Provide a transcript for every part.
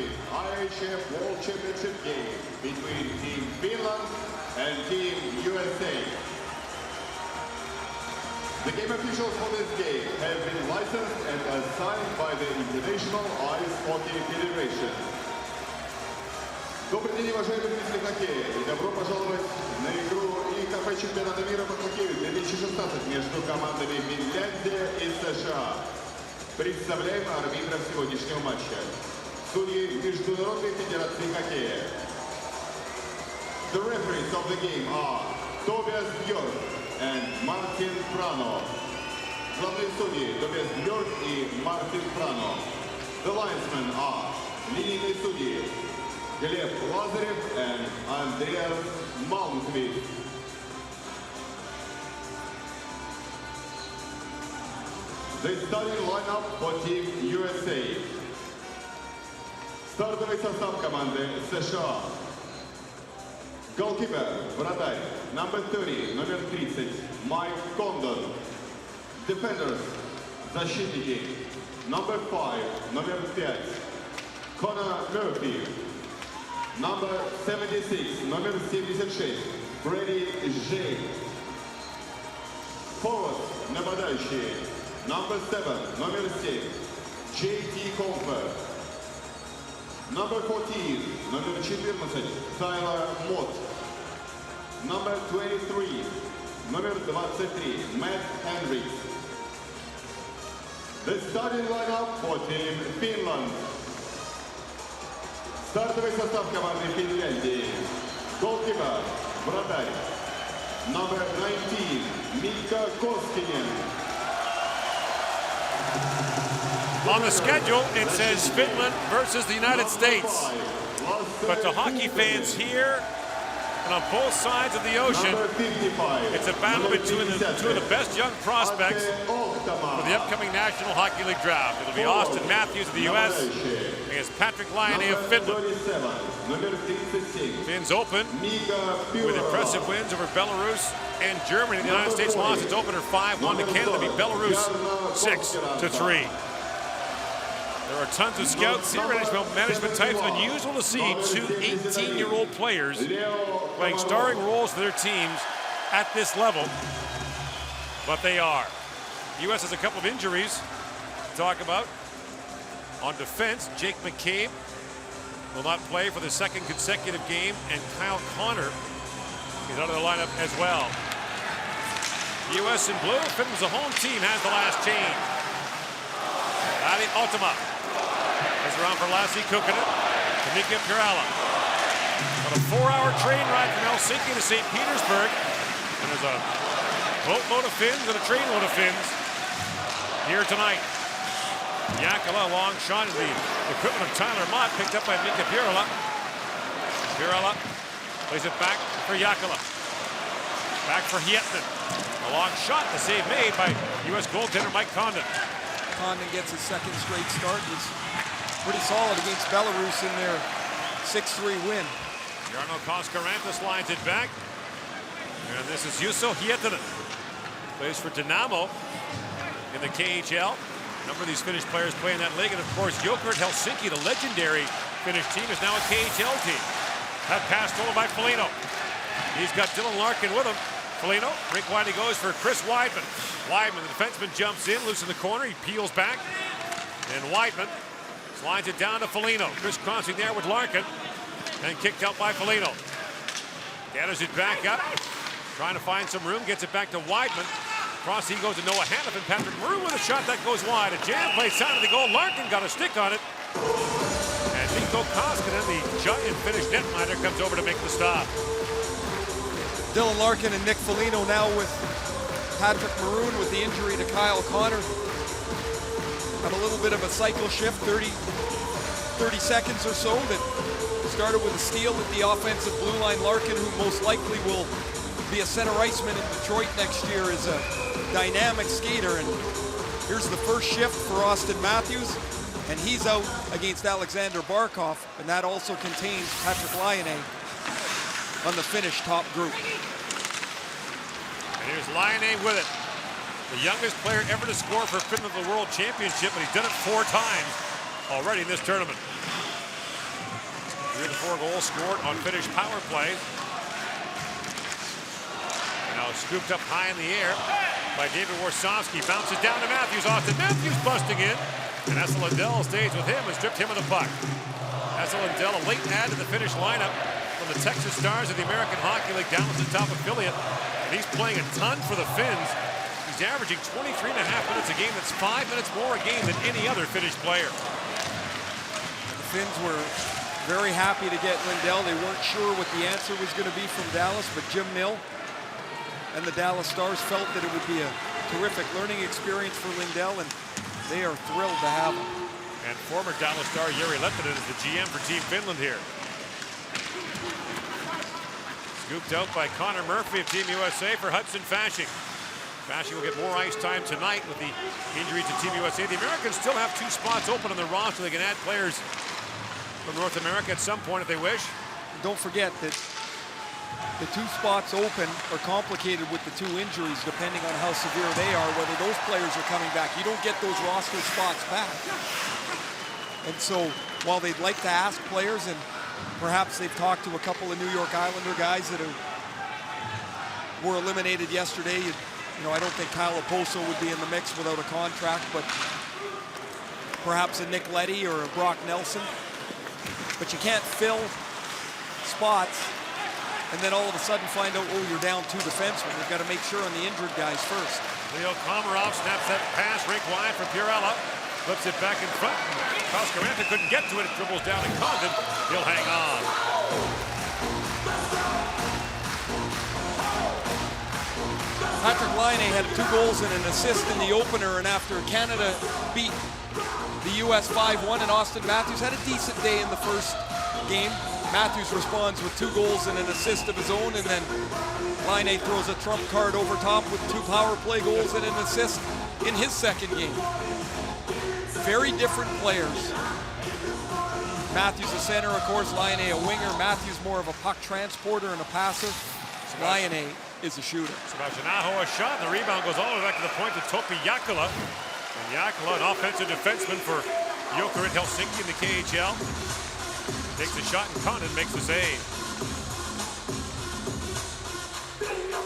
presenting IIHF World Championship game between Team Finland and Team USA. The game officials for this game have been licensed and assigned by the International Ice Hockey Federation. Добрый день, уважаемые зрители хоккея, и добро пожаловать на игру ИИХФ чемпионата мира по хоккею 2016 между командами Финляндия и США. Представляем арбитров сегодняшнего матча. Судьи Международной Федерации хоккея. The referees of the game are Tobias Björk and Martin Prano. Главные судьи Tobias Björk и Martin Prano. The linesmen are линейные судьи Глеб Лазарев and Andreas Malmqvist. The starting lineup for Team USA. Стартовый состав команды США. Goalkeeper, вратарь, number 30, номер 30, Майк Кондон. Defenders, защитники, number 5, номер 5, Connor Murphy. Number 76, номер 76, Brady J. Forward, нападающие, number 7, номер 7, J.T. Comfort. Number 14, номер 14, Tyler Mott. Number 23, номер 23, Matt Hendricks. The starting lineup for Team Finland. Стартовый состав команды Финляндии. Goalkeeper, вратарь, number 19, Mikko Koskinen. On the schedule, it says Finland versus the United States. But to hockey fans here and on both sides of the ocean, it's a battle between two of the best young prospects for the upcoming National Hockey League draft. It'll be Austin Matthews of the U.S. against Patrick Laine of Finland. Finns open with impressive wins over Belarus and Germany. The United States lost its opener 5-1 to Canada, beat Belarus 6-3. There are tons of scouts here, management types. Unusual to see two 18-year-old players playing starring roles for their teams at this level, but they are. The U.S. has a couple of injuries to talk about. On defense, Jake McCabe will not play for the second consecutive game, and Kyle Connor is out of the lineup as well. The U.S. in blue, Finland's the home team, has the last change. Ali Ultima is around for Lassi Kukkonen to Mika Pirala. On a 4-hour train ride from Helsinki to St. Petersburg, and there's a boatload of Finns and a trainload of Finns here tonight. Jakala, long shot is the equipment of Tyler Mott, picked up by Mika Pirala. Pirala plays it back for Jakala. Back for Hietinen. A long shot, the save made by U.S. goaltender Mike Condon. Condon gets his second straight start. Was pretty solid against Belarus in their 6-3 win. Jarno Koskarantis lines it back. And this is Juuso Hietinen. Plays for Dynamo in the KHL. A number of these Finnish players play in that league. And of course, Jokert Helsinki, the legendary Finnish team, is now a KHL team. That pass stolen by Foligno. He's got Dylan Larkin with him. Foligno, rink wide he goes for Chris Weidman. Weidman, the defenseman, jumps in, loose in the corner. He peels back. And Weidman slides it down to Foligno. Chris crossing there with Larkin. And kicked out by Foligno. Gathers it back up. Trying to find some room. Gets it back to Weidman. Cross he goes to Noah Hannif, and Patrick Maroon with a shot that goes wide. A jam play side of the goal. Larkin got a stick on it. And Mikko Koskinen, the giant Finnish netminder, comes over to make the stop. Dylan Larkin and Nick Foligno now with Patrick Maroon with the injury to Kyle Connor. Have a little bit of a cycle shift, 30 seconds or so, that started with a steal at the offensive blue line. Larkin, who most likely will be a center iceman in Detroit next year, is a dynamic skater. And here's the first shift for Austin Matthews, and he's out against Alexander Barkov, and that also contains Patrick Laine on the Finnish top group. And here's Laine with it. The youngest player ever to score for Finland at the World Championship, but he's done it 4 times already in this tournament. 3 of the 4 goals scored on Finnish power plays. Now scooped up high in the air by David Warsawski. Bounces down to Matthews. Austin Matthews busting in. And Esa Lindell stays with him and stripped him of the puck. Esa Lindell, a late add to the Finnish lineup from the Texas Stars of the American Hockey League, Dallas' top affiliate. And he's playing a ton for the Finns. He's averaging 23.5 minutes a game. That's 5 minutes more a game than any other Finnish player. The Finns were very happy to get Lindell. They weren't sure what the answer was going to be from Dallas, but Jim Mill and the Dallas Stars felt that it would be a terrific learning experience for Lindell, and they are thrilled to have him. And former Dallas star Jari Lehtinen is the GM for Team Finland here. Scooped out by Connor Murphy of Team USA for Hudson Fasching. Fasching will get more ice time tonight with the injury to Team USA. The Americans still have 2 spots open on the roster. They can add players from North America at some point if they wish. Don't forget that the 2 spots open are complicated with the 2 injuries, depending on how severe they are, whether those players are coming back. You don't get those roster spots back. And so while they'd like to ask players, and perhaps they've talked to a couple of New York Islander guys that were eliminated yesterday, you know, I don't think Kyle Oposo would be in the mix without a contract, but perhaps a Nick Leddy or a Brock Nelson. But you can't fill spots and then all of a sudden find out, oh, you're down 2 defensemen. You've got to make sure on the injured guys first. Leo Komarov snaps that pass, rink wide for Pirella. Flips it back in front. Koskaranta couldn't get to it. It dribbles down to Condon. He'll hang on. Patrick Laine had 2 goals and an assist in the opener, and after Canada beat the U.S. 5-1, and Austin Matthews had a decent day in the first game. Matthews responds with 2 goals and an assist of his own, and then Laine throws a trump card over top with 2 power play goals and an assist in his second game. Very different players. Matthews a center, of course, Laine a winger. Matthews more of a puck transporter and a passer. Laine is a shooter. Sebastian Aho a shot, and the rebound goes all the way back to the point to Topi Jakala. And Jakala, an offensive defenseman for Jokerit Helsinki in the KHL. Takes a shot, and Condon makes the save.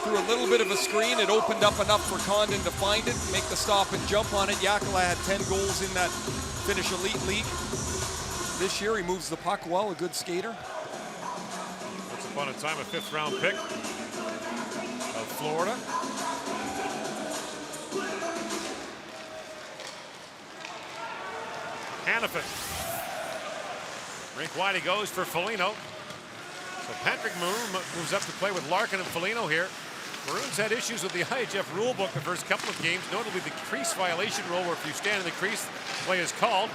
Through a little bit of a screen, it opened up enough for Condon to find it, make the stop and jump on it. Jakala had 10 goals in that Finnish Elite League. This year he moves the puck well, a good skater. Once upon a time, a 5th round pick of Florida. Hannafin. Rink wide he goes for Foligno. So Patrick Maroon moves up to play with Larkin and Foligno here. Maroon's had issues with the IIHF rulebook the first couple of games, notably the crease violation rule, where if you stand in the crease, play is called.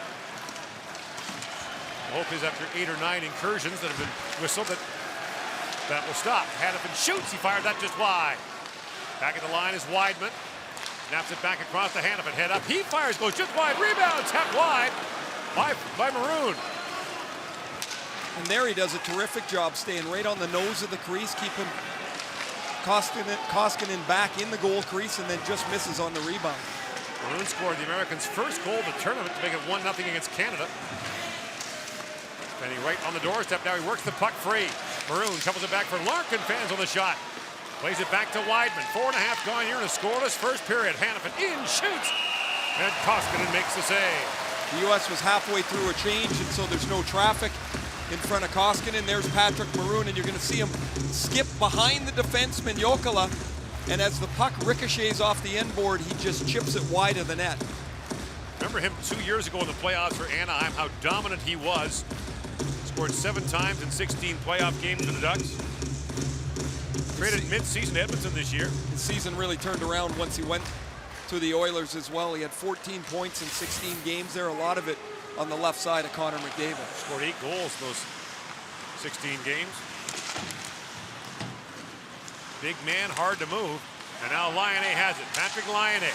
The hope is after 8 or 9 incursions that have been whistled that will stop. Hannafin shoots, he fired that just wide. Back at the line is Weidman. Snaps it back across to Hannafin, head up, he fires, goes just wide, rebound, tapped wide by Maroon. And there he does a terrific job staying right on the nose of the crease, keeping Koskinen back in the goal crease, and then just misses on the rebound. Maroon scored the Americans' first goal of the tournament to make it 1-0 against Canada. Standing right on the doorstep now, he works the puck free. Maroon couples it back for Larkin, fans on the shot. Plays it back to Weidman. 4.5 gone here in a scoreless first period. Hannafin in, shoots, and Koskinen makes the save. The U.S. was halfway through a change, and so there's no traffic in front of Koskinen. There's Patrick Maroon, and you're going to see him skip behind the defenseman Jokela, and as the puck ricochets off the end board, he just chips it wide of the net. Remember him 2 years ago in the playoffs for Anaheim, how dominant he was. Scored 7 times in 16 playoff games for the Ducks. Traded mid-season to Edmonton this year. His season really turned around once he went to the Oilers as well. He had 14 points in 16 games there, a lot of it on the left side of Connor McDavid. Scored 8 goals in those 16 games. Big man, hard to move. And now Laine has it. Patrick Laine,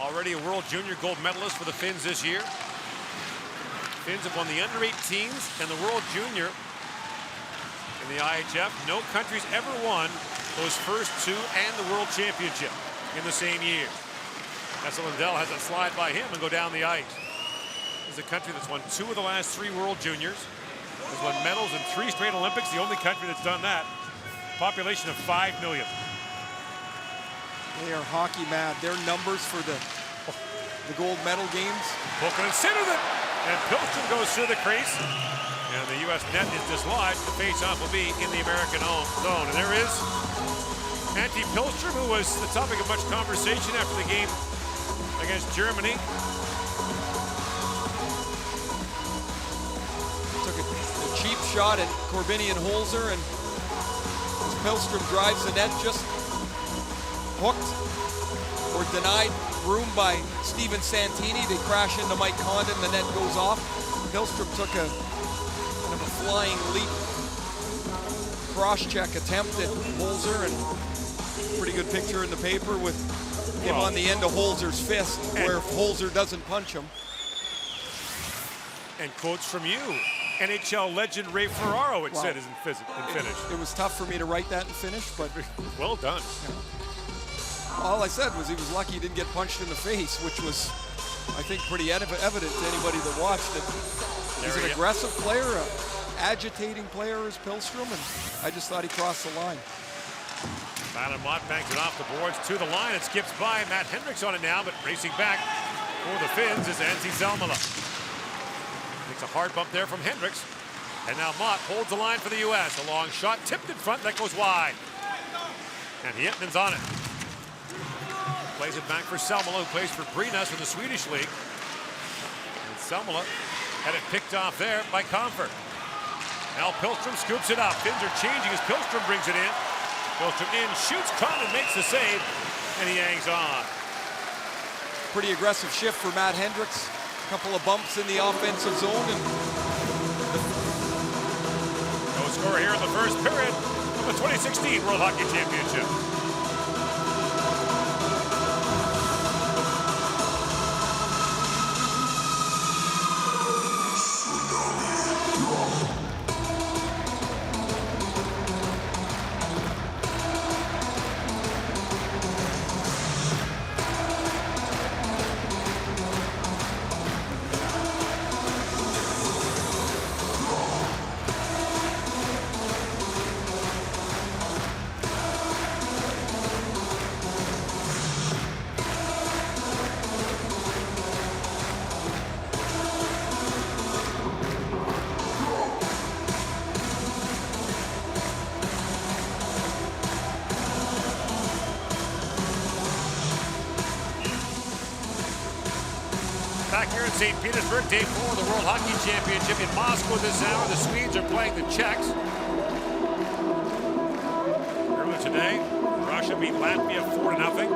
already a World Junior gold medalist for the Finns this year. Finns have won the under-18s and the World Junior in the IIHF. No country's ever won those first 2 and the World Championship in the same year. Esa Lindell has it slide by him and go down the ice. This is a country that's won 2 of the last 3 World Juniors. has won medals in 3 straight Olympics, the only country that's done that. Population of 5 million. They are hockey mad. Their numbers for the gold medal games. Pulkkinen centered it, and Pilstrom goes through the crease. And the U.S. net is dislodged. The face-off will be in the American zone. And there is Antti Pilstrom, who was the topic of much conversation after the game against Germany. Took a cheap shot at Corbinian Holzer, and as Pilstrom drives the net, just hooked or denied room by Steven Santini. They crash into Mike Condon, the net goes off. Pilstrom took a kind of a flying leap cross-check attempt at Holzer, and pretty good picture in the paper with him on the end of Holzer's fist, where if Holzer doesn't punch him. And quotes from you. NHL legend Ray Ferraro, it said, is in finish. It was tough for me to write that in Finnish, but well done. Yeah. All I said was he was lucky he didn't get punched in the face, which was, I think, pretty evident to anybody that watched it. He's an aggressive player, an agitating player is Pilstrom, and I just thought he crossed the line. Tyler Mott banks it off the boards to the line. It skips by. Matt Hendricks on it now, but racing back for the Finns is Antti Salmela. Takes a hard bump there from Hendricks. And now Mott holds the line for the U.S. A long shot, tipped in front, that goes wide. And Hiettenen's on it. Plays it back for Salmela, who plays for Brynäs in the Swedish league. And Salmela had it picked off there by Comfort. Now Pilstrom scoops it up. Finns are changing as Pilstrom brings it in. Pilstrom in, shoots, Condon makes the save, and he hangs on. Pretty aggressive shift for Matt Hendricks. A couple of bumps in the offensive zone. And no score here in the first period of the 2016 World Hockey Championship. Back here in St. Petersburg, day 4 of the World Hockey Championship in Moscow this hour. The Swedes are playing the Czechs. Earlier today, Russia beat Latvia 4-0.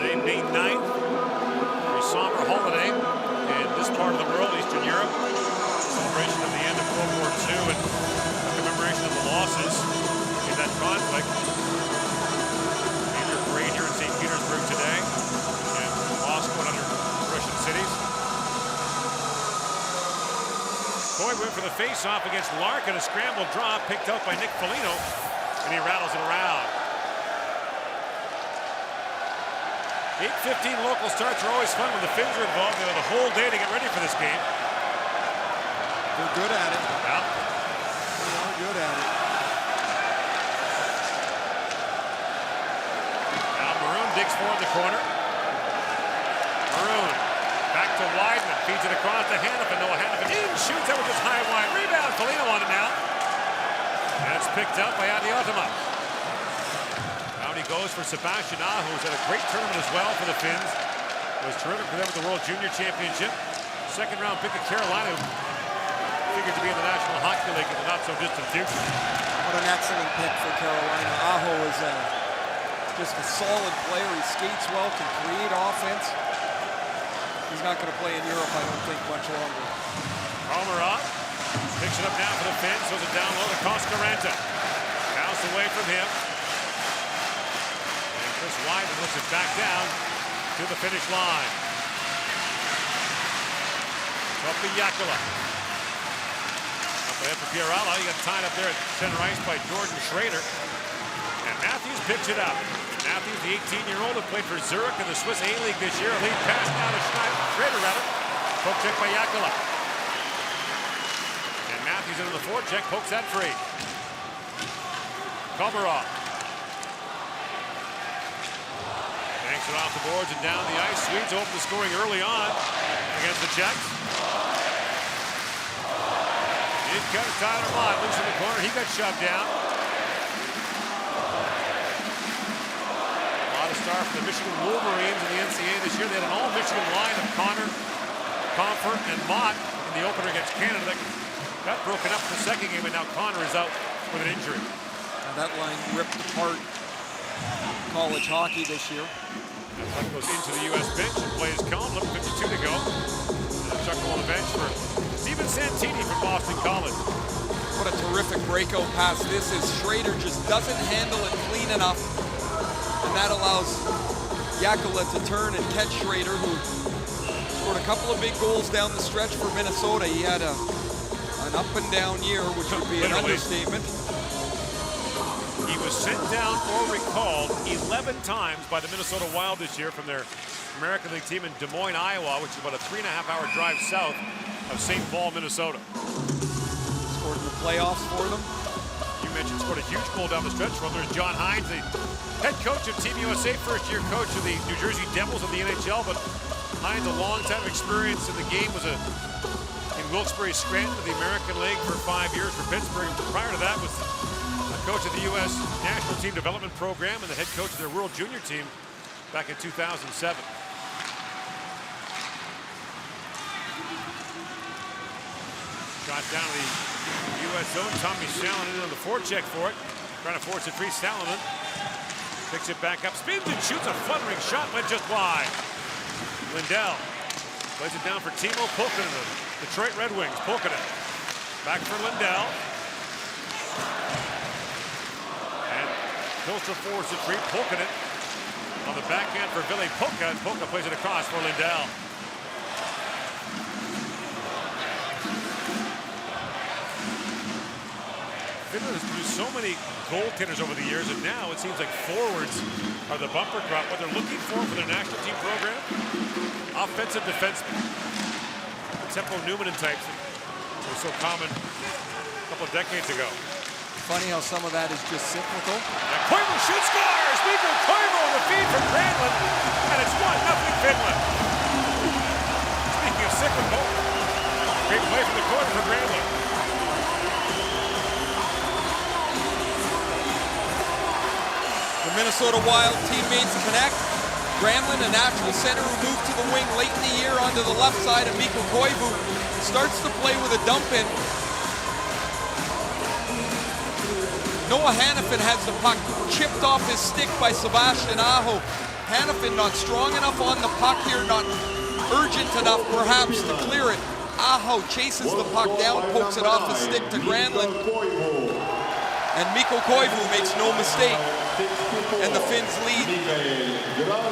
Today, May 9th, a somber holiday in this part of the world, Eastern Europe. Celebration of the end of World War II and a commemoration of the losses in that conflict. Major parade here in St. Petersburg today. Moscow and other Russian cities. Boyd went for the face-off against Larkin. A scramble draw picked up by Nick Foligno, and he rattles it around. 8:15 local starts are always fun when the Finns are involved. They have the whole day to get ready for this game. They're good at it. Yeah. They are good at it. Now Maroon digs for in the corner. Maroon back to Weidman, feeds it across to Hannafin. Noah Hannafin in, shoots, that was just high wide. Rebound, Foligno on it now. And it's picked up by Adi Otama. Out he goes for Sebastian Aho, who's had a great tournament as well for the Finns. It was terrific for them at the World Junior Championship. Second round pick of Carolina, who figured to be in the National Hockey League in the not so distant future. What an excellent pick for Carolina. Aho is just a solid player. He skates well, can create offense. He's not going to play in Europe, I don't think, much longer. Komarov picks it up now for the Finns, throws it down low to Koskaranta. Bounce away from him. And Chris Weidman lets it back down to the finish line. Topi Yakula. Up ahead for Pierala. He got tied up there at center ice by Jordan Schrader. And Matthews picks it up. Matthews, the 18-year-old, who played for Zurich in the Swiss A-League this year. A lead pass now to Schrader, rather. Poke check by Yakula. Matthews into the forecheck, pokes that free. Komarov. Banks it off the boards and down the ice. Swedes open the scoring early on against the Czechs. In comes Tyler Mott, loose in the corner. He got shoved down. A lot of stars for the Michigan Wolverines in the NCAA this year. They had an all-Michigan line of Connor, Comfort, and Mott in the opener against Canada. That got broken up in the second game, and now Connor is out with an injury. Now that line ripped apart college hockey this year. Puck goes into the U.S. bench and plays calm. 11:52 to go. And Chuck on the bench for Steven Santini from Boston College. What a terrific breakout pass this is. Schrader just doesn't handle it clean enough. And that allows Yakula to turn and catch Schrader, who scored a couple of big goals down the stretch for Minnesota. He had an up and down year, which would be an understatement. He was sent down or recalled 11 times by the Minnesota Wild this year from their American League team in Des Moines, Iowa, which is about a 3.5-hour drive south of St. Paul, Minnesota. Scored in the playoffs for them. You mentioned scored a huge goal down the stretch for them. There's John Hines, the head coach of Team USA, first-year coach of the New Jersey Devils of the NHL, but Hines, a long time experience in the game, was in Wilkes-Barre Scranton of the American League for 5 years for Pittsburgh. Prior to that was coach of the U.S. National Team Development Program and the head coach of their World Junior team back in 2007. Shot down to the U.S. zone. Tommy Shalin into the forecheck for it. Trying to force it free. Salonen picks it back up, spins and shoots a fluttering shot, went just wide. Lindell plays it down for Timo Pulkkinen, the Detroit Red Wings. Pulkkinen back for Lindell. Pilsner forces it free. Pulkkinen on the backhand for Ville Pukka, and Pukka plays it across for Lindell. Finland has produced so many goaltenders over the years, and now it seems like forwards are the bumper crop. What they're looking for their national team program, offensive defensemen, Tempo Newman and types that were so common a couple of decades ago. Funny how some of that is just cyclical. And Koivu shoots, scores! Mikko Koivu on the feed from Granlund, and it's 1-0 Finland. Speaking of cyclical, great play from the corner for Granlund. The Minnesota Wild teammates connect. Granlund, a natural center who moved to the wing late in the year onto the left side, and Mikko Koivu starts to play with a dump in. Noah Hanifin has the puck chipped off his stick by Sebastian Aho. Hanifin not strong enough on the puck here, not urgent enough perhaps to clear it. Aho chases the puck down, pokes it off his stick to Granlund. And Mikko Koivu makes no mistake. And the Finns lead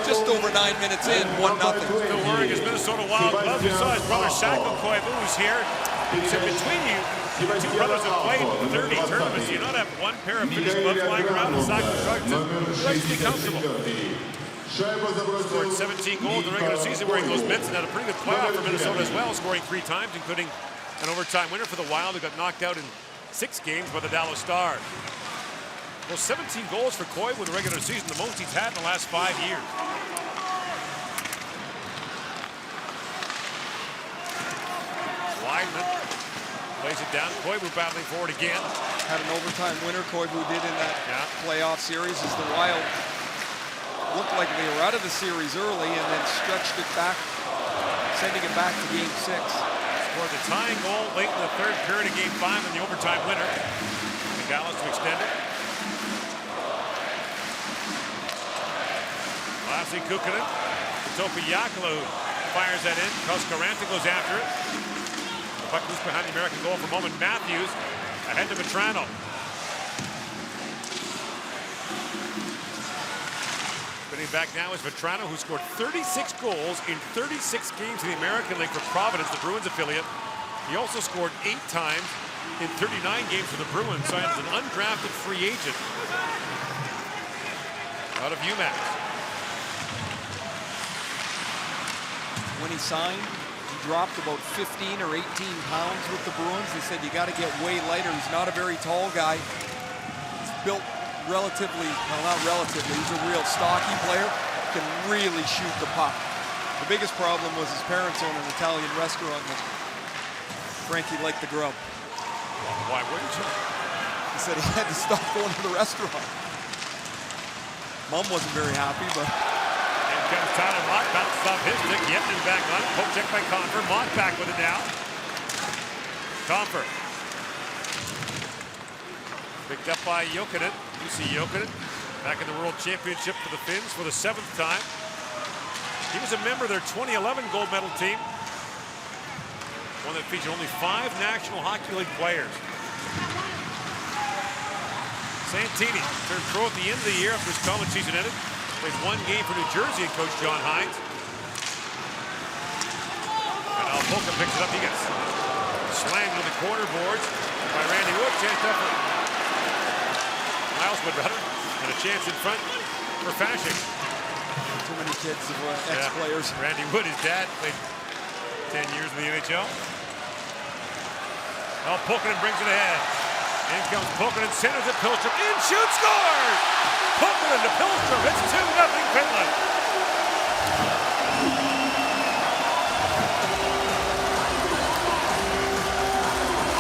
just over 9 minutes in, 1-0. Still wearing his Minnesota Wild gloves. You saw his brother Saku Koivu, who's here. He said, between you, two brothers have played 30 tournaments. You not have one pair of Finnish gloves lying around, and Saku tries to be comfortable. Scored 17 goals in the regular season wearing those mitts, and had a pretty good playoff for Minnesota as well, scoring 3 times, including an overtime winner for the Wild, who got knocked out in 6 games by the Dallas Stars. Well, 17 goals for Koivu in the regular season, the most he's had in the last 5 years. Weidman plays it down. Koivu battling forward again. Had an overtime winner, Koivu did in that playoff series, as the Wild looked like they were out of the series early and then stretched it back, sending it back to Game 6. Scored the tying goal late in the third period of Game 5 and the overtime winner. And Dallas to extend it. Lassi Kukkonen. Topi Yakula fires that in. Koskaranta goes after it. The puck loose behind the American goal for a moment. Matthews ahead to Vetrano. Spinning back now is Vetrano, who scored 36 goals in 36 games in the American League for Providence, the Bruins affiliate. He also scored 8 times in 39 games for the Bruins, signed as an undrafted free agent out of UMass. When he signed, he dropped about 15 or 18 pounds with the Bruins. They said you got to get way lighter. He's not a very tall guy. He's built relatively, well, not relatively, he's a real stocky player. Can really shoot the puck. The biggest problem was his parents own an Italian restaurant that Frankie liked the grub. Why wouldn't you? He said he had to stop going to the restaurant. Mom wasn't very happy, but... Here comes Tyler Mott, bounces off his stick, Yetman back on it, poke check by Confer, Mott back with it now. Confer. Picked up by Jokinen. You see Jokinen back in the World Championship for the Finns for the 7th time. He was a member of their 2011 gold medal team, one that featured only 5 National Hockey League players. Santini turned pro at the end of the year after his college season ended. Played 1 game for New Jersey and coach John Hines. And Alpoka picks it up. He gets slammed with the corner boards by Randy Wood. Chance up for Miles Wood, rather, and a chance in front for Fashing. Too many kids of ex-players. Yeah. Randy Wood, his dad, played 10 years in the NHL. Pokinen brings it ahead. In comes Pokinen, centers it, Pilstrom, in, shoot, scores! Pokinen to Pilstrom, it's 2-0 Finland.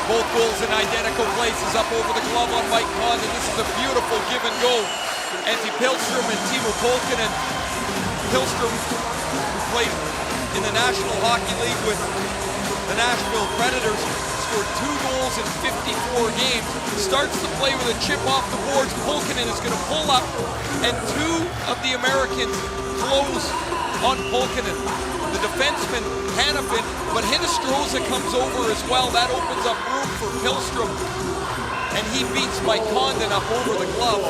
Both goals in identical places, up over the glove on Mike Condon. This is a beautiful give and go. Antti Pilstrom and Timo Pokinen. Pilstrom played in the National Hockey League with the Nashville Predators, scored 2 goals in 54 games, starts to play with a chip off the boards. Pulkkinen is going to pull up, and 2 of the Americans close on Pulkkinen. The defenseman, Hanifin, but Hinostroza comes over as well. That opens up room for Pilstrom, and he beats Mike Condon up over the glove.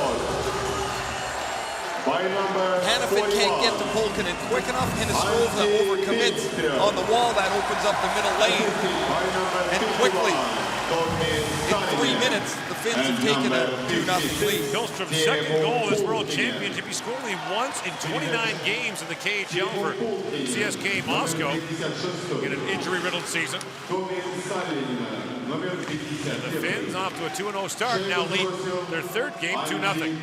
Hanifin can't get to Pulkkinen quick enough. Hinostroza overcommits on the wall. That opens up the middle lane. And quickly, in 3 minutes, the Finns have taken a 2-0 lead. Pilstrom's second goal in this World Championship. He scored only once in 29 games in the KHL for CSKA Moscow in an injury-riddled season. And the Finns off to a 2-0 start, now lead their 3rd game 2-0.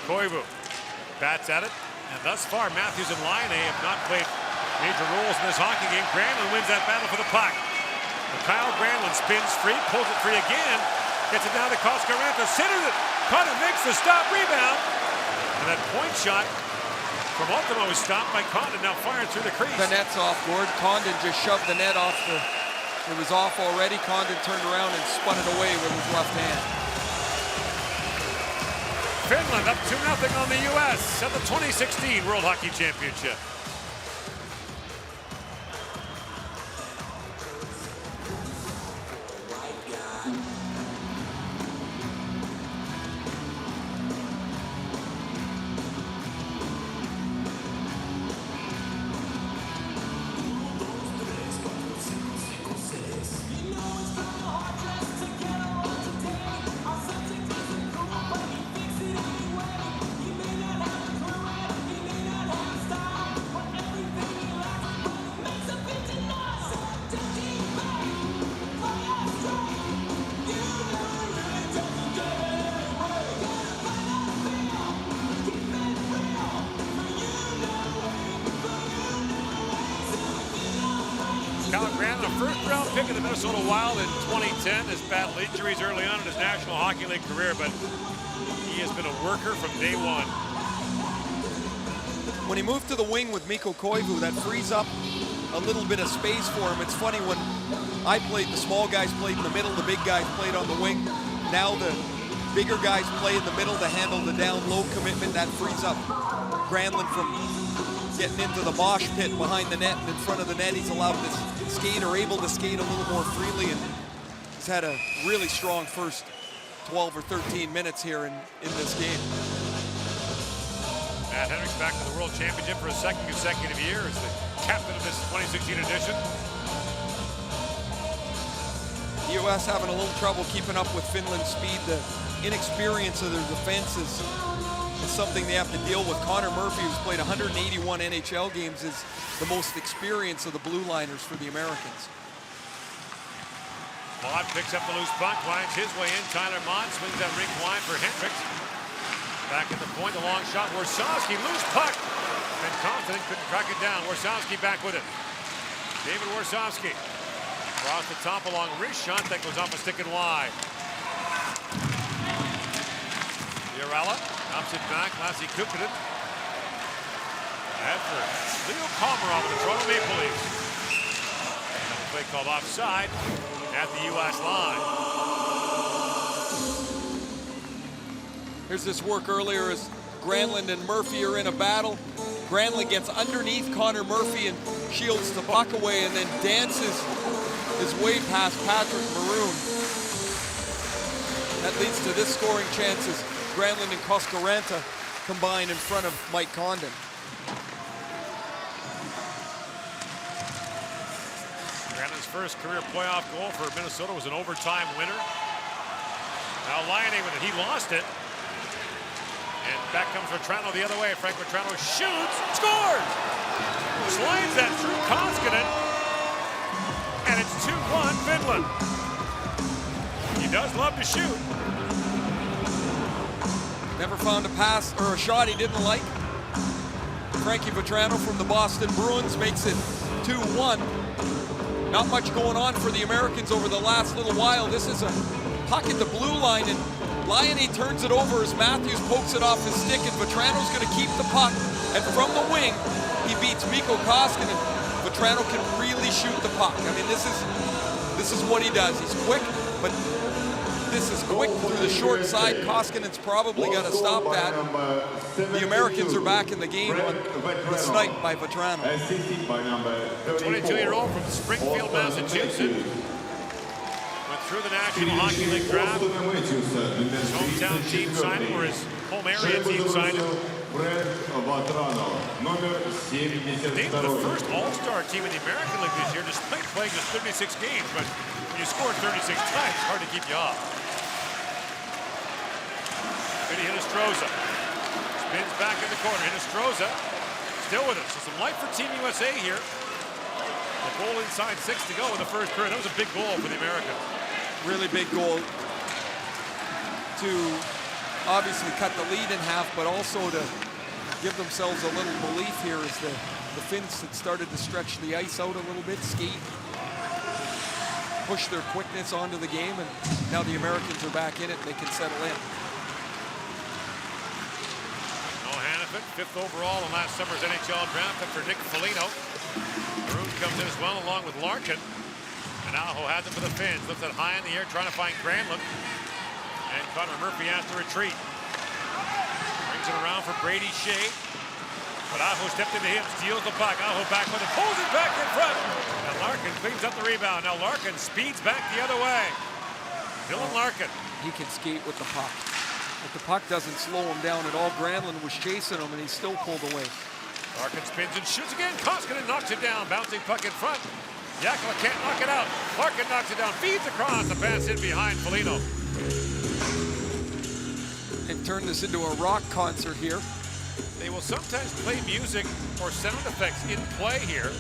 Koivu bats at it, and thus far Matthews and Laine have not played major roles in this hockey game. Granlund wins that battle for the puck. And Kyle Granlund spins free, pulls it free again, gets it down to Koskaranta, centers it. Connor makes the stop, rebound, and that point shot from Ultimo was stopped by Condon, now firing through the crease. The net's off, Gord. Condon just shoved the net off the... It was off already. Condon turned around and spun it away with his left hand. Finland up 2-0 on the U.S. at the 2016 World Hockey Championship. First-round pick of the Minnesota Wild in 2010 has battled injuries early on in his National Hockey League career, but he has been a worker from day one. When he moved to the wing with Mikko Koivu, that frees up a little bit of space for him. It's funny, when I played, the small guys played in the middle, the big guys played on the wing. Now the bigger guys play in the middle to handle the down-low commitment. That frees up Granlund from getting into the mosh pit behind the net and in front of the net. He's allowed to skate, or able to skate a little more freely, and he's had a really strong first 12 or 13 minutes here in this game. Matt Henrich's back to the World Championship for a 2nd consecutive year as the captain of this 2016 edition. The U.S. having a little trouble keeping up with Finland's speed. The inexperience of their defense is is something they have to deal with. Connor Murphy, who's played 181 NHL games, is the most experienced of the blue liners for the Americans. Mott picks up the loose puck, winds his way in. Tyler Mott swings that rink wide for Hendricks. Back at the point, the long shot. Warsawski, loose puck. And Confident couldn't track it down. Warsawski back with it. David Warsawski. Across the top along wrist shot that goes off a stick and wide. Yarella knocks it back. Lassie Kukkonen. After Leo Komarov of the Toronto Maple Leafs. And a play called offside at the U.S. line. Here's this work earlier as Granlund and Murphy are in a battle. Granlund gets underneath Connor Murphy and shields the puck away and then dances his way past Patrick Maroon. That leads to this scoring chance as Granlund and Coscaranta combine in front of Mike Condon. Granlund's first career playoff goal for Minnesota was an overtime winner. Now Laine with it, he lost it. And back comes Vetrano the other way. Frank Vetrano shoots, scores! Slides that through Koskinen. And it's 2-1 Finland. He does love to shoot. Never found a pass or a shot he didn't like. Frankie Vetrano from the Boston Bruins makes it 2-1. Not much going on for the Americans over the last little while. This is a puck at the blue line, and Laine turns it over as Matthews pokes it off his stick, and Vetrano's going to keep the puck. And from the wing, he beats Mikko Koskinen. Vetrano can really shoot the puck. I mean, this is what he does. He's quick, but this is quick through the short side. Koskinen's probably got to stop that. The Americans are back in the game on the snipe by Vetrano. 22-year-old from Springfield, Massachusetts. Went through the National Hockey League draft. His hometown team signed him, or his home area team signed him. Named the first All-Star team in the American League this year, despite playing just 36 games. But when you score 36 times, it's hard to keep you off. Vinny Hinostroza spins back in the corner. Hinostroza still with us. So some life for Team USA here. A goal inside 6 to go in the first period. That was a big goal for the Americans. Really big goal to obviously cut the lead in half, but also to give themselves a little belief here as the Finns had started to stretch the ice out a little bit, skate, push their quickness onto the game, and now the Americans are back in it and they can settle in. Noah Hannafin, 5th overall in last summer's NHL draft after Nick Foligno. Maroon comes in as well along with Larkin. And Aho has it for the Finns. Lifts it high in the air, trying to find Granlund. And Connor Murphy has to retreat. Brings it around for Brady Shea. But Aho stepped into him, steals the puck. Aho back with it, pulls it back in front. And Larkin cleans up the rebound. Now Larkin speeds back the other way. Dylan Larkin. He can skate with the puck. But the puck doesn't slow him down at all. Granlund was chasing him and he still pulled away. Larkin spins and shoots again. Koskinen knocks it down. Bouncing puck in front. Yakula can't knock it out. Larkin knocks it down, feeds across, the pass in behind Foligno. They've turned this into a rock concert here. They will sometimes play music or sound effects in play here.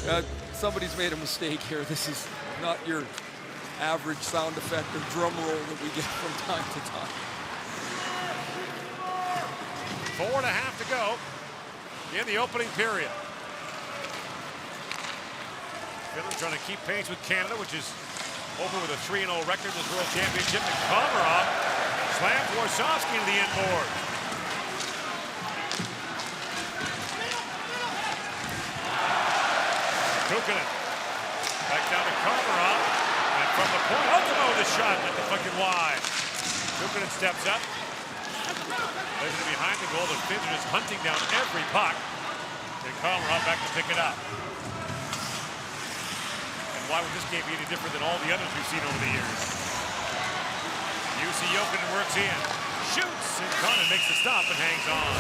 Somebody's made a mistake here. This is not your average sound effect or drum roll that we get from time to time. 4.5 to go in the opening period. Finland trying to keep pace with Canada, which is over with a 3-0 record in this World Championship. And Komarov slams Warsawski into the end board. Kukkonen back down to Komarov. And from the point, Ultimo with the shot at the fucking wide. Kukkonen steps up. Plays it behind the goal. The Finns are just hunting down every puck. And Komarov back to pick it up. Why would this game be any different than all the others we've seen over the years? Jussi Jokinen works in, shoots, and Condon makes the stop and hangs on.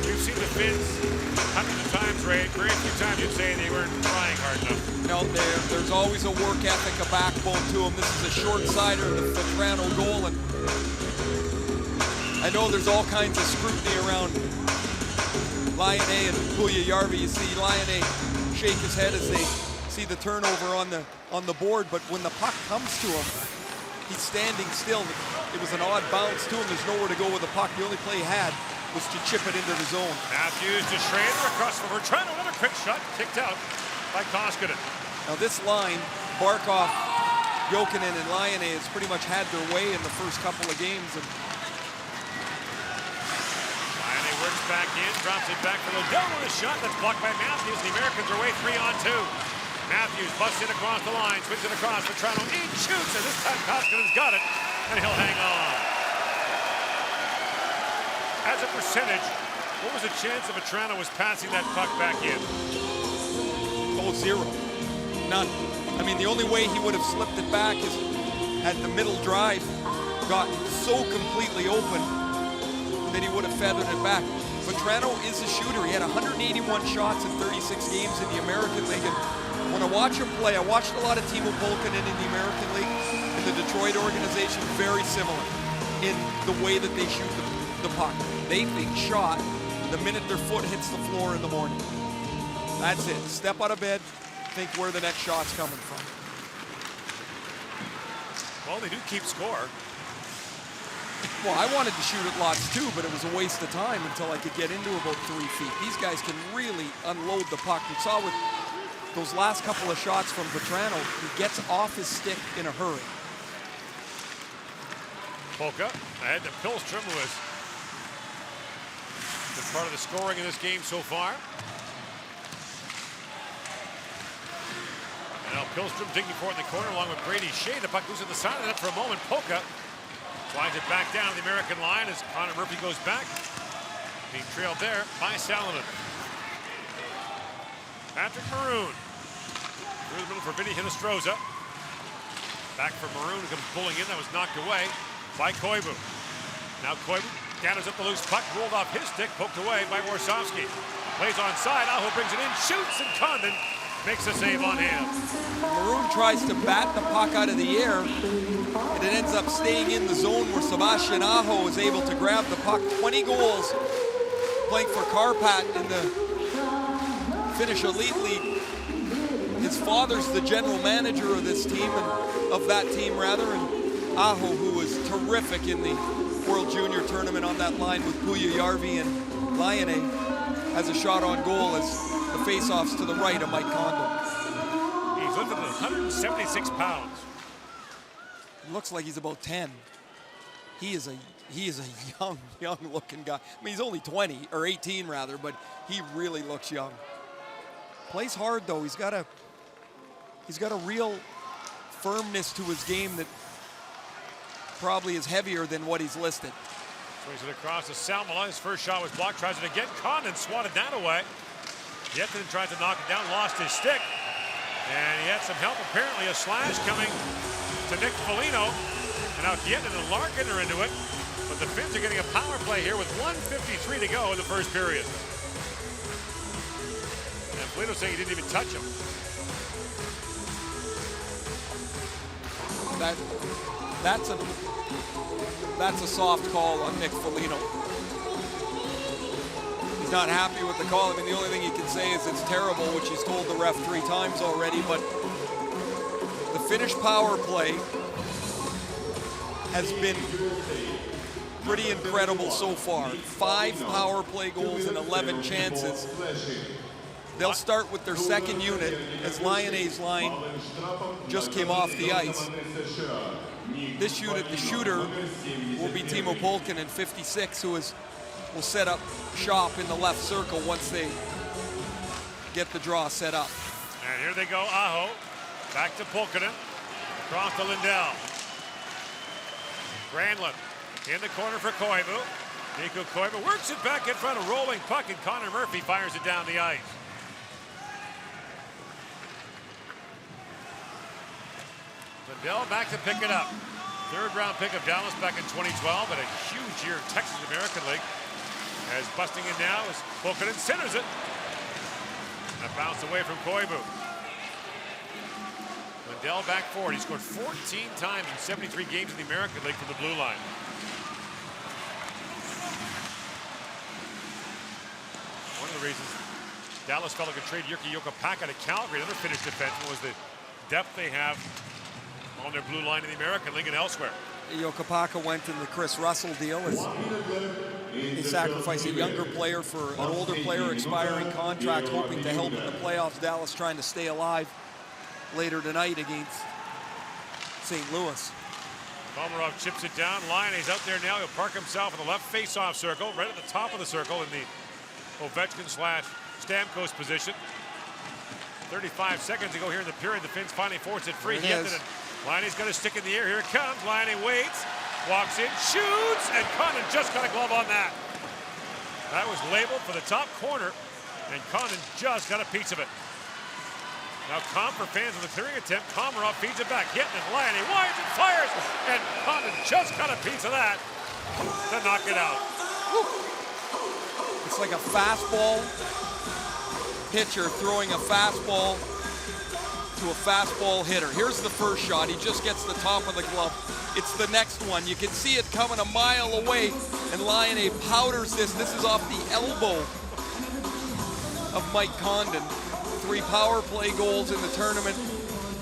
We've seen the Finns hundreds of times, Ray. Very few times you'd say they weren't trying hard enough. No, there's always a work ethic, a backbone to them. This is a short-sider, the Vetrano goal, and know there's all kinds of scrutiny around Laine and Puljujärvi. You see Laine shake his head as they see the turnover on the board, but when the puck comes to him, he's standing still. It was an odd bounce to him. There's nowhere to go with the puck. The only play he had was to chip it into the zone. Matthews to Schrader across from Vetrano. Another quick shot kicked out by Koskinen. Now this line, Barkov, Jokinen, and Laine has pretty much had their way in the first couple of games. And Laine works back in, drops it back for Lodell with a shot that's blocked by Matthews. The Americans are away 3-on-2. Matthews busts in across the line, swings it across. Vetrano in, shoots, and this time Koskinen's got it, and he'll hang on. As a percentage, what was the chance that Vetrano was passing that puck back in? oh, zero. None. I mean, the only way he would have slipped it back is had the middle drive gotten so completely open that he would have feathered it back. Vetrano is a shooter. He had 181 shots in 36 games in the American League. And when I watch him play, I watched a lot of Timo Pulkkinen in the American League, in the Detroit organization, very similar in the way that they shoot the puck. They think shot the minute their foot hits the floor in the morning. That's it. Step out of bed, think where the next shot's coming from. Well, they do keep score. Well, I wanted to shoot it lots too, but it was a waste of time until I could get into about 3 feet. These guys can really unload the puck. You saw with those last couple of shots from Vetrano, he gets off his stick in a hurry. Polka ahead to Pilstrom, who has been part of the scoring in this game so far. And now Pilstrom digging for it in the corner along with Brady Shea. The puck goes to the side of the net for a moment. Polka slides it back down to the American line as Connor Murphy goes back. Being trailed there by Salonen. Patrick Maroon. Through the middle for Vinny Hinostroza. Back for Maroon, who comes pulling in. That was knocked away by Koivu. Now Koivu gathers up the loose puck, rolled off his stick, poked away by Warsawski. Plays onside, Aho brings it in, shoots, and Condon makes a save on him. Maroon tries to bat the puck out of the air, and it ends up staying in the zone where Sebastian Aho is able to grab the puck. 20 goals playing for Karpat in the Finnish Elite League. His father's the general manager of this team, and of that team rather, and Aho, who was terrific in the World Junior Tournament on that line with Puljujärvi and Laine, has a shot on goal as the face-offs to the right of Mike Condon. He's lifted at 176 pounds. Looks like he's about 10. He is a young looking guy. I mean, he's only 20 or 18 rather, but he really looks young. Plays hard though. He's got a real firmness to his game that probably is heavier than what he's listed. Swings it across to Salmela. His first shot was blocked. Tries it again. Condon swatted that away. Yetinen tried to knock it down. Lost his stick. And he had some help. Apparently a slash coming to Nick Foligno. And now Yetinen and Larkin are into it. But the Finns are getting a power play here with 1:53 to go in the first period. And Foligno saying he didn't even touch him. That's a soft call on Nick Foligno. He's not happy with the call. I mean, the only thing he can say is it's terrible, which he's told the ref 3 times already, but the Finnish power play has been pretty incredible so far. 5 power play goals and 11 chances. They'll start with their second unit as Lione's line just came off the ice. This unit, the shooter, will be Timo Pulkkinen, 56, who will set up shop in the left circle once they get the draw set up. And here they go, Aho. Back to Pulkkinen. Across to Lindell. Granlund in the corner for Koivu. Mikko Koivu works it back in front, a rolling puck, and Connor Murphy fires it down the ice. Lindell back to pick it up. 3rd round pick of Dallas back in 2012, and a huge year in Texas American League. As busting in now as Pulkkinen centers it. And a bounce away from Koivu. Lindell back forward. He scored 14 times in 73 games in the American League from the blue line. reasons Dallas felt like a trade Jyrki Jokipaka to Calgary. Another Finnish defenseman was the depth they have on their blue line in the American League and elsewhere. Jokipaka went in the Chris Russell deal as they sacrificed a younger player for an older player, expiring contract, hoping to help in the playoffs. Dallas trying to stay alive later tonight against St. Louis. Komarov chips it down. Laine's out there now. He'll park himself in the left face-off circle, right at the top of the circle in the Ovechkin/Stamkos position. 35 seconds to go here in the period. The Finns finally force it free. Laine's got a stick in the air. Here it comes. Laine waits, walks in, shoots, and Condon just got a glove on that. That was labeled for the top corner, and Condon just got a piece of it. Now Comfer fans with a clearing attempt. Komarov feeds it back. Hitting it. Laine winds and fires, and Condon just got a piece of that to knock it out. It's like a fastball pitcher throwing a fastball to a fastball hitter. Here's the first shot. He just gets the top of the glove. It's the next one. You can see it coming a mile away, and Laine powders this. This is off the elbow of Mike Condon. 3 power play goals in the tournament,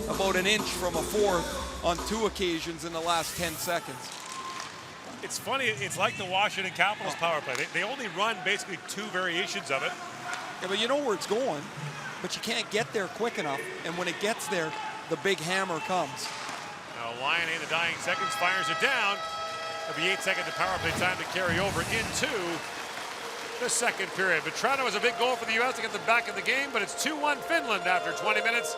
about an inch from a fourth on 2 occasions in the last 10 seconds. It's funny, it's like the Washington Capitals power play. They only run basically 2 variations of it. Yeah, but you know where it's going, but you can't get there quick enough. And when it gets there, the big hammer comes. Now Laine in the dying seconds fires it down. It'll be 8 seconds of power play time to carry over into the second period. Vetrano was a big goal for the U.S. to get them back in the game, but it's 2-1 Finland after 20 minutes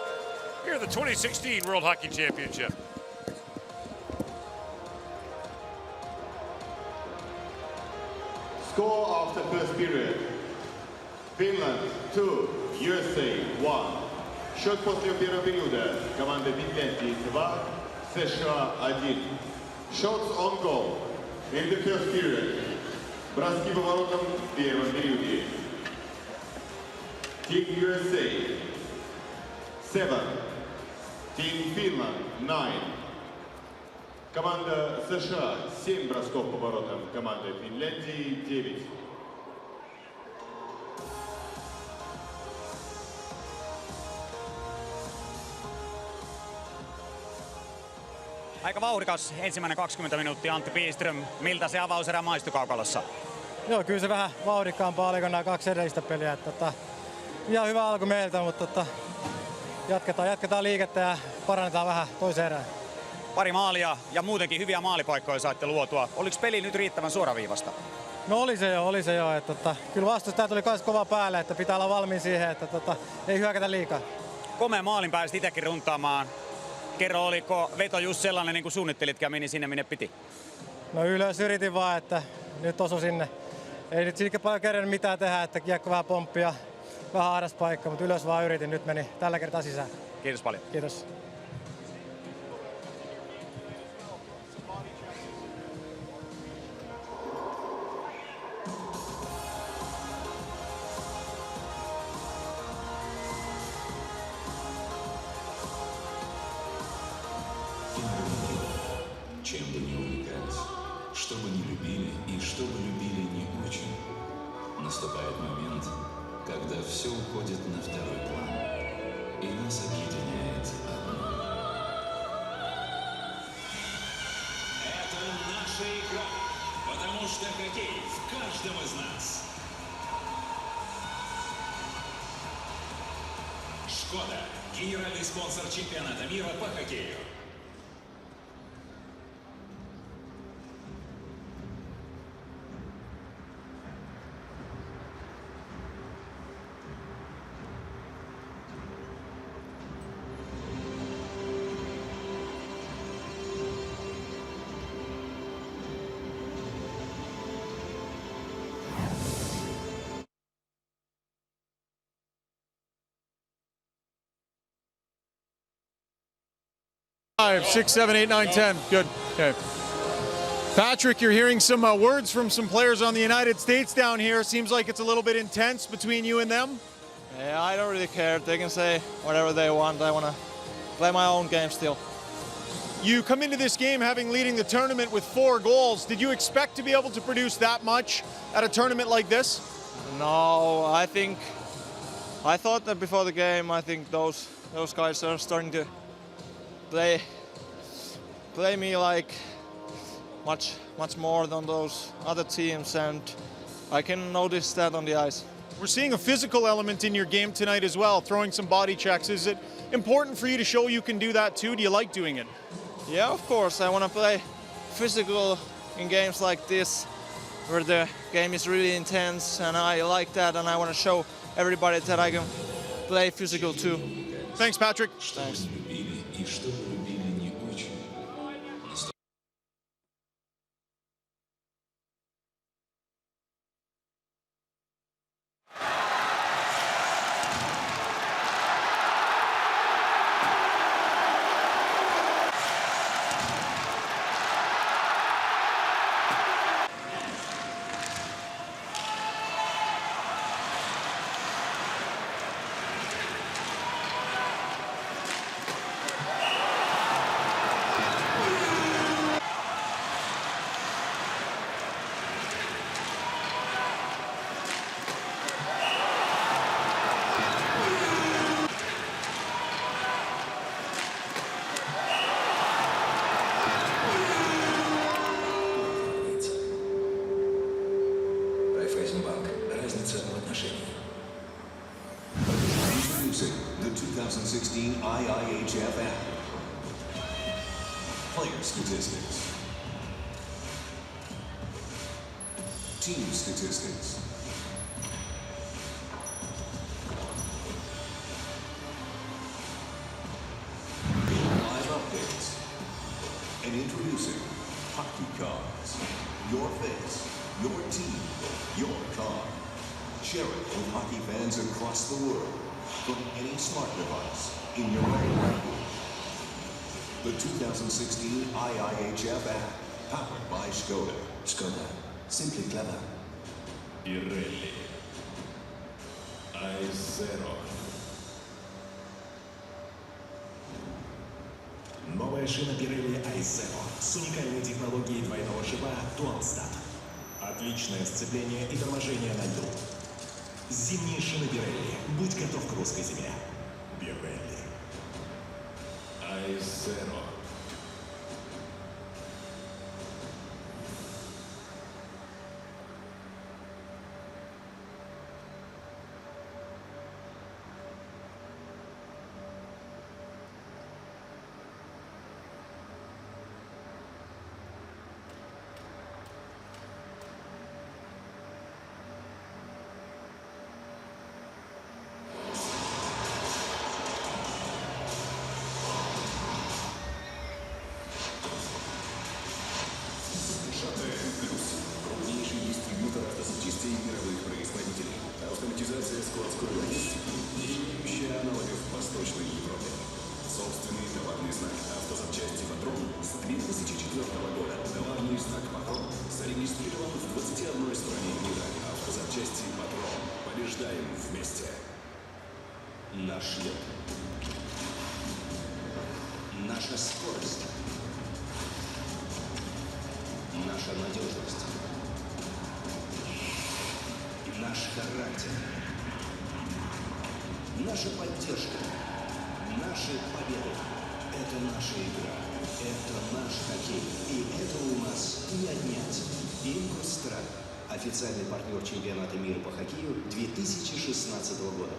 here at the 2016 World Hockey Championship. Score after first period. Finland 2, USA 1. Счет после первого периода. Команда Финляндии 2, США 1. Shots on goal in the first period. Броски по воротам в первом периоде. Team USA 7, Team Finland 9. Команда США 7 бросков по воротам, команда Финляндии 9. Aika vauhdikas ensimmäinen 20 minuuttia, Antti Piström. Miltä se avauserä maistui kaukalossa? Joo, kyllä se vähän vauhdikkaampaa oli kuin nämä 2 edellistä peliä. Ihan hyvä alku meiltä, mutta jatketaan liikettä ja parannetaan vähän toiseen erään. Pari maalia ja muutenkin hyviä maalipaikkoja saitte luotua. Oliko peli nyt riittävän suoraviivasta? No oli se jo. Kyllä vastustaja tuli myös kova päälle, että pitää olla valmiin siihen, että ei hyökätä liikaa. Komea maalin pääsit itsekin runtaamaan. Kerro, oliko veto just sellainen niin kuin suunnittelitkin ja meni sinne minne piti? No ylös yritin vaan, että nyt osu sinne. Ei nyt siinä paljon kerran mitään tehdä, että kiekko vähän pomppia, vähän ahdas paikka, mutta ylös vaan yritin. Nyt meni tällä kertaa sisään. Kiitos paljon. Kiitos. Чем бы ни увлекались, что бы ни любили и что бы любили не очень, наступает момент, когда все уходит на второй план, и нас объединяет одно. Это наша игра, потому что хоккей в каждом из нас. Шкода – генеральный спонсор чемпионата мира по хоккею. Five, 6, 7, 8, 9, 10. Good. Okay. Patrick, you're hearing some words from some players on the United States down here. Seems like it's a little bit intense between you and them. Yeah, I don't really care. They can say whatever they want. I want to play my own game still. You come into this game having leading the tournament with 4 goals. Did you expect to be able to produce that much at a tournament like this? No, I thought that before the game, I think those guys are starting to play me like much more than those other teams, and I can notice that on the ice. We're seeing a physical element in your game tonight as well, throwing some body checks. Is it important for you to show you can do that too? Do you like doing it? Yeah, of course. I want to play physical in games like this, where the game is really intense, and I like that, and I want to show everybody that I can play physical too. Thanks, Patrick. Thanks. Introducing the 2016 IIHF app. Player statistics. Team statistics. Live updates. And introducing Hockey Cards. Your face, your team, your car. Share it with hockey fans across the world from any smart device in your own language. The 2016 IIHF app, powered by Skoda. Skoda. Simply clever. Pirelli. I0. Новая шина Pirelli I0 с уникальной технологией двойного шипа Dual Stat. Отличное сцепление и торможение на льду. Зимние шины Pirelli. Будь готов к русской зиме. Pirelli. I0. Автоматизация складской логистики, не имеющая аналогов в Восточной Европе. Собственный товарный знак автозапчасти «Патрон» с 2004 года. Товарный знак «Патрон» зарегистрирован в 21 стране мира. Автозапчасти «Патрон». Побеждаем вместе. Наш лед. Наша скорость. Наша надежность. Наш характер. Наша поддержка. Наши победы. Это наша игра. Это наш хоккей. И этого у нас не отнять. Ингустрад. Официальный партнер чемпионата мира по хоккею 2016 года.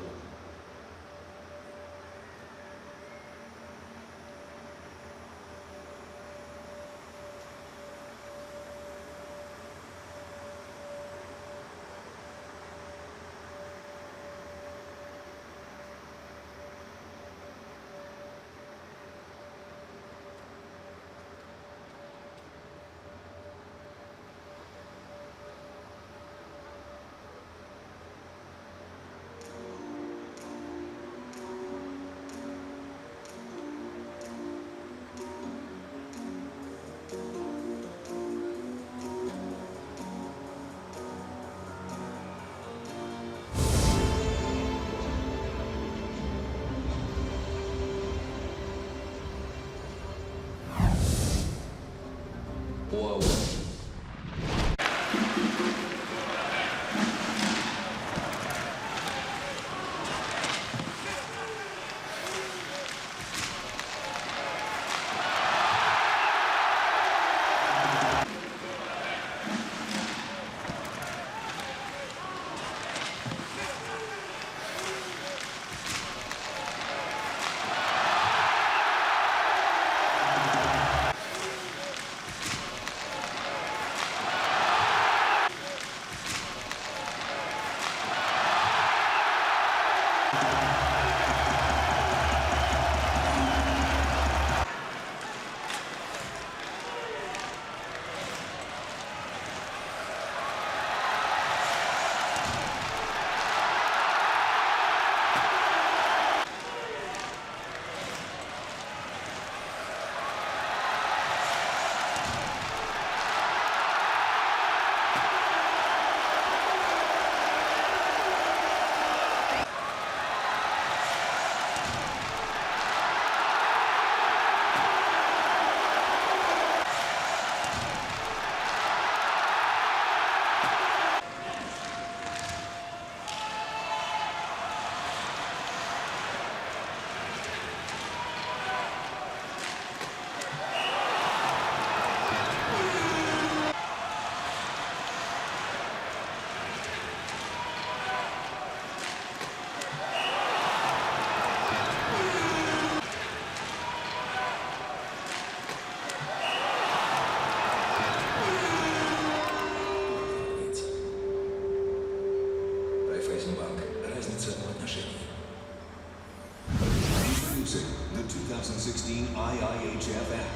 2016 IIHF app.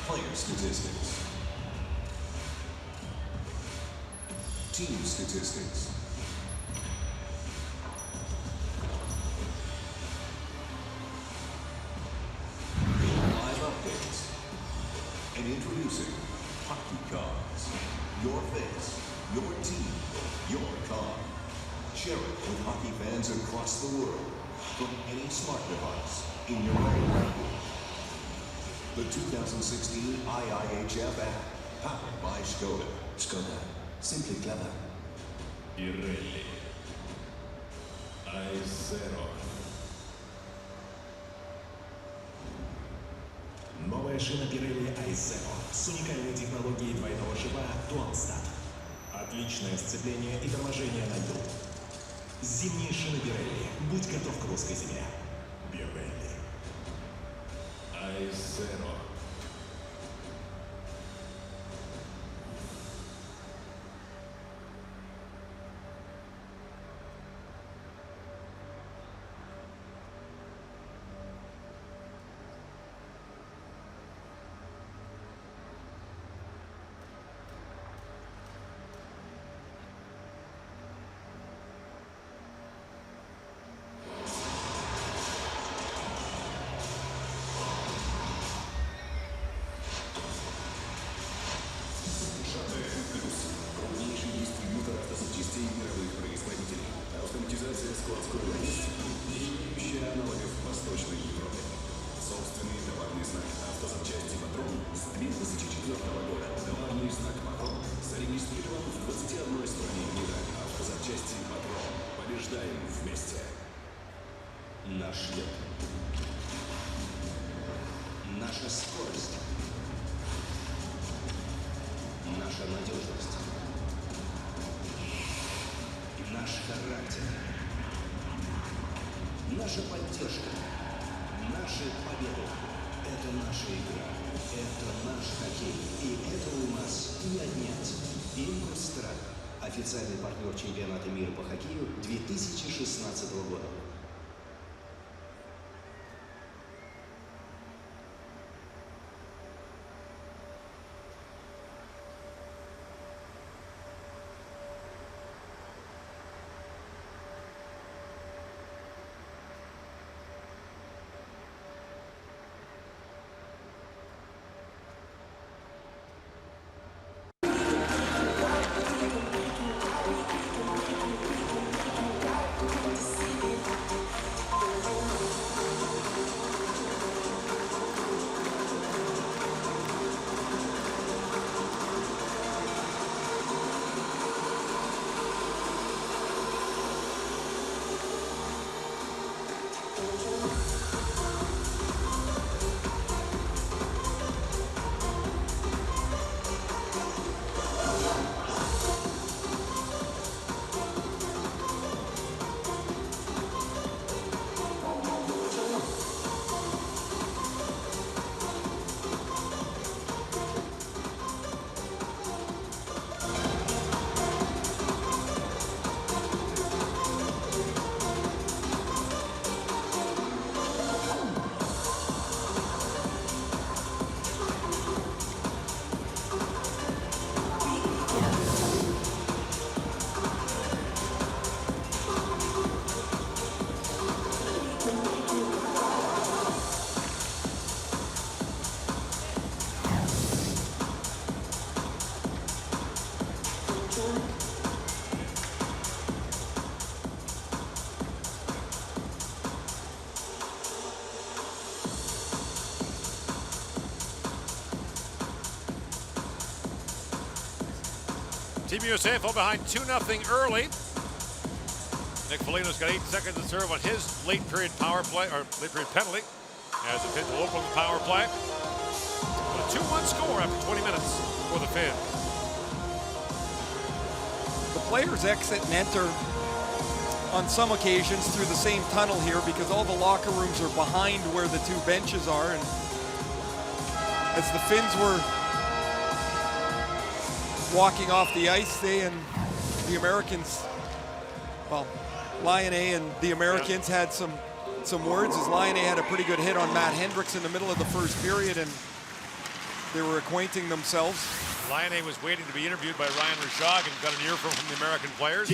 Player statistics. Team statistics. Live updates. And introducing Hockey Cards. Your face, your team, your car. Share it with hockey fans across the world from any smart device in your own language. The 2016 IIHF app, powered by Skoda. Skoda. Simply clever. Pirelli. I0. Новая шина Pirelli I0 с уникальной технологией двойного шипа Dual-Stat. Отличное сцепление и торможение на льду. Зимние шины Pirelli. Будь готов к русской зиме. Pirelli. I0. складской логистики, не имеющая аналогов в Восточной Европе. Собственный товарный знак «Автозапчасти Патрон» с 2004 года. Товарный знак «Патрон» зарегистрирован в 21 стране мира. Автозапчасти Патрон. Побеждаем вместе. Наш лед. Наша скорость. Наша надежность. Наш характер. Наша поддержка. Наши победы. Это наша игра. Это наш хоккей. И это у нас не отнять. Импульс-Страт. Официальный партнер чемпионата мира по хоккею 2016 года. Team USA fall behind 2-0 early. Nick Foligno's got 8 seconds to serve on his late period power play, or late period penalty, as the Finns will open the power play. A 2-1 score after 20 minutes for the Finns. The players exit and enter on some occasions through the same tunnel here because all the locker rooms are behind where the two benches are. And as the Finns were walking off the ice, they and the Americans, well, Lion A and the Americans had some some words as Laine had a pretty good hit on Matt Hendricks in the middle of the first period, and they were acquainting themselves. Laine was waiting to be interviewed by Ryan Rishaug and got an earful from the American players.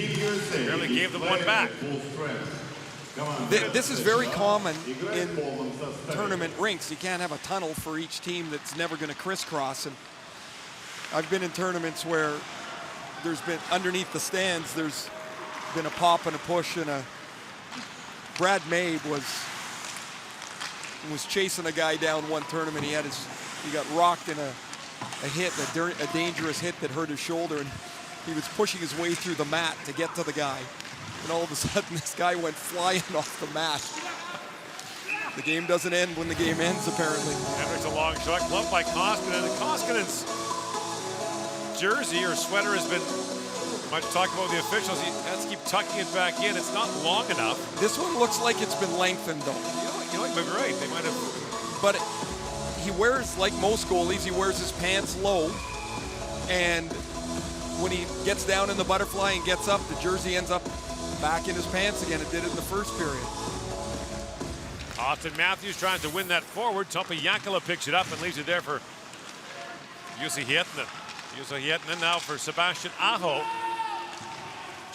Barely gave them one back. This is very common in tournament rinks. You can't have a tunnel for each team that's never going to crisscross. And I've been in tournaments where there's been, underneath the stands, there's been a pop and a push, and Brad Mabe was chasing a guy down one tournament. He got rocked in a hit, a dangerous hit that hurt his shoulder, and he was pushing his way through the mat to get to the guy. And all of a sudden, this guy went flying off the mat. The game doesn't end when the game ends, apparently. Hendricks a long shot, gloved by Koskinen. And Koskinen's jersey or sweater has been much talked about the officials. He has to keep tucking it back in. It's not long enough. This one looks like it's been lengthened, though. You know, you might be right. They might have. But he wears, like most goalies, he wears his pants low, and when he gets down in the butterfly and gets up, the jersey ends up back in his pants again. It did it in the first period. Austin Matthews trying to win that forward. Tompa Jakala picks it up and leaves it there for Jussi Hietinen. Jussi Hietinen now for Sebastian Aho.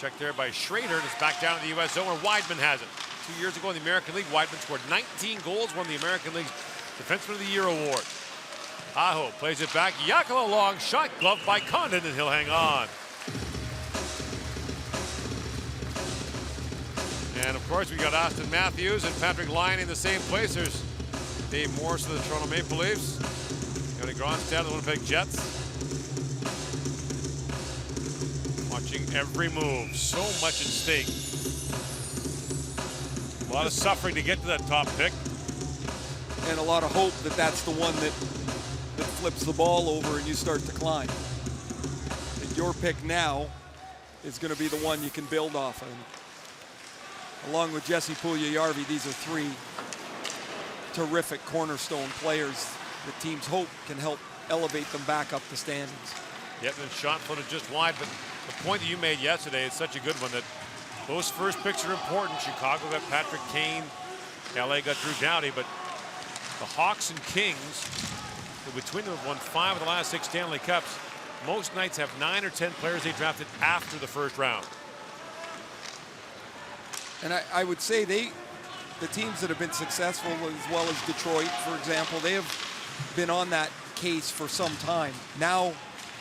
Checked there by Schrader. It's back down in the U.S. zone where Weidman has it. 2 years ago in the American League, Weidman scored 19 goals, won the American League's Defenseman of the Year award. Aho plays it back. Jakala long shot, gloved by Condon, and he'll hang on. And of course, we got Austin Matthews and Patrick Laine in the same place. There's Dave Morris of the Toronto Maple Leafs. Johnny Gronstad of the Winnipeg Jets. Watching every move. So much at stake. A lot of suffering to get to that top pick. And a lot of hope that that's the one that flips the ball over and you start to climb. And your pick now is going to be the one you can build off of. Along with Jesse Puljujärvi, these are three terrific cornerstone players that teams hope can help elevate them back up the standings. Yetman's shot floated just wide, but the point that you made yesterday is such a good one that those first picks are important. Chicago got Patrick Kane, LA got Drew Doughty, but the Hawks and Kings, who between them have won 5 of the last 6 Stanley Cups, most nights have 9 or 10 players they drafted after the first round. And I would say the teams that have been successful, as well as Detroit, for example, they have been on that case for some time. Now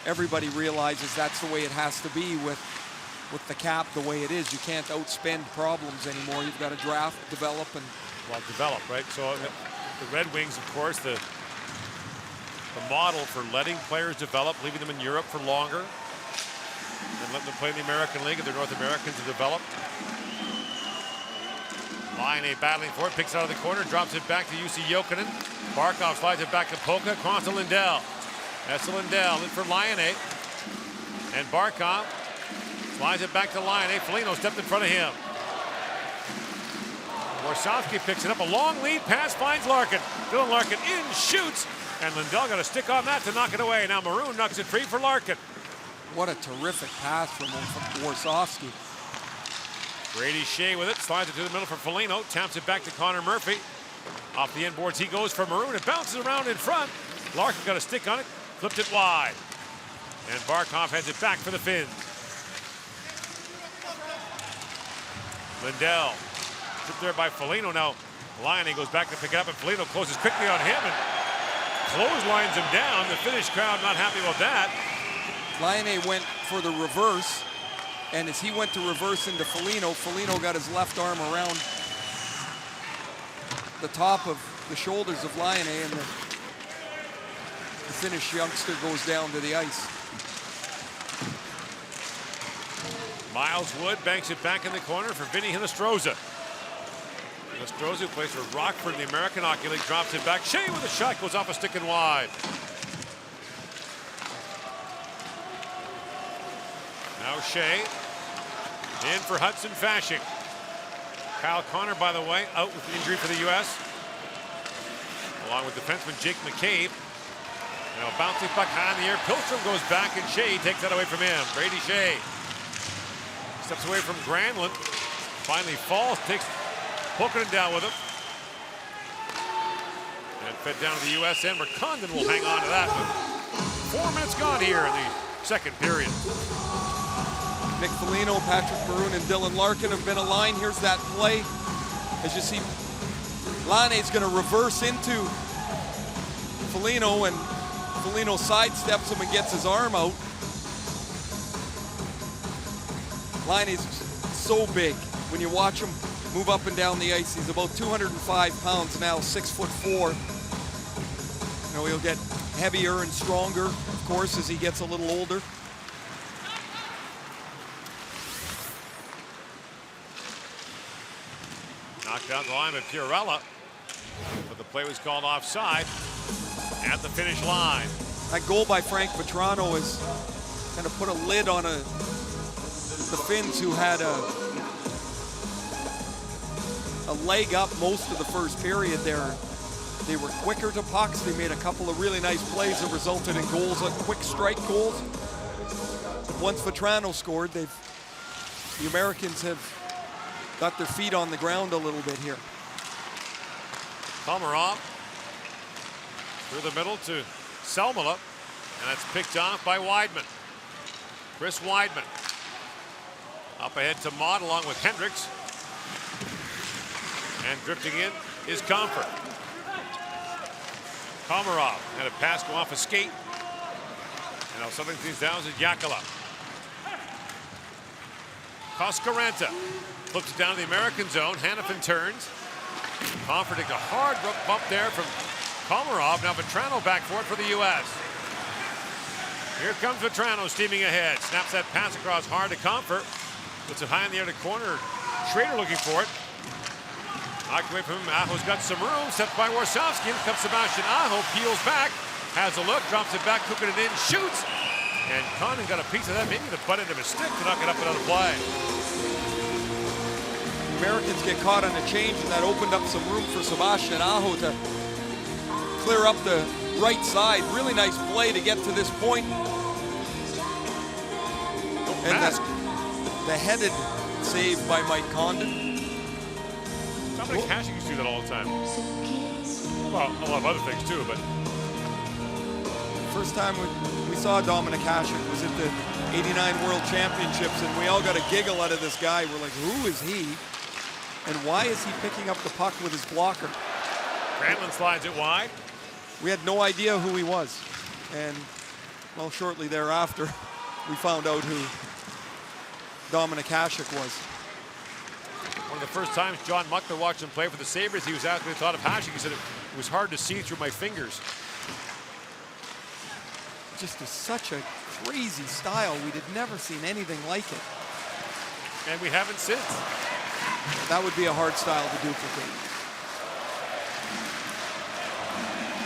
everybody realizes that's the way it has to be with the cap the way it is. You can't outspend problems anymore. You've got to draft, develop, and... Well, develop, right? So the Red Wings, of course, the model for letting players develop, leaving them in Europe for longer, and letting them play in the American League if they're North Americans to develop. Laine battling for it, picks it out of the corner, drops it back to Jussi Jokinen. Barkov slides it back to Polka, across to Lindell. That's to Lindell, in for Laine. And Barkov slides it back to Laine. Foligno stepped in front of him. Warsawski picks it up, a long lead pass, finds Larkin. Dylan Larkin in, shoots, and Lindell got a stick on that to knock it away. Now Maroon knocks it free for Larkin. What a terrific pass from Warsawski. Brady Shea with it, slides it to the middle for Foligno, taps it back to Connor Murphy. Off the end boards he goes for Maroon. It bounces around in front. Larkin got a stick on it, flipped it wide. And Barkov heads it back for the Finns. Lindell, tripped there by Foligno. Now Laine goes back to pick it up, and Foligno closes quickly on him and clotheslines him down. The Finnish crowd not happy about that. Laine went for the reverse. And as he went to reverse into Foligno, Foligno got his left arm around the top of the shoulders of Laine, and the Finnish youngster goes down to the ice. Miles Wood banks it back in the corner for Vinny Hinostroza. Hinostroza, who plays for Rockford in the American Hockey League, drops it back. Shea with a shot, goes off a stick and wide. Now Shea in for Hudson Fasching. Kyle Connor, by the way, out with injury for the U.S. Along with defenseman Jake McCabe. Now bouncing puck high in the air. Pilstrom goes back, and Shea takes that away from him. Brady Shea steps away from Granlund. Finally falls, takes Pokinen down with him. Fed down to the U.S. end where Condon will hang on to that one. 4 minutes gone here in the second period. Nick Foligno, Patrick Maroon, and Dylan Larkin have been aligned. Here's that play. As you see, Laine's going to reverse into Foligno, and Foligno sidesteps him and gets his arm out. Laine's so big. When you watch him move up and down the ice, he's about 205 pounds now, 6'4". You know, he'll get heavier and stronger, of course, as he gets a little older. Knocked down the line by Pirella, but the play was called offside at the finish line. That goal by Frank Vetrano has kind of put a lid on the Finns, who had a leg up most of the first period there. They were quicker to pucks. They made a couple of really nice plays that resulted in goals, like quick strike goals. But once Vetrano scored, the Americans have got their feet on the ground a little bit here. Komarov through the middle to Selmala, and that's picked off by Weidman. Chris Weidman up ahead to Mott along with Hendricks. And drifting in is Comfort. Komarov had a pass go off a skate. And now something things down to Yakala. Koskaranta flips it down to the American zone. Hannafin turns. Comfort takes a hard bump there from Komarov. Now Vetrano back for it for the U.S. Here comes Vetrano steaming ahead. Snaps that pass across hard to Comfort. Puts it high in the air to corner. Schrader looking for it. Knocked away from him. Aho's got some room. Stepped by Warsawski. In comes Sebastian Aho. Peels back. Has a look. Drops it back. Cooking it in. Shoots. And Condon got a piece of that. Maybe the butt end of his stick to knock it up and out of play. The Americans get caught on a change, and that opened up some room for Sebastian Aho to clear up the right side. Really nice play to get to this point. And the headed save by Mike Condon. Dominic Hasek used to do that all the time. Well, a lot of other things too, but. First time we saw Dominic Hasek was at the '89 World Championships, and we all got a giggle out of this guy. We're like, who is he? And why is he picking up the puck with his blocker? Granlund slides it wide. We had no idea who he was. And, well, shortly thereafter, we found out who Dominic Hasek was. One of the first times John Muckler watched him play for the Sabres, he was asked what he thought of Hasek. He said it was hard to see through my fingers. Just is such a crazy style. We'd had never seen anything like it. And we haven't since. That would be a hard style to duplicate.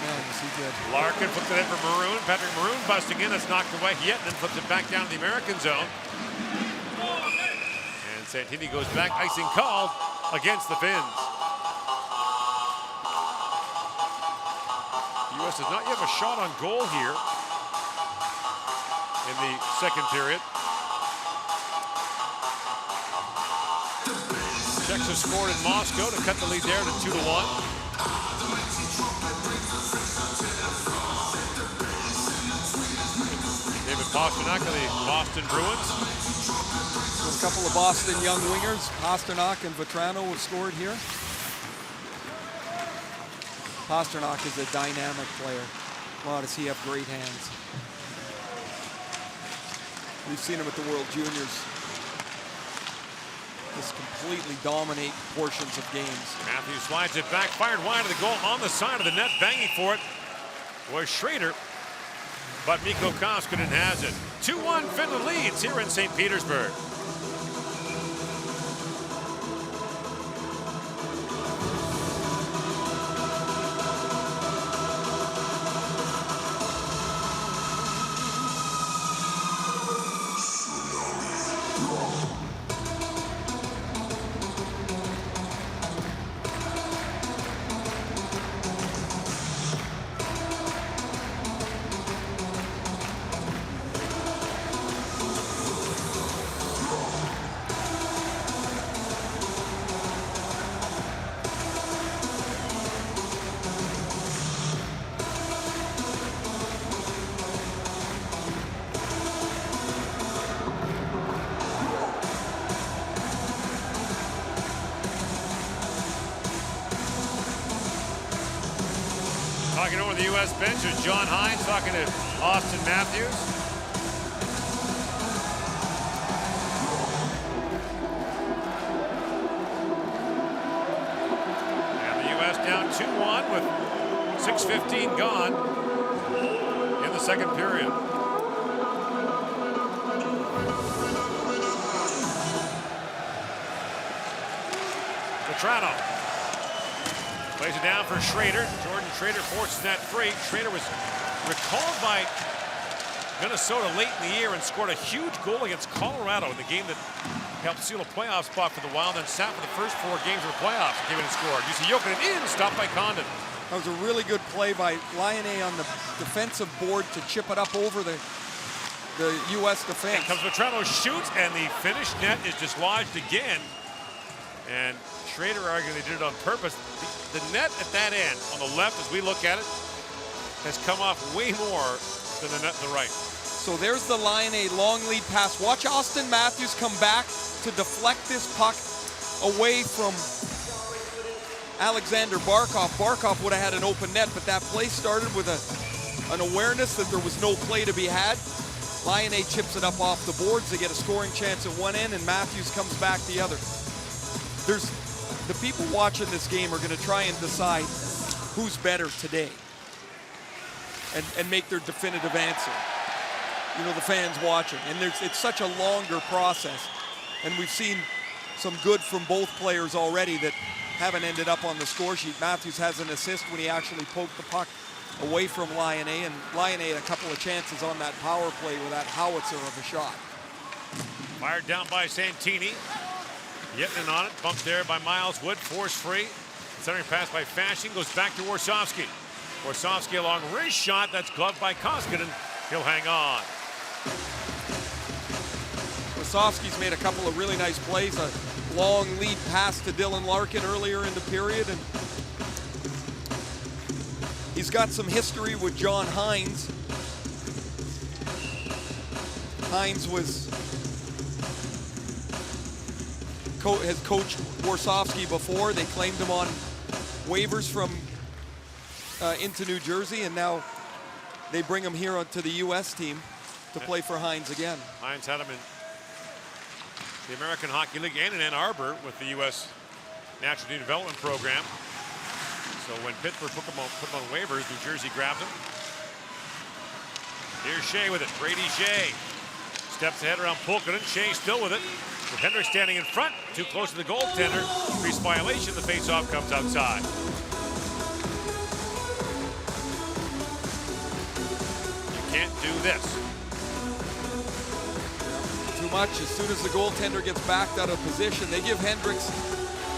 Man, is he good. Larkin flips it in for Maroon. Patrick Maroon busting in. That's knocked away. Yetman flips it back down to the American zone. And Santini goes back. Icing called against the Finns. The U.S. does not yet have a shot on goal here in the second period. Czechs have scored in Moscow to cut the lead there to 2-1. David Pastrnak of the Boston Bruins. So a couple of Boston young wingers, Pastrnak and Vetrano, have scored here. Pastrnak is a dynamic player. Wow, does he have great hands. We've seen him at the World Juniors. Just completely dominate portions of games. Matthews slides it back, fired wide of the goal on the side of the net. Banging for it was Schrader, but Mikko Koskinen has it. 2-1 Finland leads here in St. Petersburg. Talking over the U.S. bench is John Hines talking to Austin Matthews. And the U.S. down 2-1 with 6:15 gone in the second period. Petrano plays it down for Schrader. Jordan Schrader forces that free. Schrader was recalled by Minnesota late in the year and scored a huge goal against Colorado in the game that helped seal a playoff spot for the Wild, and sat for the first 4 games of the playoffs and came in and scored. You see Jokinen in, stopped by Condon. That was a really good play by Laine on the defensive board to chip it up over the U.S. defense. And comes Petrano, shoots, and the finished net is dislodged again. And Schrader argued they did it on purpose. The net at that end, on the left, as we look at it, has come off way more than the net on the right. So there's the Laine long lead pass. Watch Austin Matthews come back to deflect this puck away from Alexander Barkov. Barkov would have had an open net, but that play started with an awareness that there was no play to be had. Laine chips it up off the boards. They get a scoring chance at one end, and Matthews comes back the other. The people watching this game are going to try and decide who's better today and make their definitive answer. You know, the fans watching. And it's such a longer process. And we've seen some good from both players already that haven't ended up on the score sheet. Matthews has an assist when he actually poked the puck away from Laine, and Laine had a couple of chances on that power play with that howitzer of a shot. Fired down by Santini. Yetman on it, bumped there by Miles Wood, force free. Centering pass by Fasching, goes back to Warsawski. Warsawski a long wrist shot, that's gloved by Koskinen. He'll hang on. Warsawski's made a couple of really nice plays. A long lead pass to Dylan Larkin earlier in the period, and he's got some history with John Hines. Hines has coached Warsawski before. They claimed him on waivers from into New Jersey, and now they bring him here to the U.S. team to play for Hines again. Hines had him in the American Hockey League and in Ann Arbor with the U.S. National Team Development Program. So when Pittsburgh put him on waivers, New Jersey grabbed him. Here's Shea with it. Brady Shea steps ahead around Pulkkinen. Shea still with it. With Hendricks standing in front, too close to the goaltender. Crease violation, the faceoff comes outside. You can't do this. Too much. As soon as the goaltender gets backed out of position, they give Hendricks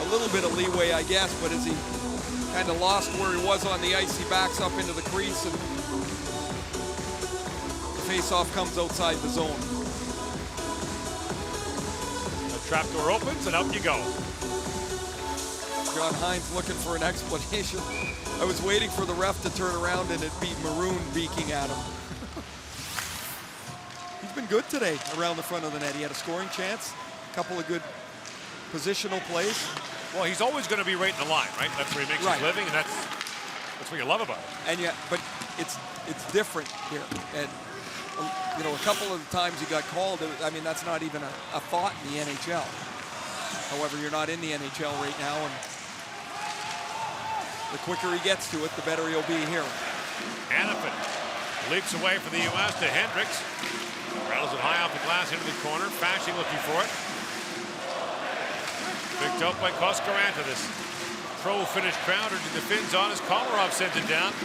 a little bit of leeway, I guess, but as he kind of lost where he was on the ice, he backs up into the crease, and the faceoff comes outside the zone. Trapdoor opens and out you go. John Hines looking for an explanation. I was waiting for the ref to turn around and it'd be Maroon beaking at him. He's been good today around the front of the net. He had a scoring chance, a couple of good positional plays. Well, he's always going to be right in the line, right? That's where he makes his living, and that's what you love about it. And yeah, but it's different here. And you know, a couple of times he got called. I mean, that's not even a thought in the NHL. However, you're not in the NHL right now, and the quicker he gets to it, the better he'll be here. Hanifin leaps away for the U.S. to Hendricks. Rattles it high off the glass into the corner. Fasching looking for it. Picked up by Koskaranta. This pro Finnish crowder to the Finns on as Kolarov sent it down.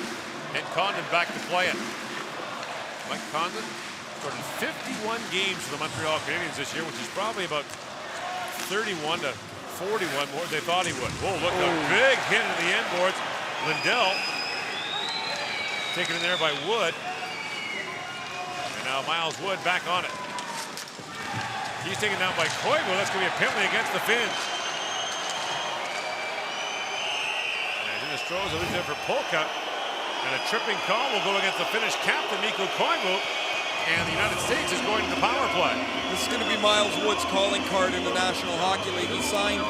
And Condon back to play it. Mike Condon started 51 games for the Montreal Canadiens this year, which is probably about 31 to 41 more than they thought he would. Whoa, look, a big hit into the end boards. Lindell taken in there by Wood. And now Miles Wood back on it. He's taken down by Koivu. That's going to be a penalty against the Finns. And Hinostroza leaves there for Polka. And a tripping call will go against the Finnish captain, Mikko Koivu. And the United States is going to the power play. This is going to be Miles Wood's calling card in the National Hockey League. He signed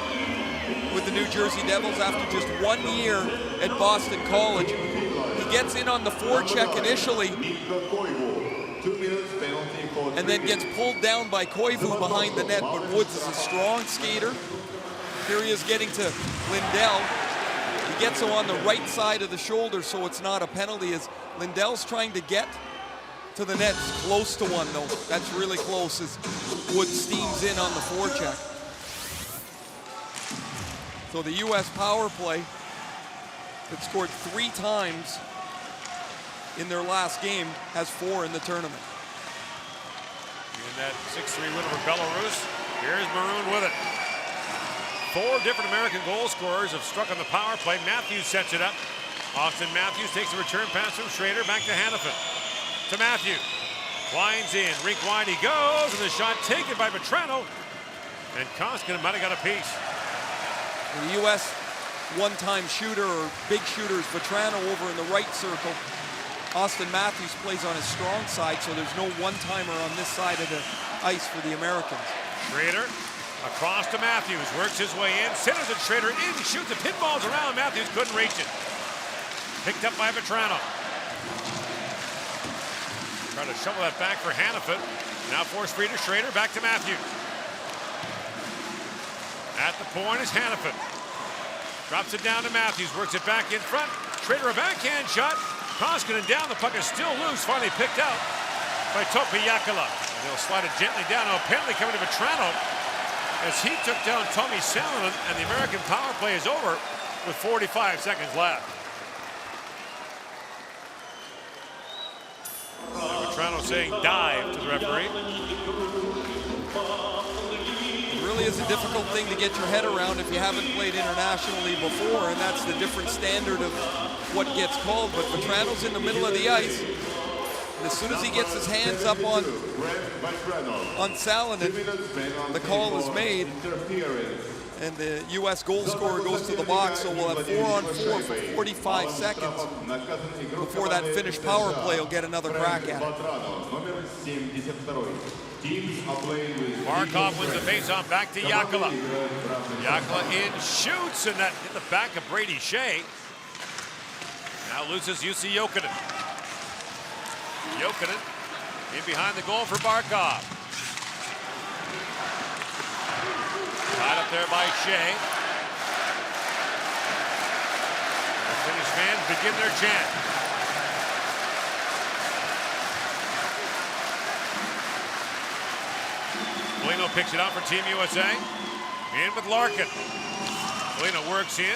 with the New Jersey Devils after just 1 year at Boston College. He gets in on the forecheck initially, 2 minutes penalty for and then gets pulled down by Koivu behind the net, but Woods is a strong skater. Here he is getting to Lindell. He gets him on the right side of the shoulder, so it's not a penalty, as Lindell's trying to get to the net. Close to one, though. That's really close as Woods steams in on the forecheck. So the U.S. power play that scored 3 times in their last game has 4 in the tournament. In that 6-3 win over Belarus, here's Maroon with it. 4 different American goal scorers have struck on the power play. Matthews sets it up. Austin Matthews takes the return pass from Schrader back to Hannafin. To Matthews. Winds in, rink wide he goes, and the shot taken by Vetrano. And Koskinen might have got a piece. The U.S. one-time shooter or big shooter is Vetrano over in the right circle. Austin Matthews plays on his strong side, so there's no one-timer on this side of the ice for the Americans. Schrader across to Matthews, works his way in, centers it, Schrader in, shoots it, pinballs around, Matthews couldn't reach it. Picked up by Vetrano. Trying to shovel that back for Hannafin. Now for Schrader, back to Matthews. At the point is Hannafin. Drops it down to Matthews, works it back in front. Schrader, a backhand shot. Koskinen down, the puck is still loose, finally picked out by Topi Jakala. They'll slide it gently down. Now a penalty coming to Vetrano as he took down Tommy Salonen, and the American power play is over with 45 seconds left. Vetrano saying dive to the referee. It really is a difficult thing to get your head around if you haven't played internationally before, and that's the different standard of what gets called. But Vetrano's in the middle of the ice, and as soon as he gets his hands up on Salonen, the call is made, and the U.S. goal scorer goes to the box. So we'll have 4-on-4 for 45 seconds before that finished power play will get another crack at it. Markov wins the faceoff back to Jakala. Jakala in, shoots, and that hit the back of Brady Shea. Now loses Jussi Jokinen. Jokinen in behind the goal for Barkov. Tied up there by Shea. The Finnish fans begin their chant. Foligno picks it up for Team USA. In with Larkin. Foligno works in. He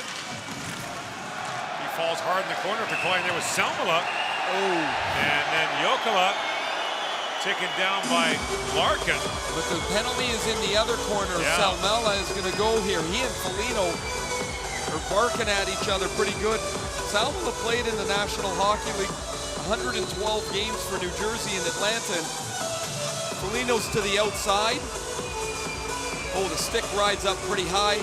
falls hard in the corner. Playing there was Salmela. Oh. And then Jokala taken down by Larkin. But the penalty is in the other corner. Yeah. Salmela is going to go here. He and Foligno are barking at each other pretty good. Salmela played in the National Hockey League 112 games for New Jersey and Atlanta. Foligno's to the outside. Oh, the stick rides up pretty high.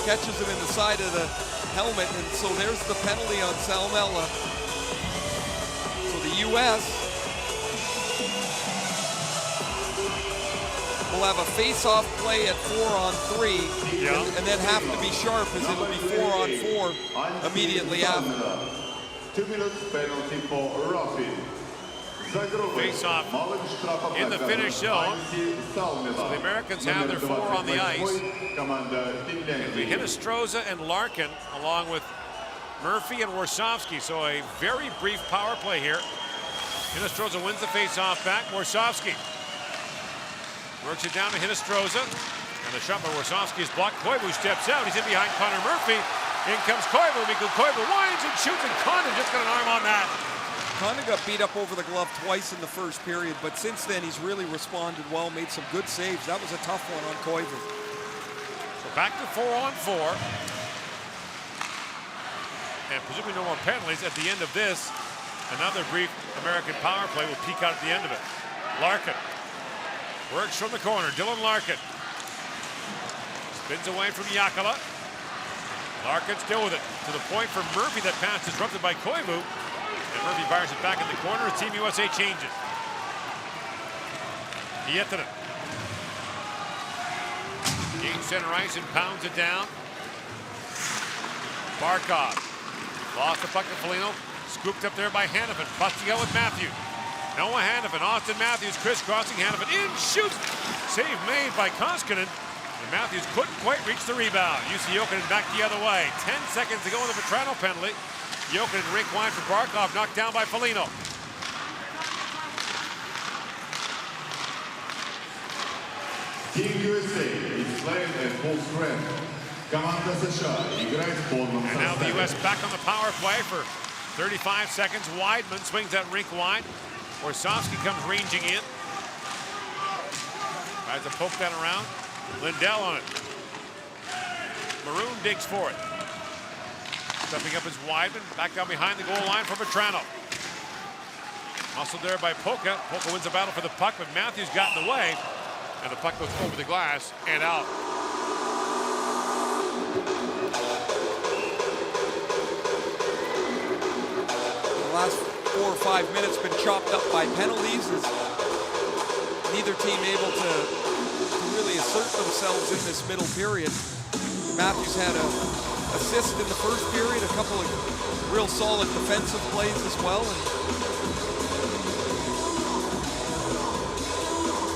Catches him in the side of the helmet, and so there's the penalty on Salmela. So the U.S. will have a face-off play at 4-on-3, and then have to be sharp as it'll be 4-on-4 immediately after. 2 minutes penalty for Rafi. Face-off in the Finnish zone. So the Americans have their 4 on the ice. It'll be Hinostroza and Larkin along with Murphy and Warsofsky. So a very brief power play here. Hinostroza wins the face-off back. Warsofsky works it down to Hinostroza. And the shot by Warsofsky is blocked. Koivu steps out. He's in behind Connor Murphy. In comes Koivu. Mikko Koivu winds and shoots, and Condon just got an arm on that. Condon got beat up over the glove twice in the first period, but since then he's really responded well, made some good saves. That was a tough one on Koivu. So back to 4-on-4. And presumably no more penalties. At the end of this, another brief American power play will peak out at the end of it. Larkin works from the corner. Dylan Larkin spins away from Jakala. Larkin still with it. To the point for Murphy. That pass disrupted by Koivu. And Murphy fires it back in the corner. Team USA changes. Hietanen. Gains center ice and pounds it down. Barkov lost the puck to Foligno. Scooped up there by Hannafin, busting out with Matthews. Noah Hannafin, Austin Matthews crisscrossing Hannafin, in, shoots! Save made by Koskinen, and Matthews couldn't quite reach the rebound. Jussi Jokinen back the other way. 10 seconds to go in the Vetrano penalty. Jokinen rink wide for Barkov, knocked down by Foligno. Team USA is playing at full strength. Команда США играет в полном составе. And now the US back on the power play for 35 seconds. Weidman swings that rink wide. Warsawski comes ranging in. Tries to poke that around. Lindell on it. Maroon digs for it. Stepping up is Weidman. Back down behind the goal line for Vetrano. Muscled there by Polka. Polka wins the battle for the puck, but Matthews got in the way. And the puck goes over the glass and out. The last 4 or 5 minutes been chopped up by penalties. As neither team able to really assert themselves in this middle period. Matthews had an assist in the first period, a couple of real solid defensive plays as well. And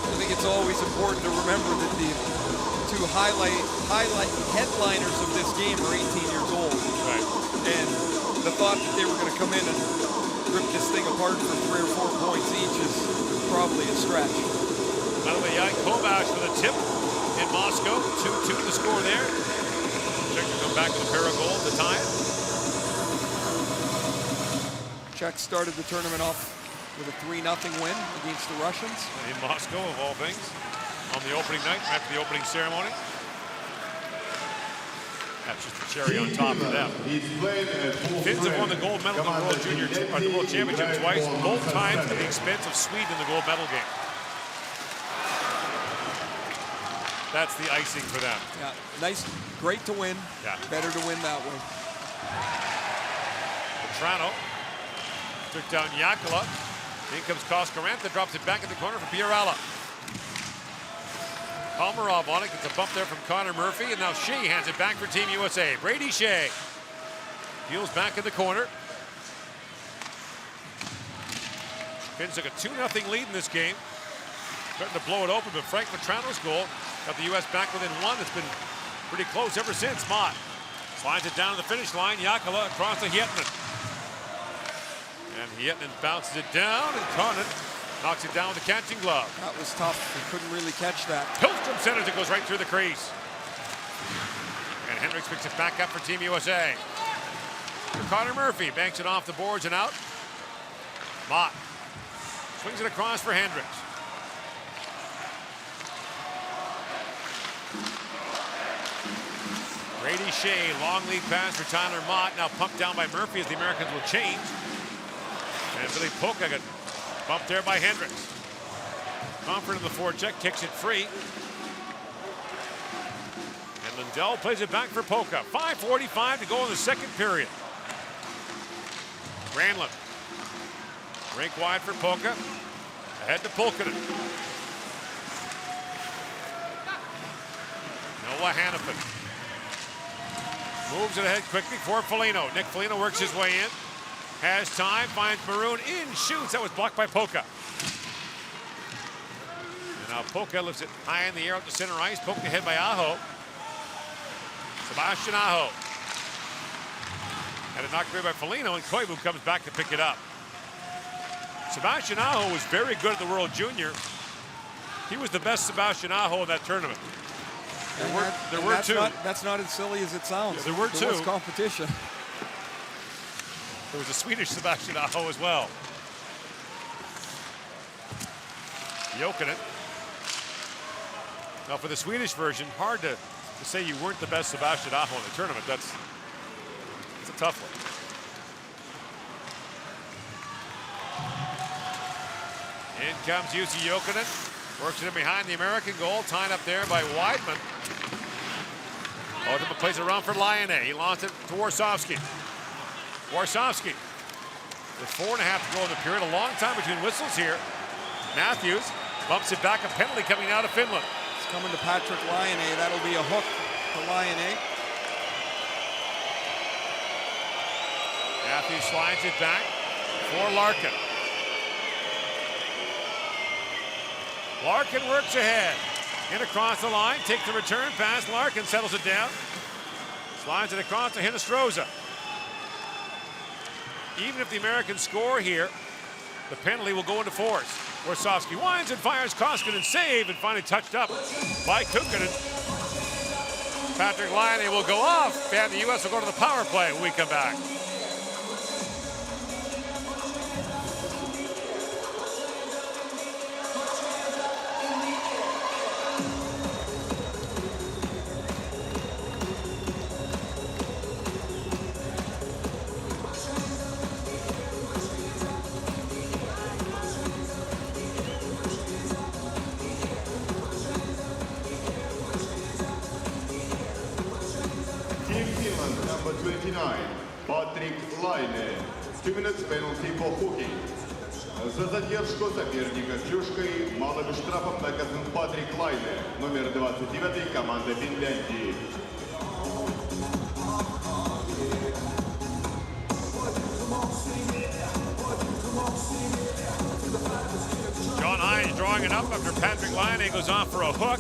I think it's always important to remember that the two highlight headliners of this game are 18 years old. Right. And the thought that they were going to come in and rip this thing apart for 3 or 4 points each is probably a stretch. By the way, Jan Kovac with a tip in Moscow. 2-2 the score there. Czechs will come back with a pair of goals to tie it. Czech started the tournament off with a 3-0 win against the Russians. In Moscow, of all things, on the opening night, after the opening ceremony. That's just a cherry on top of them. Finns have won the gold medal in the World Championship twice, both times at the expense of Sweden in the gold medal game. That's the icing for them. Yeah, nice, great to win. Yeah. Better to win that way. Vetrano took down Jakala. In comes Koskaranta, drops it back in the corner for Pierala. Komarov on it, gets a bump there from Connor Murphy, and now Shea hands it back for Team USA. Brady Shea heels back in the corner. Finns took a 2-0 lead in this game. Starting to blow it open, but Frank Vetrano's goal got the U.S. back within one. It's been pretty close ever since. Mott slides it down to the finish line. Jakala across to Hietinen. And Hietinen bounces it down, and Conant knocks it down with a catching glove. That was tough. He couldn't really catch that. Pilstrom centers it, goes right through the crease. And Hendricks picks it back up for Team USA. Connor Murphy banks it off the boards and out. Mott swings it across for Hendricks. Brady Shea, long lead pass for Tyler Mott. Now pumped down by Murphy as the Americans will change. And Billy Polka got bumped there by Hendricks. Comfort in the forecheck, kicks it free. And Lindell plays it back for Polka. 5:45 to go in the second period. Granlund. Rink wide for Polka. Ahead to Polkanen. Noah Hannafin. Moves it ahead quickly for Foligno. Nick Foligno works his way in. Has time, finds Maroon, in, shoots. That was blocked by Polka. And now Polka lifts it high in the air out to center ice. Poked ahead by Aho. Sebastian Aho. Had it knocked away by Foligno, and Koivu comes back to pick it up. Sebastian Aho was very good at the World Junior. He was the best Sebastian Aho in that tournament. There were two. That's not as silly as it sounds. Yeah, there were two. There was competition. There was a Swedish Sebastian Aho as well. Jokinen. Now for the Swedish version, hard to say you weren't the best Sebastian Aho in the tournament. That's a tough one. In comes Jussi Jokinen. Works it in behind the American goal, tied up there by Weidman. Ultimate plays it around for Lyonnais. He lost it to Warsawski. Warsawski with 4.5 to go in the period. A long time between whistles here. Matthews bumps it back. A penalty coming out of Finland. It's coming to Patrick Lyonnais. That'll be a hook for Lyonnais. Matthews slides it back for Larkin. Larkin works ahead. In across the line, takes the return pass. Larkin settles it down. Slides it across to Hinostroza. Even if the Americans score here, the penalty will go into force. Warsofsky winds and fires. Koskinen save and finally touched up by Kukkonen. Patrick Laine will go off, and the U.S. will go to the power play when we come back. Team Finland, number 29, Patrick Laine. 2 minutes penalty for hooking. За задержку соперника клюшкой малым штрафом наказан Патрик Лайне, номер 29 команды Финляндии. John Hines drawing it up after Patrick Laine goes off for a hook.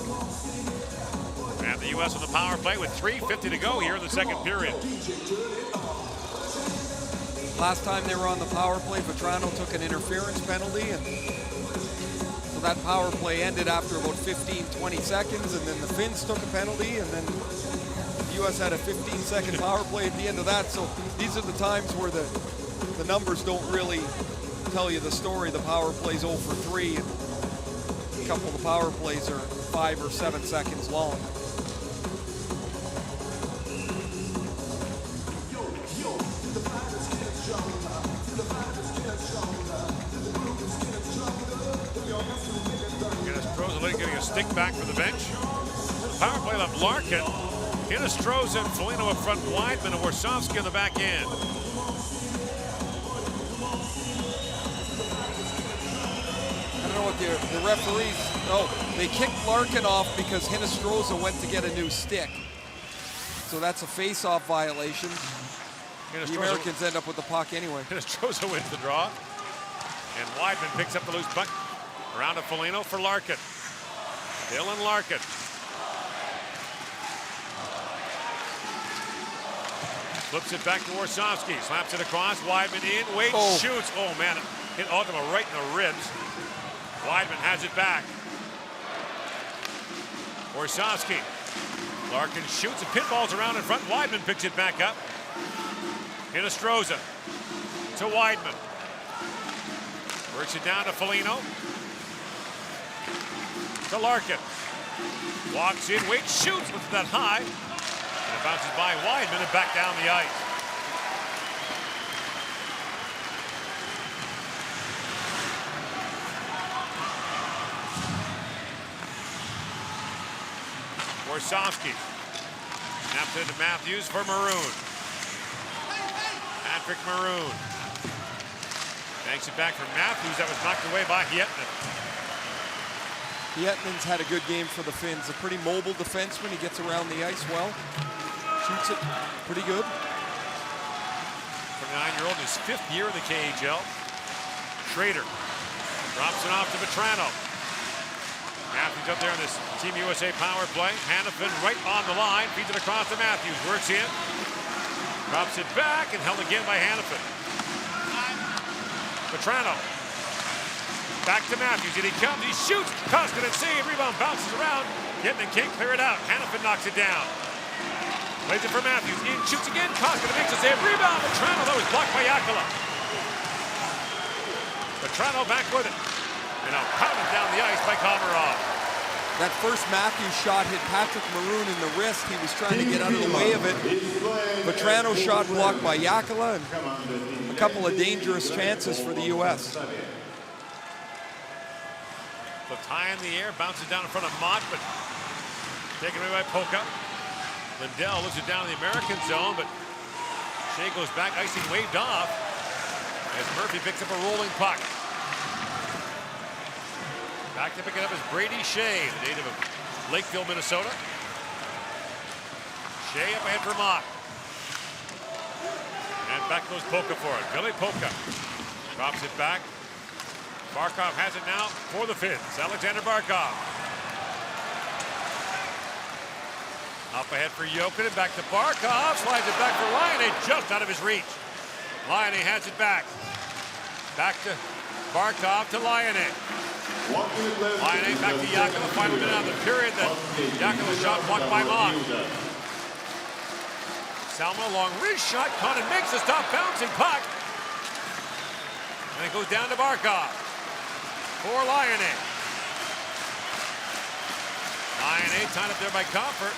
And the U.S. on the power play with 3:50 to go here in the second period. Last time they were on the power play, Vetrano took an interference penalty, and so that power play ended after about 15, 20 seconds, and then the Finns took a penalty, and then the U.S. had a 15-second power play at the end of that. So these are the times where the numbers don't really tell you the story. The power play's 0 for 3, and a couple of the power plays are 5 or 7 seconds long. Getting a stick back from the bench. Power play left Larkin. Hinostroza and Foligno up front, Weidman and Warsofsky on the back end. I don't know what the referees, they kicked Larkin off because Hinostroza went to get a new stick. So that's a face-off violation. The Americans end up with the puck anyway. Hinostroza wins the draw. And Weidman picks up the loose puck. Around to Foligno for Larkin. Dylan Larkin. Flips it back to Warsofsky. Slaps it across. Weidman in. Wade shoots. Oh, man. Hit Ultima right in the ribs. Weidman has it back. Warsofsky. Larkin shoots and pinballs around in front. Weidman picks it back up. Hinostroza to Weidman. Works it down to Foligno. To Larkin. Walks in, Wade shoots, lifts that high. And it bounces by Weidman and back down the ice. Warsofsky. Snaps it to Matthews for Maroon. Patrick Maroon. Banks it back from Matthews. That was knocked away by Hietinen. Hietinen's had a good game for the Finns. A pretty mobile defenseman. He gets around the ice well. Shoots it pretty good. 29-year-old, his 5th year in the KHL. Schrader drops it off to Vetrano. Matthews up there on this Team USA power play. Hanifin right on the line. Feeds it across to Matthews. Works in. Drops it back and held again by Hanifin. Vetrano. Back to Matthews, and he comes, he shoots, Koskinen save, rebound bounces around, Hietinen can't clear it out, Hanifin knocks it down. Plays it for Matthews, in, shoots again, Koskinen makes a save, rebound, Vetrano, that was blocked by Yakala. Vetrano back with it, and now pounded down the ice by Komarov. That first Matthews shot hit Patrick Maroon in the wrist, he was trying to get out of the way of it. Vetrano shot blocked by Yakala, and a couple of dangerous chances for the U.S. The tie in the air, bounces down in front of Mott, but taken away by Polka. Lindell looks it down in the American zone, but Shea goes back, icing waved off as Murphy picks up a rolling puck. Back to pick it up is Brady Shea, the native of Lakeville, Minnesota. Shea up ahead for Mott. And And back goes Polka for it. Billy Polka drops it back. Barkov has it now for the Finns. Alexander Barkov. Up ahead for Jokinen, back to Barkov. Slides it back for Laine, just out of his reach. Laine has it back. Back to Barkov to Laine. Laine back to Jakala. Final minute of the period that Jakala shot blocked by Mott. Salma long wrist shot. Conan makes the stop, bouncing puck. And it goes down to Barkov. For Laine. Laine tied up there by Comfort.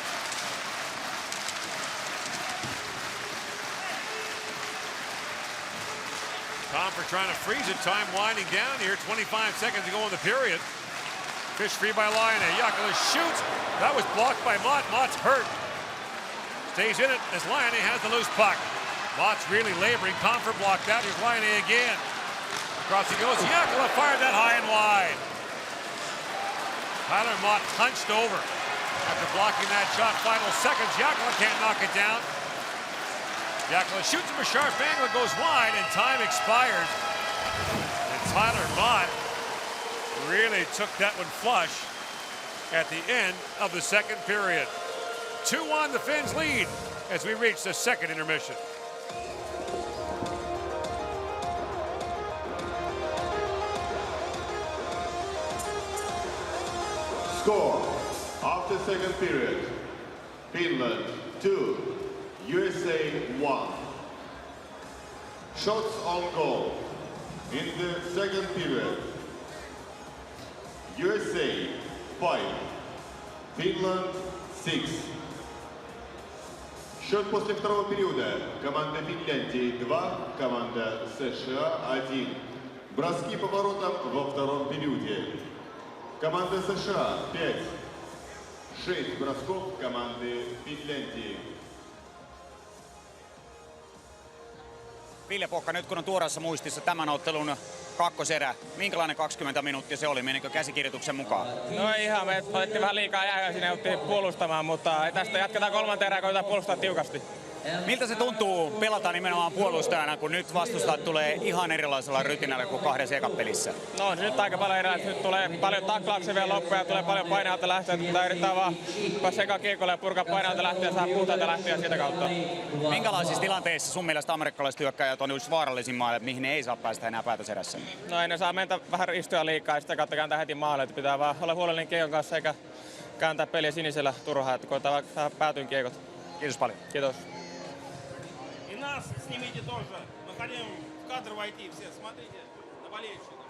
Comfort trying to freeze it. Time winding down here. 25 seconds to go in the period. Fish free by Laine. Jakala shoots. That was blocked by Mott. Mott's hurt. Stays in it as Laine has the loose puck. Mott's really laboring. Comfort blocked out. Here's Laine again. Across he goes. Jakala fired that high and wide. Tyler Mott hunched over after blocking that shot. Final seconds. Jakala can't knock it down. Jakala shoots him a sharp angle, goes wide, and time expires. And Tyler Mott really took that one flush at the end of the second period. 2-1, the Finns lead as we reach the second intermission. Score after second period. Finland 2, USA 1. Shots on goal. In the second period. USA 5, Finland 6. Счет после второго периода. Команда Финляндии 2, команда США 1. Броски по воротам во втором периоде. Команда США 5. 6 бросков команды Финляндии. Ville Pokka, nyt kun on tuoreessa muistissa tämän ottelun kakkoserä, minkälainen 20 minuuttia se oli? Menikö käsikirjoituksen mukaan? No ihan, me otettiin vähän liikaa jäähyä, siinä jouttiin puolustamaan, mutta tästä jatketaan kolmanteen erään, koitetaan puolustaa tiukasti. Miltä se tuntuu pelata nimenomaan puolustajana, kun nyt vastustajat tulee ihan erilaisella rytinällä kuin kahdessa ekapelissä? No nyt aika paljon erilaista. Nyt tulee paljon taklauksia vielä loppuja ja tulee paljon painaalta lähteä. Pitää yrittää vaan päästä ekaan kiikolle ja purkaa painaalta lähteä ja saada puhtaalta lähteä sitä kautta. Minkälaisissa tilanteissa sun mielestä amerikkalaiset hyökkäjät on just vaarallisin maalle, mihin ne ei saa päästä enää päätöserässä? No ei ne saa mennä vähän ristyä liikaa ja sitä kautta kääntää heti maalle. Että pitää vaan olla huolellinen kiekon kanssa eikä kääntää peliä sinisellä turhaa, että koetaan vaan päätyyn kiekot. Kiitos paljon. Kiitos. Нас снимите тоже. Мы хотим в кадр войти все. Смотрите на болельщиков.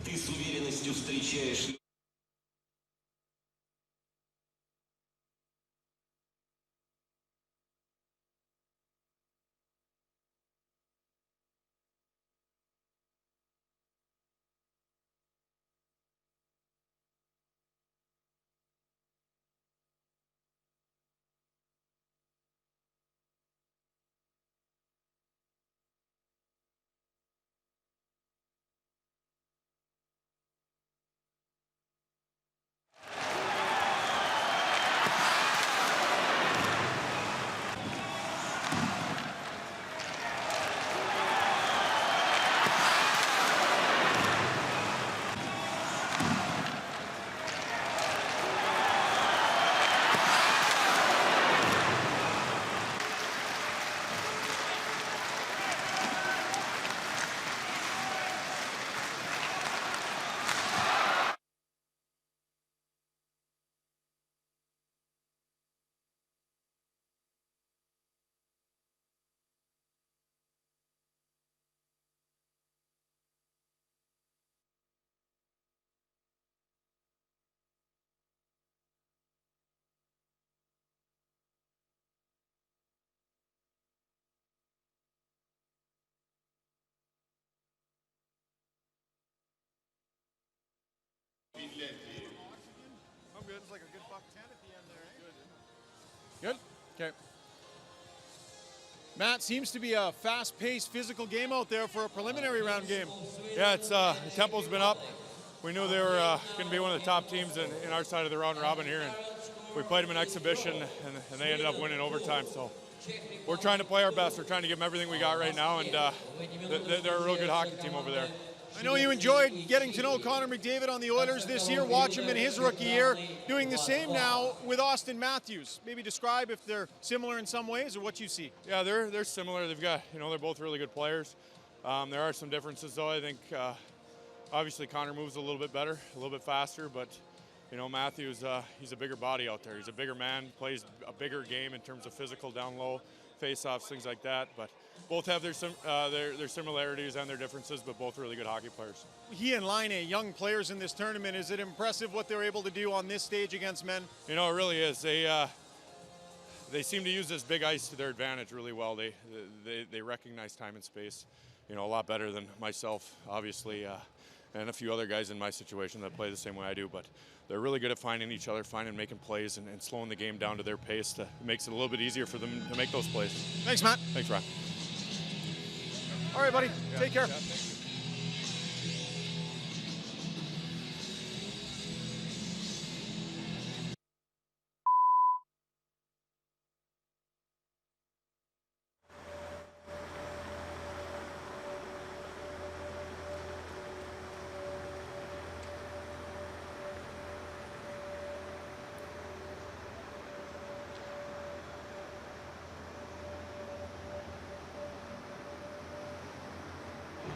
Ты с уверенностью встречаешь Финляндии. I'm good. It's like a good buck 10 at the end there, eh? Good? Okay. Matt, seems to be a fast-paced physical game out there for a preliminary round game. Yeah, it's the tempo's been up. We knew they were going to be one of the top teams in our side of the round robin here, and we played them in exhibition, and they ended up winning overtime. So we're trying to play our best. We're trying to give them everything we got right now, and they're a real good hockey team over there. I know you enjoyed getting to know Connor McDavid on the Oilers this year. Watch him in his rookie year, doing the same now with Austin Matthews. Maybe describe if they're similar in some ways or what you see. Yeah, they're similar. They've got, they're both really good players. There are some differences though. I think obviously Connor moves a little bit better, a little bit faster, but Matthews, he's a bigger body out there. He's a bigger man, plays a bigger game in terms of physical down low, face-offs, things like that. But both have their similarities and their differences, but both really good hockey players. He and Laine, young players in this tournament. Is it impressive what they're able to do on this stage against men? It really is. They seem to use this big ice to their advantage really well. They recognize time and space, a lot better than myself, obviously, and a few other guys in my situation that play the same way I do. But they're really good at finding each other, making plays, and slowing the game down to their pace. It makes it a little bit easier for them to make those plays. Thanks, Matt. Thanks, Ron. All right, buddy. Take care. Yeah, thank you.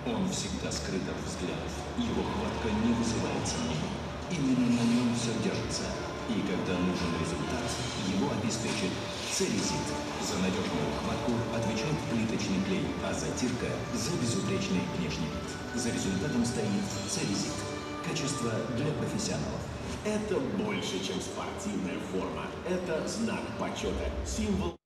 Он всегда скрыт от взглядов, его хватка не вызывает сомнений. Именно на нем все держится. И когда нужен результат, его обеспечит Целизит. За надежную хватку отвечает плиточный клей, а затирка за безупречный внешний вид. За результатом стоит Целизит. Качество для профессионалов. Это больше, чем спортивная форма. Это знак почета, символ.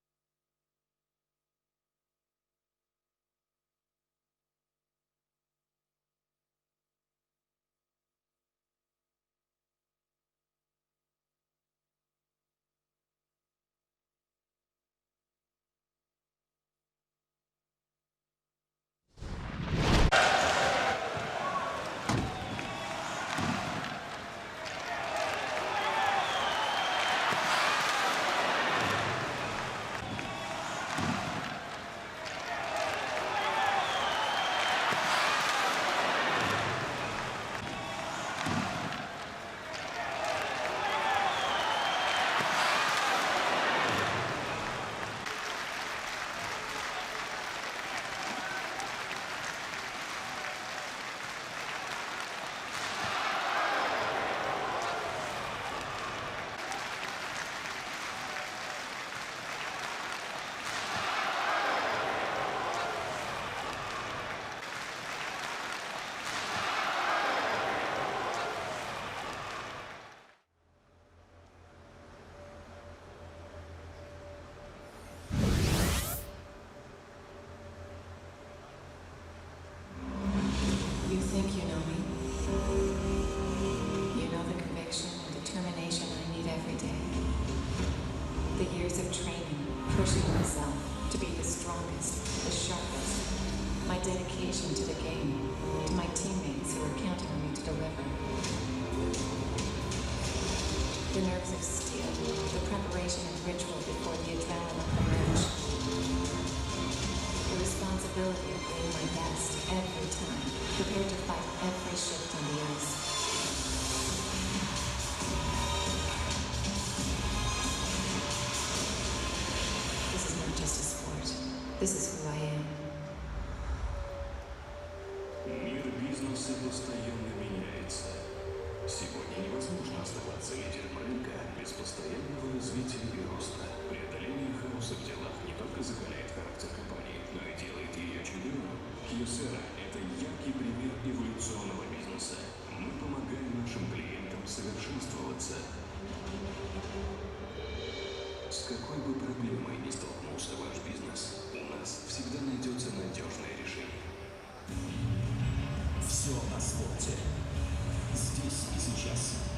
You think you know me. You know the conviction and determination I need every day. The years of training, pushing myself to be the strongest, the sharpest. My dedication to the game, to my teammates who are counting on me to deliver. The nerves of steel, the preparation and ritual before the adrenaline of the match. The responsibility of being my best every time, prepared to fight every shift on the ice. This is not just a sport. This is who I am. Мир бизнеса постоянно меняется. Сегодня невозможно оставаться лидером рынка без постоянного развития и роста. Преодоление хаоса в делах не только закаляет характер компании, но и делает ее чемпионом. Кьюсера – это яркий пример эволюционного бизнеса. Мы помогаем нашим клиентам совершенствоваться. С какой бы проблемой ни столкнулся ваш бизнес, у нас всегда найдется надежное решение. Все о спорте. Здесь и сейчас.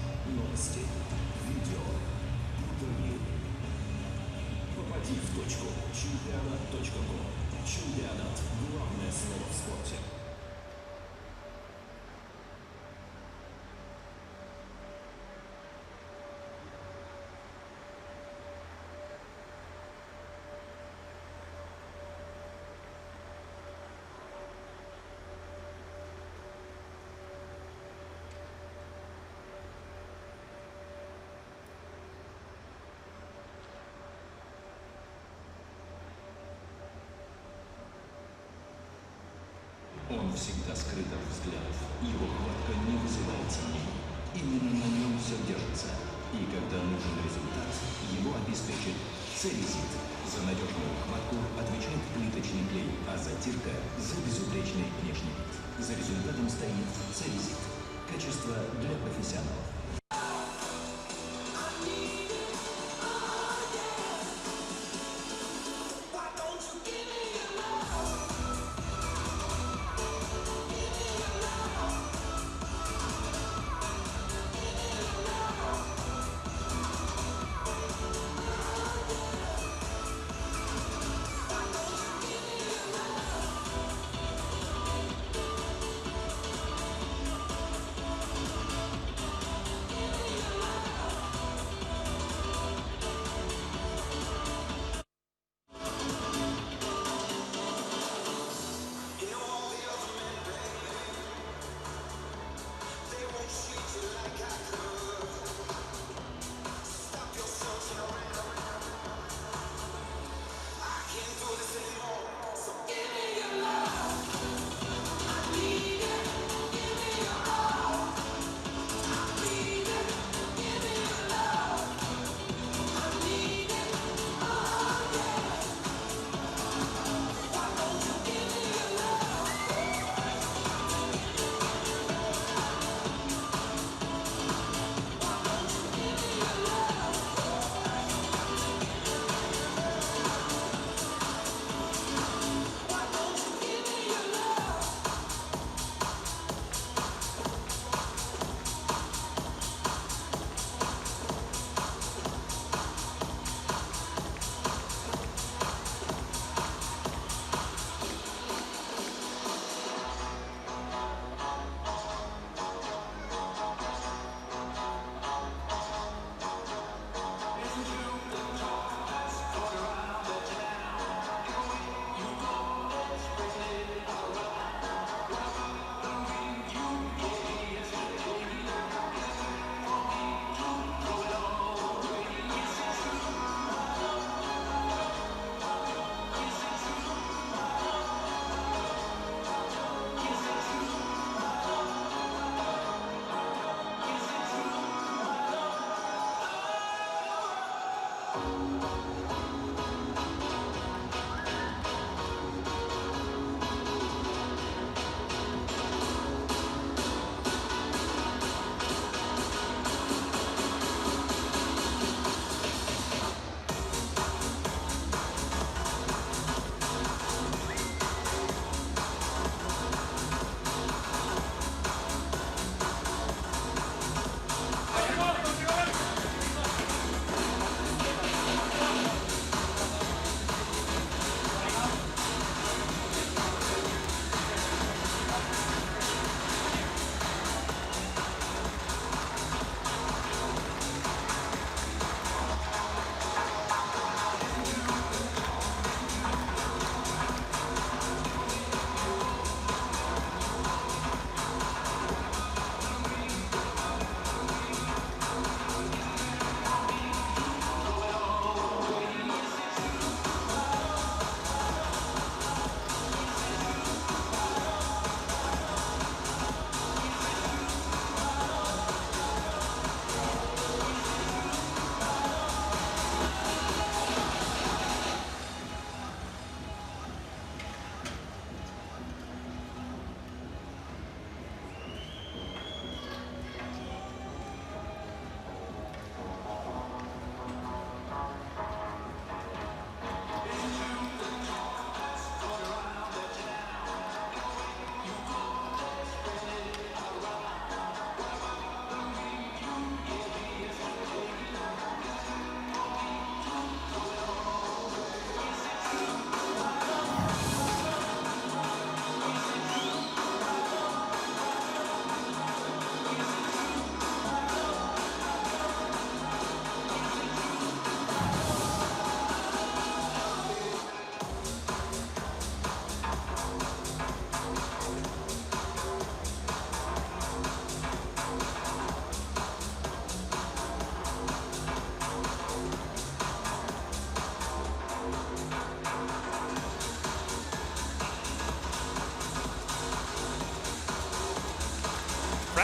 Он всегда скрыт от взглядов. Его хватка не вызывает сомнений. Именно на нем все держится. И когда нужен результат, его обеспечит Церезит. За надежную хватку отвечает плиточный клей, а затирка за безупречный внешний вид. За результатом стоит Церезит. Качество для профессионалов.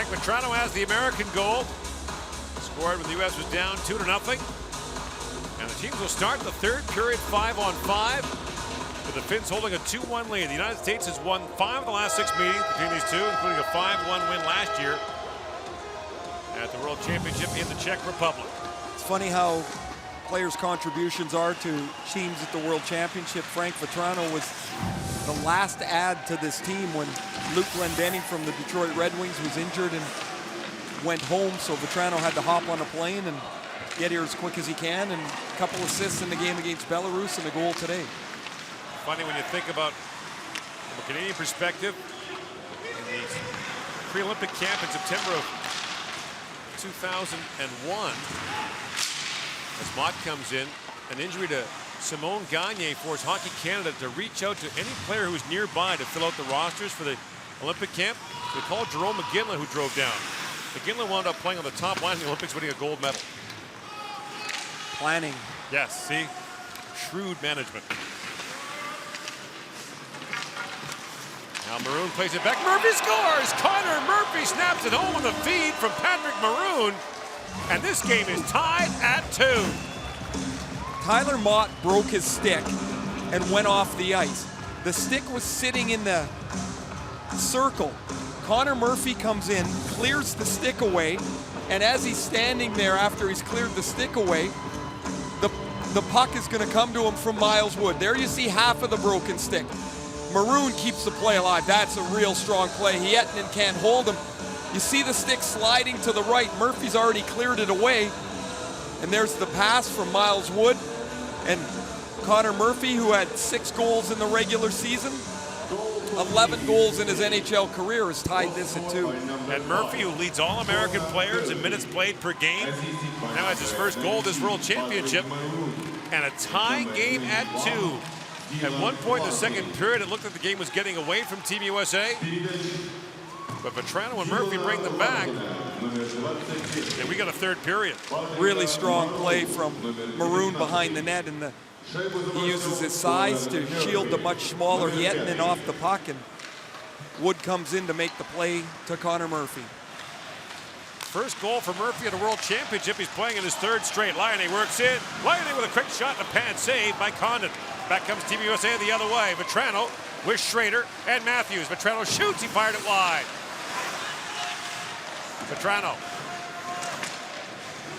Frank Vetrano has the American goal. Scored when the U.S. was down 2-0. And the teams will start the third period 5-on-5, with the Finns holding a 2-1 lead. The United States has won 5 of the last 6 meetings between these two, including a 5-1 win last year at the World Championship in the Czech Republic. It's funny how players' contributions are to teams at the World Championship. Frank Vetrano was the last add to this team when Luke Glendening from the Detroit Red Wings was injured and went home, so Vetrano had to hop on a plane and get here as quick as he can, and a couple assists in the game against Belarus and a goal today. Funny when you think about, from a Canadian perspective, in the pre-Olympic camp in September of 2001, as Mott comes in, an injury to Simone Gagne forced Hockey Canada to reach out to any player who was nearby to fill out the rosters for the Olympic camp. They called Jerome McGinley, who drove down. McGinley wound up playing on the top line in the Olympics, winning a gold medal. Planning. Yes, see? Shrewd management. Now Maroon plays it back. Murphy scores! Connor Murphy snaps it home with a feed from Patrick Maroon. And this game is tied at 2. Tyler Mott broke his stick and went off the ice. The stick was sitting in the circle. Connor Murphy comes in, clears the stick away, and as he's standing there after he's cleared the stick away, the puck is going to come to him from Miles Wood. There you see half of the broken stick. Maroon keeps the play alive. That's a real strong play. Hietinen can't hold him. You see the stick sliding to the right. Murphy's already cleared it away. And there's the pass from Miles Wood. And Connor Murphy, who had 6 goals in the regular season, 11 goals in his NHL career, has tied this at 2. And Murphy, who leads all American players in minutes played per game, now has his first goal this World Championship. And a tying game at 2. At one point in the second period, it looked like the game was getting away from Team USA. But Vetrano and Murphy bring them back. And we got a third period. Really strong play from Maroon behind the net, and he uses his size to shield the much smaller Hietinen off the puck, and Wood comes in to make the play to Connor Murphy. First goal for Murphy at a World Championship. He's playing in his 3rd straight. Laine works in. Laine with a quick shot and a pad save by Condon. Back comes Team USA the other way. Vetrano with Schrader and Matthews. Vetrano shoots. He fired it wide. Vetrano.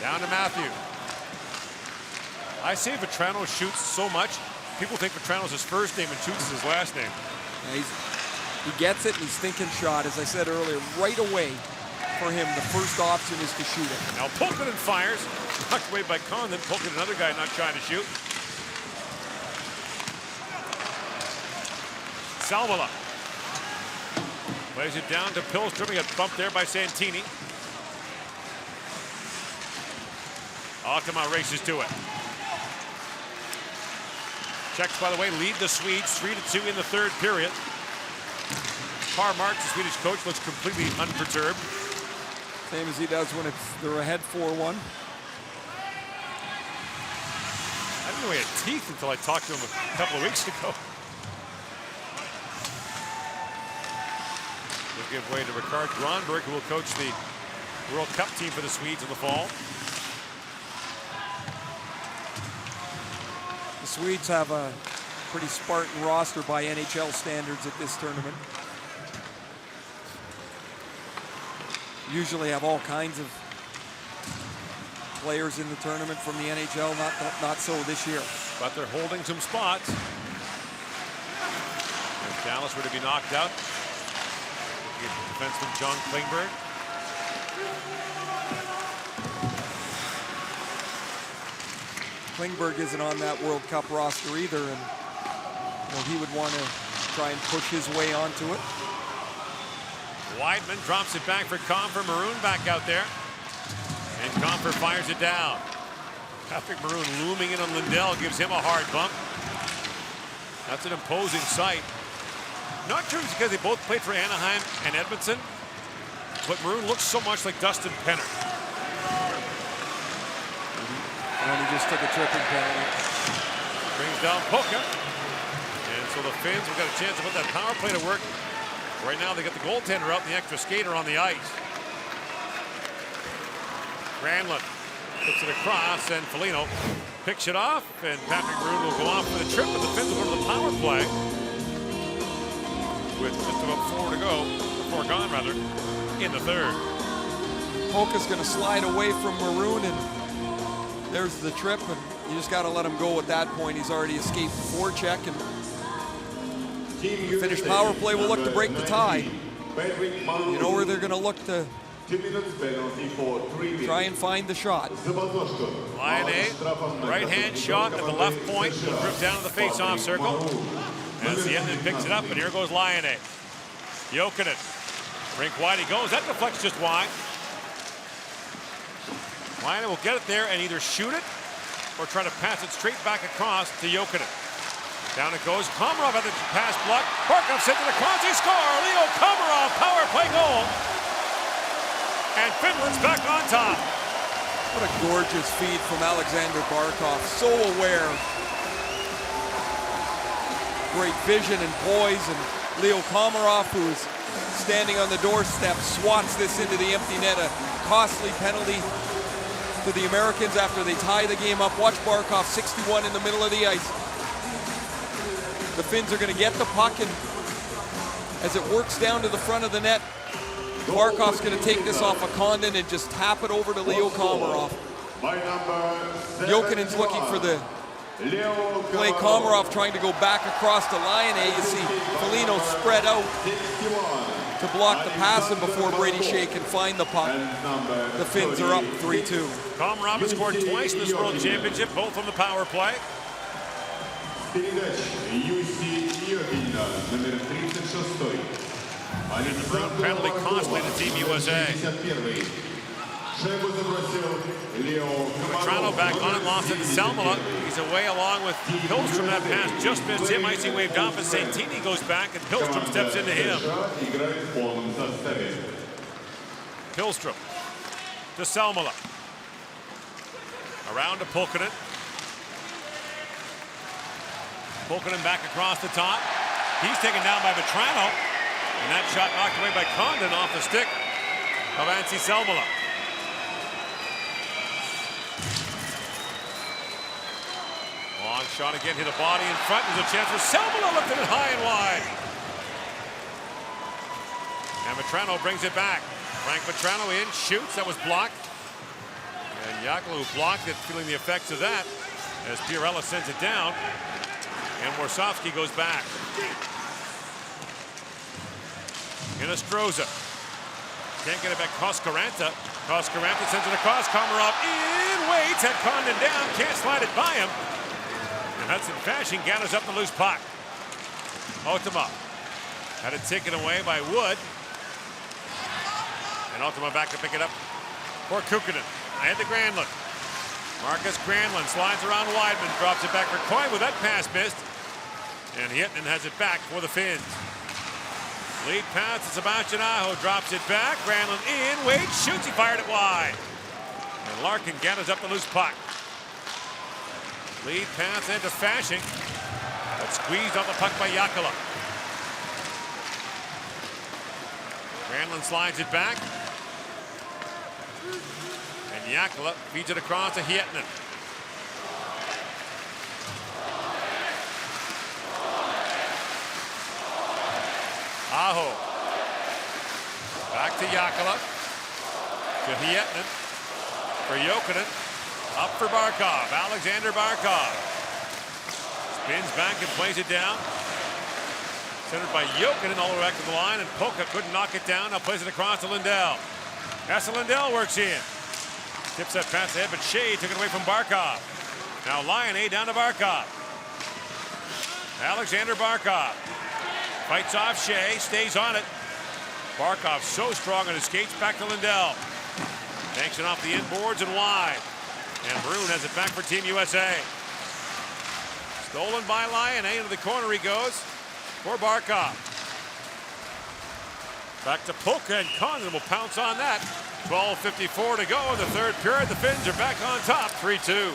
Down to Matthews. I say Vetrano shoots so much, people think Vetrano's his first name and shoots is his last name. Yeah, he gets it, and he's thinking shot. As I said earlier, right away for him, the first option is to shoot it. Now Pulkkinen fires. Knocked away by Condon. Pulkkinen, another guy not trying to shoot. Salvola plays it down to Pillstrom. He got bumped there by Santini. Altama races to it. Czechs, by the way, lead the Swedes 3-2 in the 3rd period. Per Marks, the Swedish coach, looks completely unperturbed. Same as he does when they're ahead 4-1. I didn't know he had teeth until I talked to him a couple of weeks ago. We'll give way to Rikard Gronberg, who will coach the World Cup team for the Swedes in the fall. The Swedes have a pretty Spartan roster by NHL standards at this tournament. Usually have all kinds of players in the tournament from the NHL, not so this year. But they're holding some spots. If Dallas were to be knocked out, defenseman John Klingberg. Klingberg isn't on that World Cup roster either, and he would want to try and push his way onto it. Weidman drops it back for Comfer. Maroon back out there. And Comfer fires it down. Patrick Maroon looming in on Lindell, gives him a hard bump. That's an imposing sight. Not sure it's because they both played for Anaheim and Edmonton, but Maroon looks so much like Dustin Penner. And he just took a tripping penalty. Brings down Pukka. And so the Finns have got a chance to put that power play to work. Right now they got the goaltender out and the extra skater on the ice. Granlund puts it across, and Foligno picks it off, and Patrick Maroon will go off for the trip, but the Finns will go to the power play with just about 4 gone rather, in the third. Polka's going to slide away from Maroon, and there's the trip, and you just got to let him go at that point. He's already escaped the forecheck, and finish power play will look to break the tie. You know where they're going to look to try and find the shot. Laine, right-hand shot at the left point, drift down to the face-off circle. As the Etnan picks it up, and here goes Laine. Jokinen, rink wide he goes. That deflects just wide. Laine will get it there and either shoot it or try to pass it straight back across to Jokinen. Down it goes. Komarov at the pass block. Barkov sends it across. He scores. Leo Komarov, power play goal. And Finland's back on top. What a gorgeous feed from Alexander Barkov. So aware. Great vision and poise. And Leo Komarov, who's standing on the doorstep, swats this into the empty net. A costly penalty to the Americans after they tie the game up. Watch Barkov, 61 in the middle of the ice. The Finns are going to get the puck, and as it works down to the front of the net, Barkov's going to take this off a Condon and just tap it over to Leo Komarov. Jokinen's looking for the play. Komarov trying to go back across the line. You see Foligno spread out to block the pass, and before Brady Shea can find the puck, the Finns are up 3-2. Komarov has scored twice in this World Championship, both on the power play. And the Maroon penalty costly to Team USA. Petrano back on it, lost it to Salmela. He's away along with Pilstrom. That pass just missed him. Icy waved off as Santini goes back, and Pilstrom steps into him. Pilstrom to Salmela. Around to Pulkkinen. Pulkkinen back across the top. He's taken down by Petrano. And that shot knocked away by Condon off the stick of Anssi Salmela. Long shot again, hit a body in front. There's a chance for Salmela, lifted it high and wide. And Petrano brings it back. Frank Petrano in, shoots, that was blocked. And Jokela, who blocked it, feeling the effects of that as Pierella sends it down. And Warsofsky goes back. Inostroza. Can't get it back. Koskaranta. Koskaranta sends it across. Komarov in, waits, had Condon down, can't slide it by him. And Hudson Fasching gathers up the loose puck. Otama had it taken away by Wood. And Otama back to pick it up for Kukkonen. Ahead to Granlund. Marcus Granlund slides around Weidman, drops it back for Coyne with that pass missed. And Hietinen has it back for the Finns. Lead pass to Sebastian Aho, drops it back. Granlund in, waits, shoots, he fired it wide. And Larkin gathers up the loose puck. Lead pass into Fasching, but squeezed off the puck by Jokela. Granlund slides it back. And Jokela feeds it across to Hietinen. Aho. Back to Jokela. To Hietinen. For Jokinen. Up for Barkov. Alexander Barkov. Spins back and plays it down. Centered by Jokinen all the way back to the line, and Polka couldn't knock it down. Now plays it across to Lindell. Asa Lindell works in. Tips that pass ahead, but Shea took it away from Barkov. Now Laine down to Barkov. Alexander Barkov. Fights off Shea, stays on it. Barkov so strong on his skates, back to Lindell. Banks it off the inboards and wide. And Maroon has it back for Team USA. Stolen by Laine, into the corner he goes for Barkov. Back to Polka, and Condon will pounce on that. 12:54 to go in the third period. The Finns are back on top, 3-2.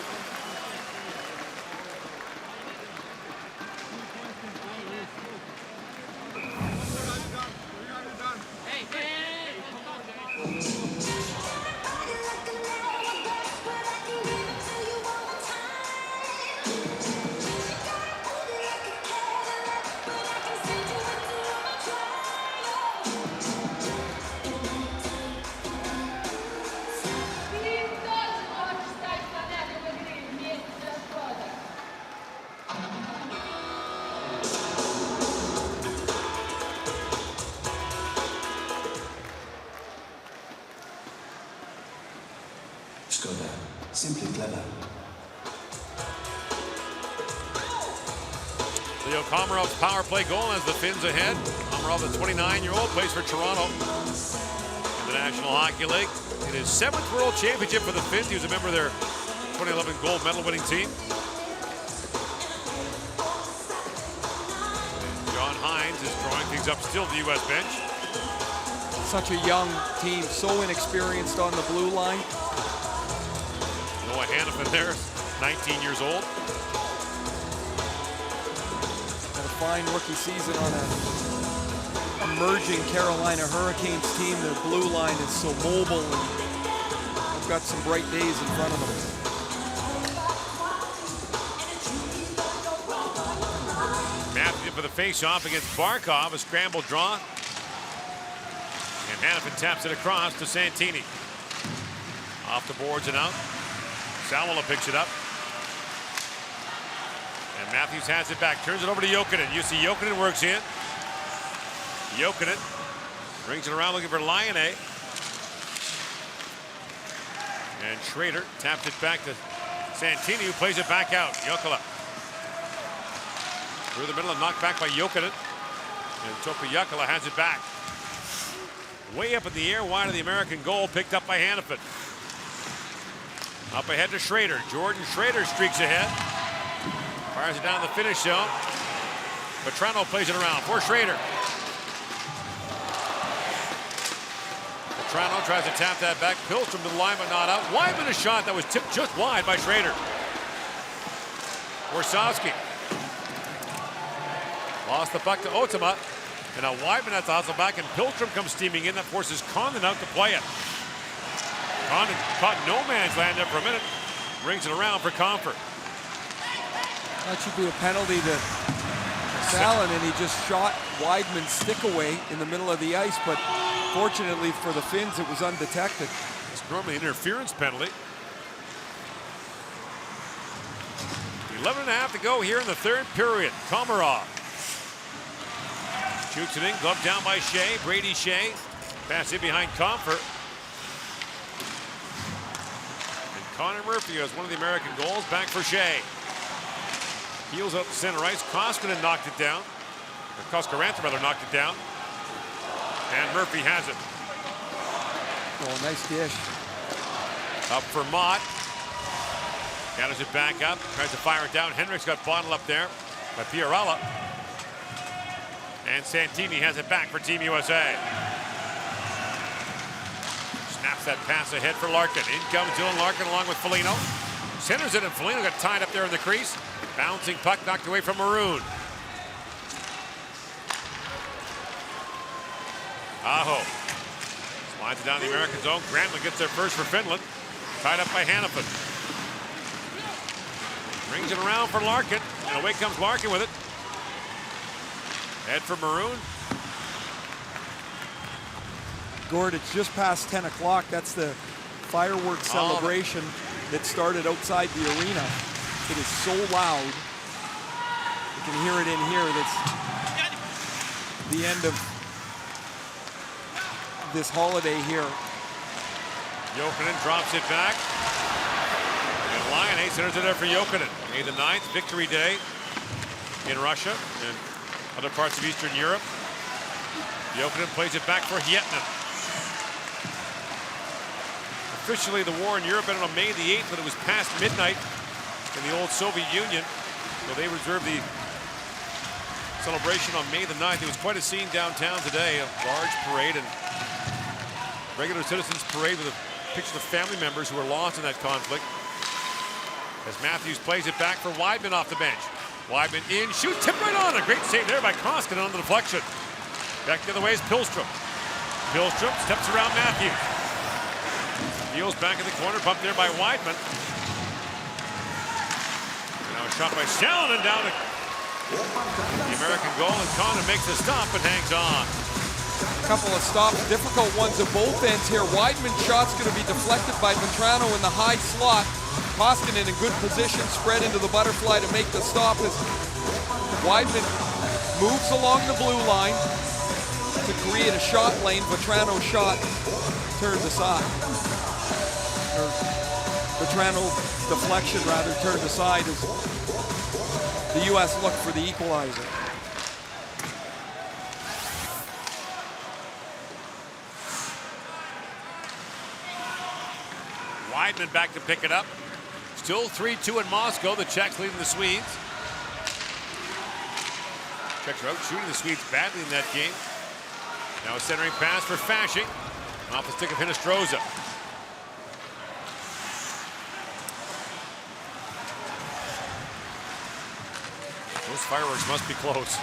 Leo Komarov's power play goal as the Finns ahead. Komarov, the 29-year-old, plays for Toronto in the National Hockey League. In his 7th World Championship for the Finns, he was a member of their 2011 gold medal winning team. John Hines is drawing things up still to the U.S. bench. Such a young team, so inexperienced on the blue line. Noah Hannafin there, 19 years old. Had a fine rookie season on an emerging Carolina Hurricanes team. Their blue line is so mobile, and they've got some bright days in front of them. Matthew for the face-off against Barkov, a scramble draw. And Hannafin taps it across to Santini. Off the boards and out. Salola picks it up. And Matthews has it back, turns it over to Jokinen. You see Jokinen works in. Jokinen brings it around looking for Laine. And Schrader taps it back to Santini, who plays it back out. Jokela through the middle and knocked back by Jokinen. And Topi Jokela has it back. Way up in the air, wide of the American goal, picked up by Hannafin. Up ahead to Schrader. Jordan Schrader streaks ahead. Fires it down the finish zone. Petrano plays it around for Schrader. Petrano tries to tap that back. Pilstrom to the line, but not out. Weidman a shot that was tipped just wide by Schrader. Warsawski. Lost the puck to Otama. And now Weidman has to hustle back, and Pilstrom comes steaming in. That forces Condon out to play it. Condon caught no man's land there for a minute. Brings it around for Comfort. That should be a penalty to Sallin, and he just shot Weidman's stick away in the middle of the ice, but fortunately for the Finns, it was undetected. It's normally an interference penalty. 11.5 to go here in the 3rd period. Komarov shoots it in, glove down by Shea. Brady Shea. Pass in behind Comfort. And Connor Murphy has one of the American goals. Back for Shea. Heels up the center ice. Koskinen knocked it down. Or Koskaranta rather knocked it down. And Murphy has it. Oh, nice dish. Up for Mott. Gathers it back up. Tries to fire it down. Henrik's got bottled up there by Pierrella. And Santini has it back for Team USA. Snaps that pass ahead for Larkin. In comes Dylan Larkin along with Foligno. Centers it, and Foligno got tied up there in the crease. Bouncing puck knocked away from Maroon. Aho slides it down the American zone. Granlund gets there first for Finland. Tied up by Hannafin. Brings it around for Larkin. And away comes Larkin with it. Head for Maroon. Gord, it's just past 10 o'clock. That's the fireworks celebration that started outside the arena. It is so loud. You can hear it in here. That's the end of this holiday here. Jokinen drops it back. And Laine centers it there for Jokinen. May the 9th, Victory Day in Russia and other parts of Eastern Europe. Jokinen plays it back for Hietinen. Officially, the war in Europe ended on May the 8th, but it was past midnight in the old Soviet Union. So they reserved the celebration on May the 9th. It was quite a scene downtown today. A large parade and regular citizens parade with pictures of family members who were lost in that conflict. As Matthews plays it back for Weidman off the bench. Weidman in, shoot, tip right on. A great save there by Koskinen on the deflection. Back the other way is Pilstrom. Pilstrom steps around Matthews. Heels back in the corner, bumped there by Weidman. Now a shot by Shalin and down to the American goal, and Condon makes a stop but hangs on. A couple of stops, difficult ones at both ends here. Weidman's shot's going to be deflected by Petrano in the high slot. Koskinen in good position, spread into the butterfly to make the stop as Weidman moves along the blue line to create a shot lane. Petrano's shot turns aside. Vetrano deflection rather turned aside as the U.S. looked for the equalizer. Weidman back to pick it up. Still 3-2 in Moscow. The Czechs leading the Swedes. Czechs are out shooting the Swedes badly in that game. Now a centering pass for Fasching. Off the stick of Hinestroza. Those fireworks must be close.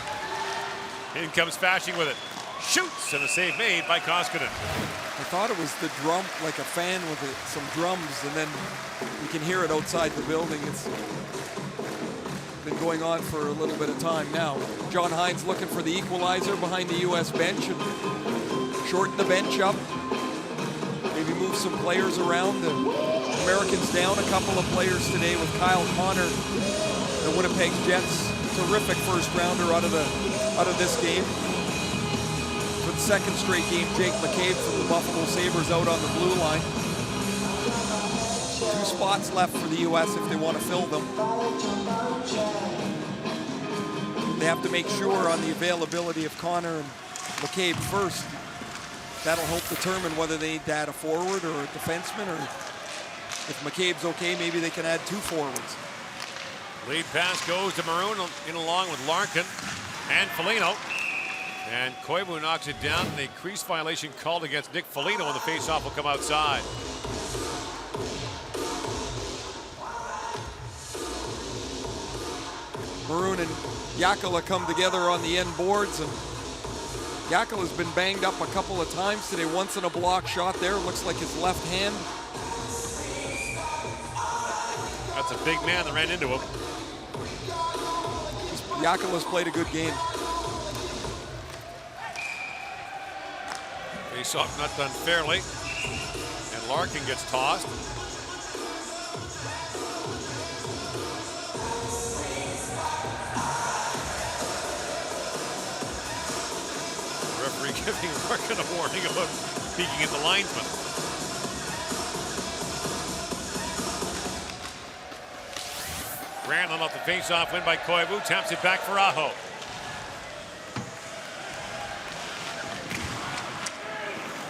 In comes Fasching with it. Shoots, and a save made by Koskinen. I thought it was the drum, like a fan with some drums, and then you can hear it outside the building. It's been going on for a little bit of time now. John Hines looking for the equalizer behind the U.S. bench and shorten the bench up. Maybe move some players around. The Americans down a couple of players today with Kyle Connor, the Winnipeg Jets. Terrific first rounder out of this game. For the second straight game, Jake McCabe from the Buffalo Sabres out on the blue line. 2 spots left for the U.S. if they want to fill them. They have to make sure on the availability of Connor and McCabe first. That'll help determine whether they need to add a forward or a defenseman, or if McCabe's okay, maybe they can add 2 forwards. Lead pass goes to Maroon in along with Larkin and Foligno. And Koivu knocks it down. The crease violation called against Nick Foligno, and the faceoff will come outside. Maroon and Yakala come together on the end boards, and Yakala's been banged up a couple of times today. Once in a block shot there, looks like his left hand. That's a big man that ran into him. Yakala's played a good game. Face-off not done fairly, and Larkin gets tossed. The referee giving Larkin a warning about peeking at the linesman. Granlund off the face-off win by Koivu, taps it back for Aho.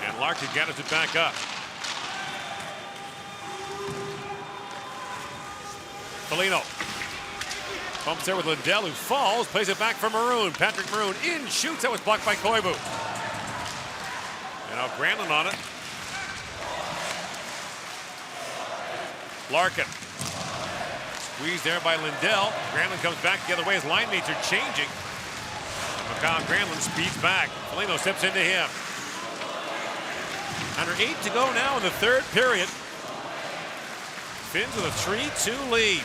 And Larkin gathers it back up. Foligno bumps there with Lindell, who falls, plays it back for Maroon. Patrick Maroon in, shoots, that was blocked by Koivu. And now Granlund on it. Larkin. Squeezed there by Lindell. Granlund comes back the other way. His line mates are changing. Mikhail Granlund speeds back. Foligno steps into him. Under 8 to go now in the third period. Finns with a 3-2 lead.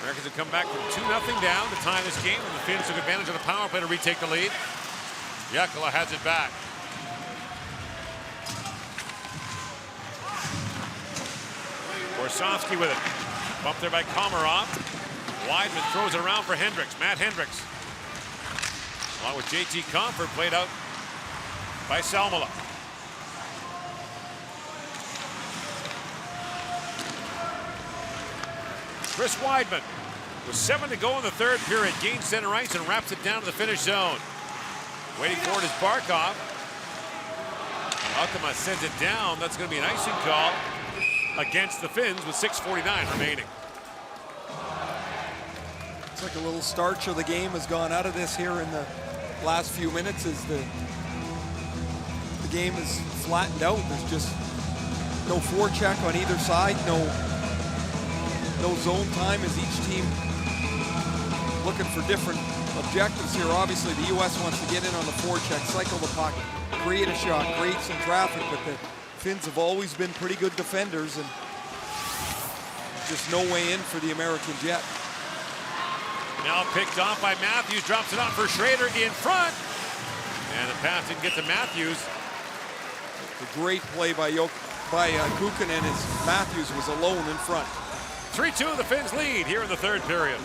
Americans have come back from 2-0 down to tie this game, and the Finns took advantage of the power play to retake the lead. Yakala has it back. Warsofsky with it. Bumped there by Komarov. Weidman throws it around for Hendricks. Matt Hendricks. Along with JT Comfort, played out by Salmela. Chris Weidman with 7 to go in the third period. Gains center ice and wraps it down to the finish zone. Waiting for it is Barkov. Altama sends it down. That's going to be an icing call against the Finns with 6:49 remaining. It's like a little starch of the game has gone out of this here in the last few minutes as the game is flattened out. There's just no forecheck on either side, no zone time as each team looking for different objectives here. Obviously, the U.S. wants to get in on the forecheck, cycle the puck, create a shot, create some traffic, but the Finns have always been pretty good defenders, and just no way in for the American Jet. Now picked off by Matthews, drops it off for Schrader in front. And the pass didn't get to Matthews. A great play by Kukkonen as Matthews was alone in front. 3-2, the Finns lead here in the third period.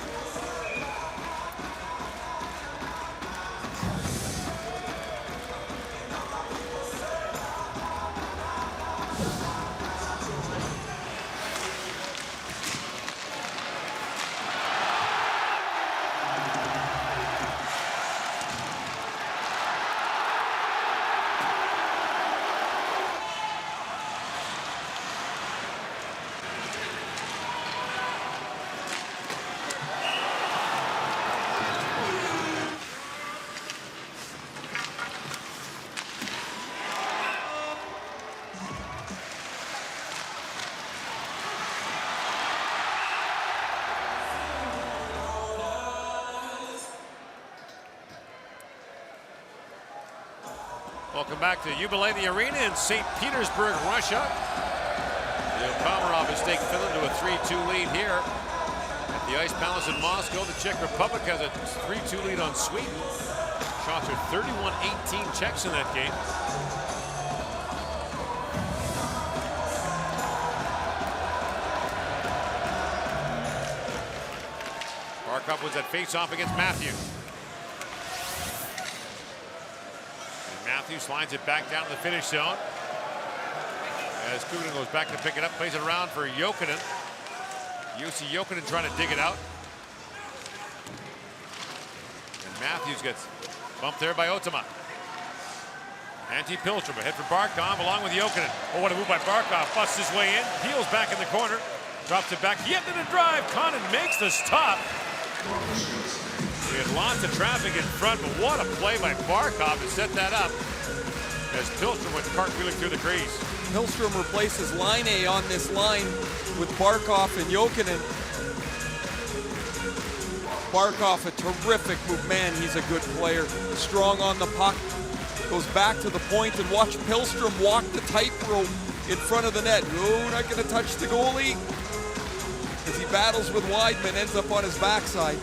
Welcome back to Jubilee Arena in St. Petersburg, Russia. Komarov has taken Finland to a 3-2 lead here at the Ice Palace in Moscow. The Czech Republic has a 3-2 lead on Sweden. Shots are 31-18 Czechs in that game. Barkov was at face-off against Matthews. And Matthews slides it back down to the finish zone. As Kunin goes back to pick it up, plays it around for Jokinen. Jussi Jokinen trying to dig it out. And Matthews gets bumped there by Otama. Antti Pilström ahead for Barkov along with Jokinen. Oh, what a move by Barkov. Busts his way in, peels back in the corner, drops it back. Yet in a drive. Konin makes the stop. We had lots of traffic in front, but what a play by Barkov to set that up as Pilström went cartwheeling through the crease. Pilström replaces Line A on this line with Barkov and Jokinen. Barkov, a terrific move. Man, he's a good player. Strong on the puck. Goes back to the point and watch Pilström walk the tightrope in front of the net. Oh, not going to touch the goalie. As he battles with Weidman, ends up on his backside.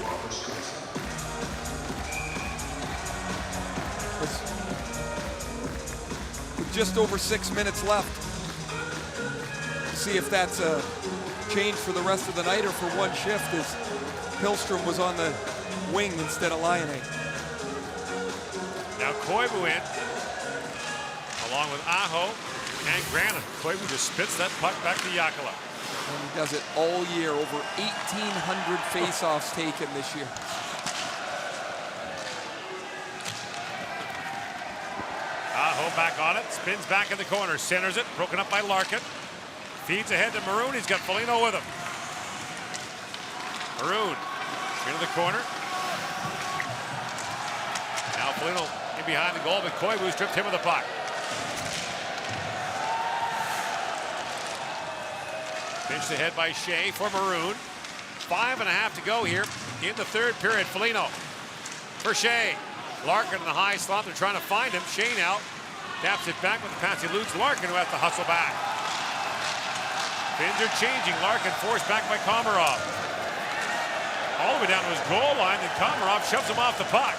With just over 6 minutes left. See if that's a change for the rest of the night or for one shift, as Pilström was on the wing instead of Laine. Now Koivu in, along with Aho and Granlund. Koivu just spits that puck back to Jokela. And he does it all year. Over 1,800 face-offs taken this year. Aho back on it, spins back in the corner, centers it, broken up by Larkin. Feeds ahead to Maroon, he's got Foligno with him. Maroon into the corner. Now Foligno in behind the goal, but Koivu stripped him of the puck. Pinched ahead by Shea for Maroon. 5.5 to go here in the third period. Foligno for Shea. Larkin in the high slot, they're trying to find him. Shea now taps it back with the pass. He eludes Larkin, who has to hustle back. Fins are changing. Larkin forced back by Komarov. All the way down to his goal line, and Komarov shoves him off the puck.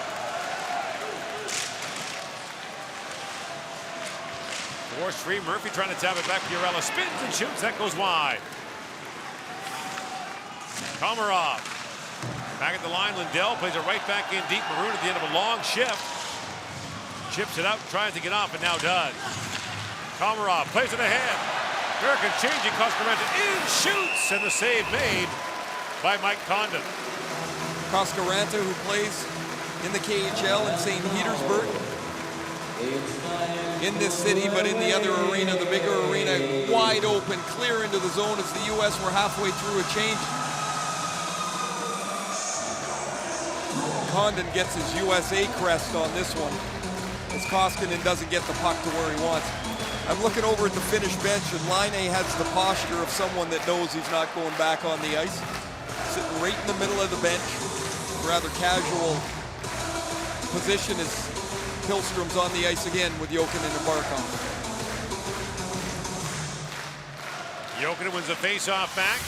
Force free. Murphy trying to tap it back. Fiorella spins and shoots. That goes wide. Komarov back at the line. Lindell plays it right back in deep. Maroon at the end of a long shift. Chips it out, tries to get off, and now does. Komarov plays it ahead. American changing. Koskaranta in, shoots, and the save made by Mike Condon. Koskaranta, who plays in the KHL in St. Petersburg. In this city, but in the other arena, the bigger arena, wide open, clear into the zone as the U.S. were halfway through a change. Condon gets his USA crest on this one, as Koskinen doesn't get the puck to where he wants. I'm looking over at the Finnish bench, and Laine has the posture of someone that knows he's not going back on the ice. Sitting right in the middle of the bench, rather casual position as Pilström's on the ice again with Jokinen and Barkov. Jokinen wins the face-off back.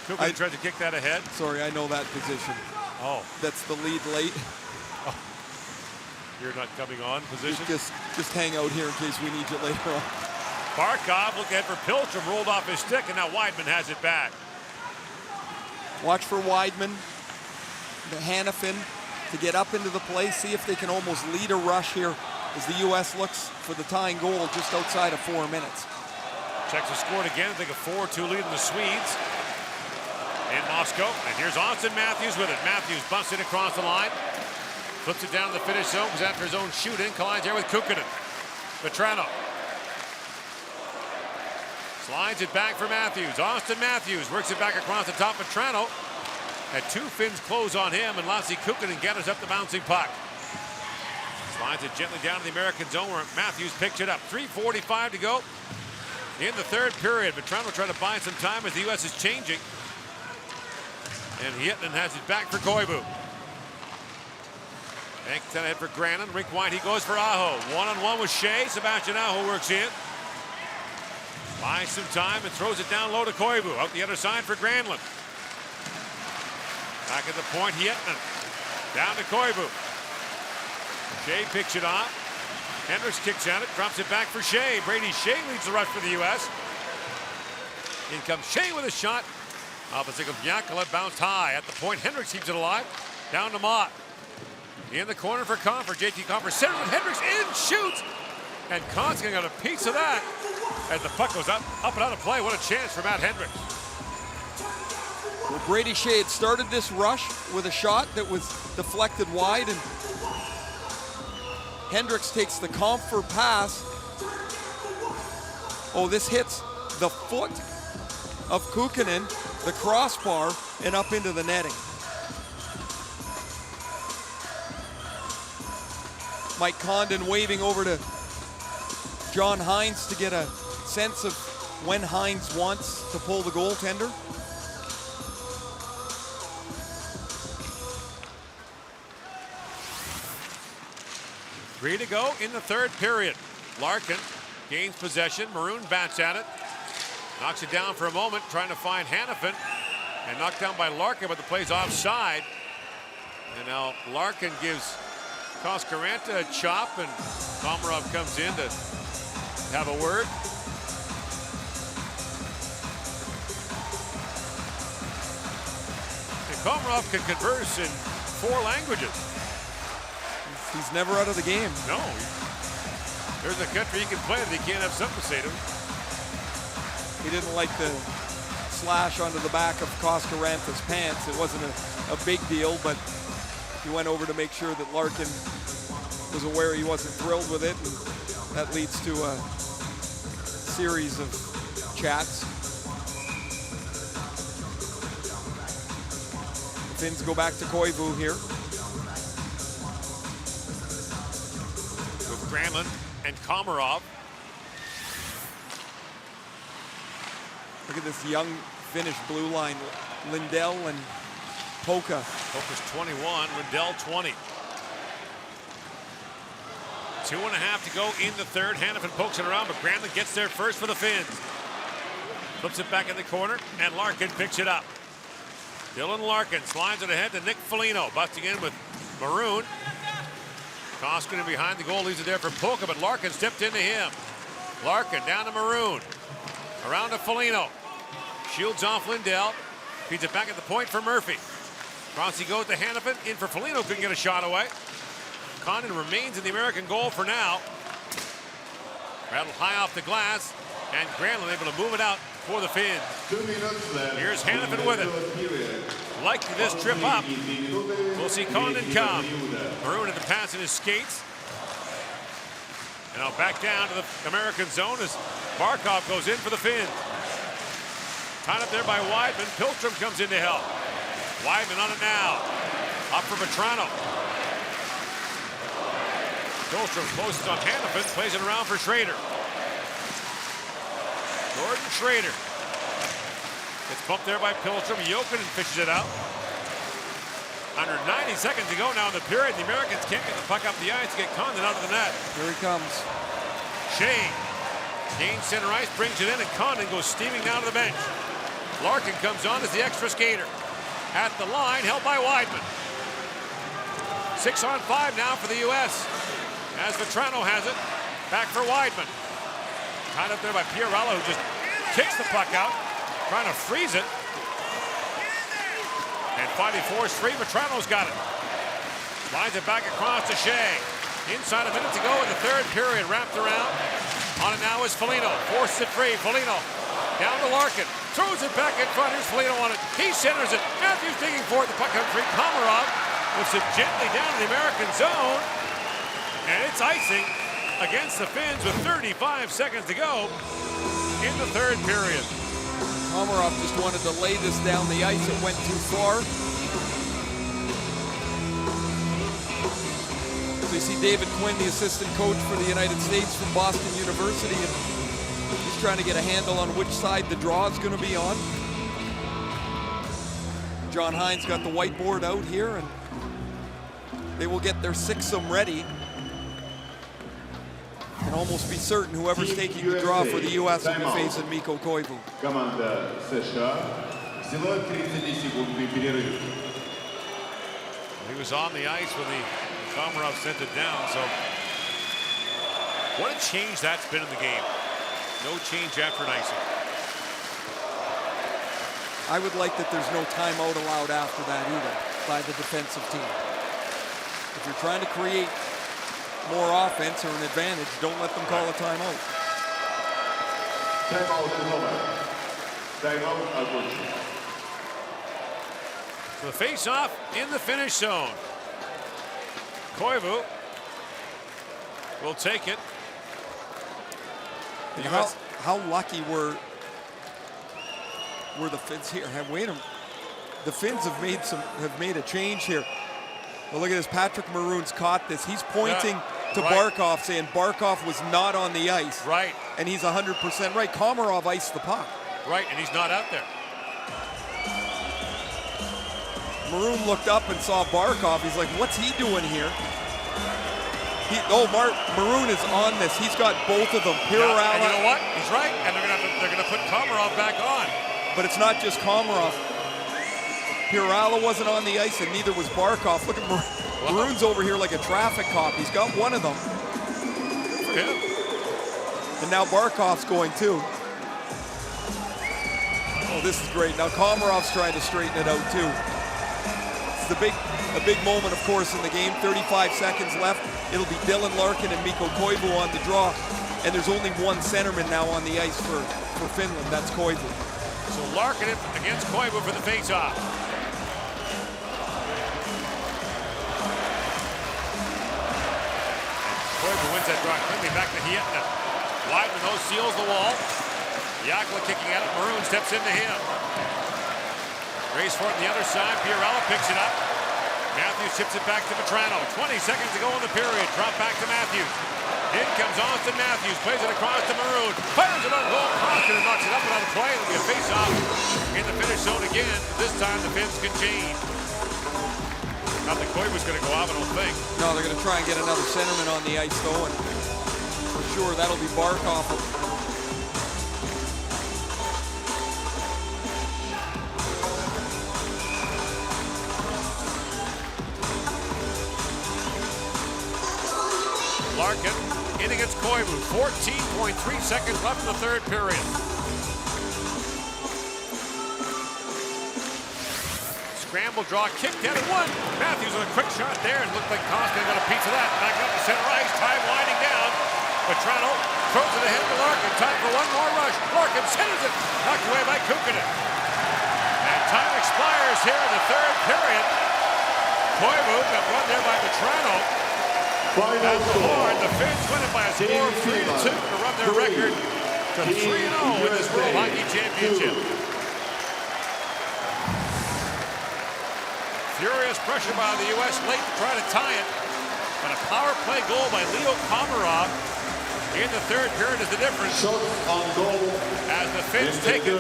Kukin tried to kick that ahead. Sorry, I know that position. Oh. That's the lead late. Oh. You're not coming on position? Just hang out here in case we need you later on. Barkov looked ahead for Pilström, rolled off his stick, and now Weidman has it back. Watch for Weidman, the Hannafin, to get up into the play, see if they can almost lead a rush here as the U.S. looks for the tying goal just outside of 4 minutes. Czechs have scored again, I think a 4-2 lead in the Swedes in Moscow. And here's Austin Matthews with it. Matthews bumps it across the line, flips it down the finish zone, goes after his own shoot-in, collides here with Kukkinen. Vetrano slides it back for Matthews. Austin Matthews works it back across the top. Vetrano had two Finns close on him, and Lassi Kukkinen gathers up the bouncing puck. Slides it gently down to the American zone where Matthews picks it up. 3:45 to go in the third period. Vetrano trying to buy some time as the U.S. is changing. And Hietinen has it back for Koivu. Banks ahead for Granlund. Rink wide, he goes for Aho. One-on-one with Shea. Sebastian Aho works in. Buys some time and throws it down low to Koivu. Out the other side for Granlund. Back at the point, Hietinen. Down to Koivu. Shea picks it off. Hendricks kicks at it, drops it back for Shea. Brady Shea leads the rush for the U.S. In comes Shea with a shot. Opposite of Yakala, bounced high. At the point, Hendricks keeps it alive. Down to Mott. In the corner for Comfer. JT Comfer centers with Hendricks in, shoots. And Koskinen got a piece of that. As the puck goes up and out of play. What a chance for Matt Hendricks. Well, Brady Shea had started this rush with a shot that was deflected wide, and Hendricks takes the Comfer pass. Oh, this hits the foot of Kukkonen, the crossbar, and up into the netting. Mike Condon waving over to John Hines to get a sense of when Hines wants to pull the goaltender. Three to go in the third period. Larkin gains possession. Maroon bats at it. Knocks it down for a moment, trying to find Hanifin. And knocked down by Larkin, but the play's offside. And now Larkin gives Koskaranta a chop, and Komarov comes in to have a word. And Komarov can converse in 4 languages. He's never out of the game. No. There's a country he can play that he can't have something to say to him. He didn't like the slash onto the back of Koskaranta's pants. It wasn't a big deal, but he went over to make sure that Larkin was aware he wasn't thrilled with it, and that leads to a series of chats. The Finns go back to Koivu here. With Granlund and Komarov. Look at this young Finnish blue line. Lindell and Poka. Poka's 21, Lindell 20. 2.5 to go in the third. Hanifin pokes it around, but Granlund gets there first for the Finns. Flips it back in the corner, and Larkin picks it up. Dylan Larkin slides it ahead to Nick Foligno, busting in with Maroon. Koskinen behind the goal, leaves it there for Polka, but Larkin stepped into him. Larkin down to Maroon. Around to Foligno. Shields off Lindell. Feeds it back at the point for Murphy. Cross he goes to Hanifin. In for Foligno, couldn't get a shot away. Condon remains in the American goal for now. Rattled high off the glass, and Granlund able to move it out for the Finns. 2 minutes left. Here's Hanifin with it. Likely this trip up. We'll see Condon come. Maroon at the pass in his skates. And now back down to the American zone as Barkov goes in for the Finns. Tied up there by Weidman. Pilstrom comes in to help. Weidman on it now. Up for Vetrano. Pilstrom closes on Hanifin, plays it around for Schrader. Jordan Schrader. Gets bumped there by Pilstrom. Jokinen fishes it out. Under 90 seconds to go now in the period. The Americans can't get the puck up the ice to get Condon out of the net. Here he comes. Shea gains center ice, brings it in, and Condon goes steaming down to the bench. Larkin comes on as the extra skater. At the line, held by Weidman. 6-on-5 now for the U.S. As Vetrano has it, back for Weidman. Tied up there by Pierrella, who just kicks the puck out, trying to freeze it. And fighting force free, Vetrano's got it. Lines it back across to Shea. Inside a minute to go in the third period, wrapped around. On it now is Foligno, forces it free. Foligno down to Larkin, throws it back in front. Here's Foligno on it. He centers it. Matthews digging for it. The puck comes free. Komarov puts it gently down to the American zone. And it's icing against the Finns with 35 seconds to go in the third period. Komarov just wanted to lay this down the ice. It went too far. So you see David Quinn, the assistant coach for the United States from Boston University, and he's trying to get a handle on which side the draw is going to be on. John Hines got the whiteboard out here, and They will get their sixum ready and almost be certain whoever's taking the draw for the U.S. will be facing Mikko Koivu. Команда США взяла 30-секундный перерыв. He was on the ice when the Komarov sent it down, so what a change that's been in the game. No change after an icing. I would like that there's no timeout allowed after that either by the defensive team. If you're trying to create more offense or an advantage, don't let them call a timeout. Timeout is over. Timeout окончен. So the face-off in the finish zone. Koivu will take it. And how lucky were the Finns here? Wait a minute. The Finns have made a change here. Well, look at this. Patrick Maroon's caught this. He's pointing to Barkov, saying Barkov was not on the ice. Right. And he's 100% right. Komarov iced the puck. Right, and he's not out there. Maroon looked up and saw Barkov. He's like, what's he doing here? Maroon is on this. He's got both of them. Pirala. And you know what? He's right. And they're gonna put Komarov back on. But it's not just Komarov. Pirala wasn't on the ice, and neither was Barkov. Look at Maroon's over here like a traffic cop. He's got one of them. For him. And now Barkov's going too. Oh, this is great. Now Komarov's trying to straighten it out too. It's a big moment, of course, in the game. 35 seconds left. It'll be Dylan Larkin and Mikko Koivu on the draw. And there's only one centerman now on the ice for Finland. That's Koivu. So Larkin against Koivu for the face-off. Koivu wins that draw quickly back to Hietna. Wide with those seals the wall. Yakla kicking at it. Maroon steps into him. Race for it on the other side. Pirala picks it up. Matthews chips it back to Vetrano. 20 seconds to go in the period. Drop back to Matthews. In comes Austin Matthews. Plays it across to Maroon. Fires it on goal. Crocker knocks it up and out of play. It'll be a face-off in the finish zone again. This time the Finns can change. Not that Koivu's going to go out, I don't think. No, they're going to try and get another centerman on the ice, though, and for sure that'll be Barkov. Larkin in against Koivu. 14.3 seconds left in the third period. Scramble draw, kicked at it, one. Matthews with a quick shot there, and looked like Costin got a piece of that. Back up to center ice, time winding down. Vetrano throws it ahead to Larkin. Time for one more rush. Larkin centers it, knocked away by Kukunen. And time expires here in the third period. Koivu got run there by Vetrano. At the horn, the Finns win it by a score of 3-2 to run their record to 3-0 in this World Hockey Championship. Furious pressure by the U.S. late to try to tie it, but a power play goal by Leo Komarov in the third period is the difference. As the Finns take it,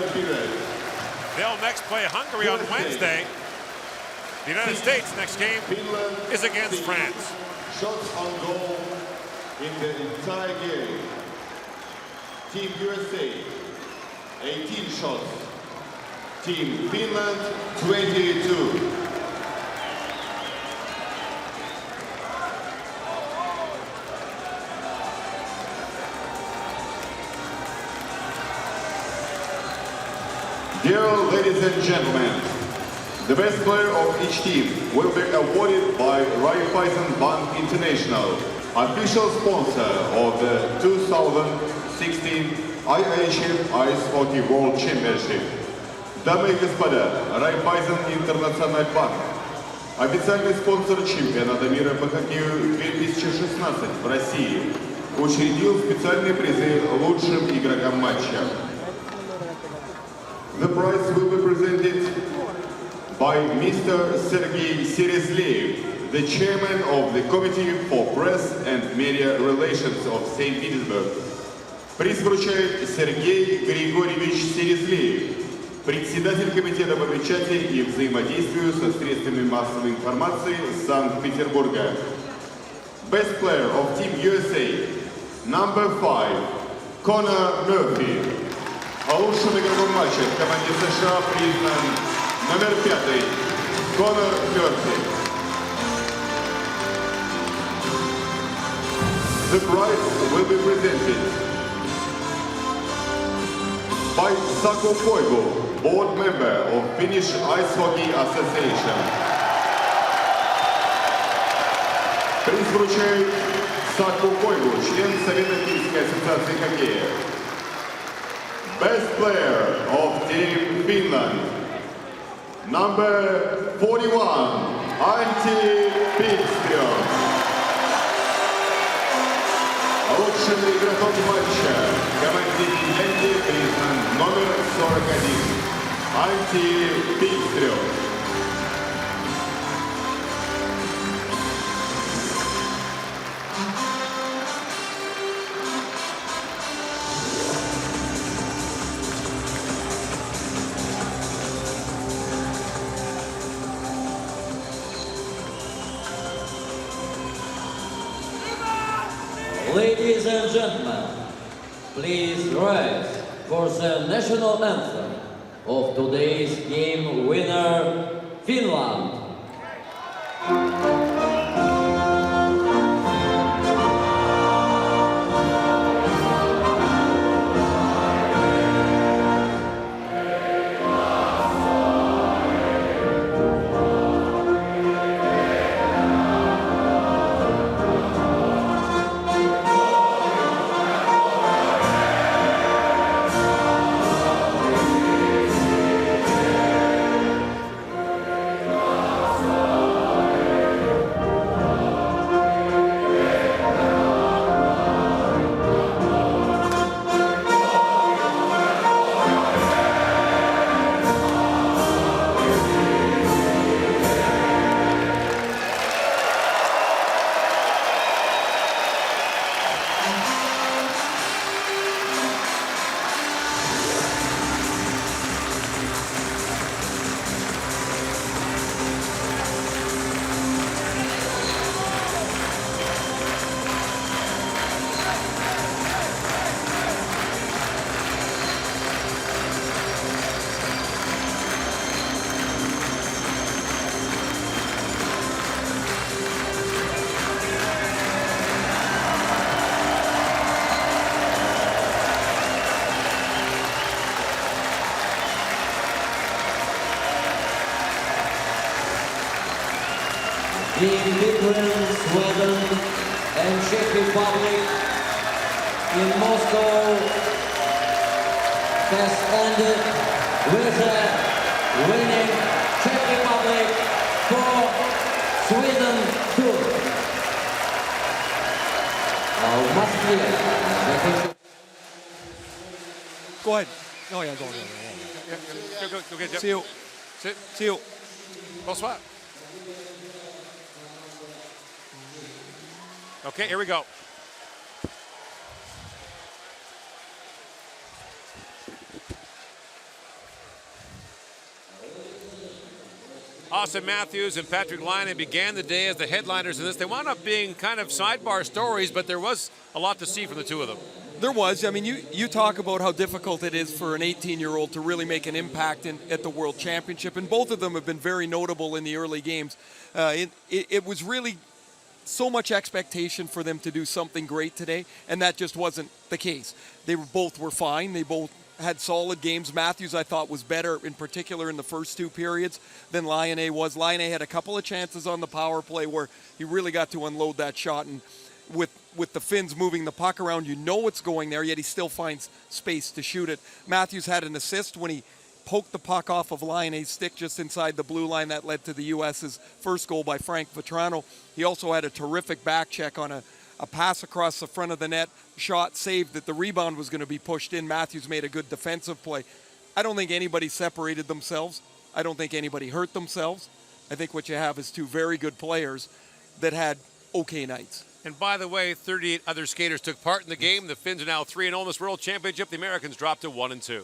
they'll next play Hungary on Wednesday. The United States' next game is against France. Shots on goal in the entire game. Team USA, 18 shots. Team Finland, 22. Dear ladies and gentlemen, the best player of each team will be awarded by Raiffeisen Bank International, official sponsor of the 2016 IIHF Ice Hockey World Championship. Дамы и господа, Raiffeisen International Bank, официальный спонсор чемпионата мира по хоккею 2016 в России, учредил специальные призы лучшим игрокам матча. The prize will be presented by Mr. Sergei Serezleev, the chairman of the Committee for Press and Media Relations of St. Petersburg. Приз вручает Сергей Григорьевич Серезлеев, председатель комитета по печати и взаимодействию со средствами массовой информации Санкт-Петербурга. Best player of Team USA, number 5, Connor Murphy. А лучшим игроком матча в команде США признан номер 5, Конор Мёрфи. The prize will be presented by Sako Koivu, board member of Finnish Ice Hockey Association. Приз вручает Саку Койву, член Совета Финской ассоциации хоккея. Best player of Team Finland, number 41, Antti Petersburg. Лучшим игроком матча в команде Финляндии признан номер 41, Анtti Petersburg. Ladies and gentlemen, please rise for the national anthem of today's game winner, Finland. In Finland, Sweden and Czech Republic in Moscow has ended with a winning Czech Republic for Sweden 2. Go ahead. Oh yeah, go on. Go get See you. Sit. See you. Bonsoir. Okay, here we go. Austin Matthews and Patrick Laine began the day as the headliners in this. They wound up being kind of sidebar stories, but there was a lot to see from the two of them. There was. I mean, you talk about how difficult it is for an 18-year-old to really make an impact at the World Championship, and both of them have been very notable in the early games. It was really so much expectation for them to do something great today, and that just wasn't the case. They both were fine. They both had solid games. Matthews, I thought, was better, in particular in the first two periods, than Laine was. Laine had a couple of chances on the power play where he really got to unload that shot, and with the Finns moving the puck around, you know it's going there, yet he still finds space to shoot it. Matthews had an assist when he poked the puck off of Laine's stick just inside the blue line. That led to the U.S.'s first goal by Frank Vetrano. He also had a terrific back check on a pass across the front of the net, shot saved that the rebound was going to be pushed in. Matthews made a good defensive play. I don't think anybody separated themselves. I don't think anybody hurt themselves. I think what you have is two very good players that had okay nights. And by the way, 38 other skaters took part in the game. The Finns are now 3-0 in this World Championship. The Americans dropped to 1-2.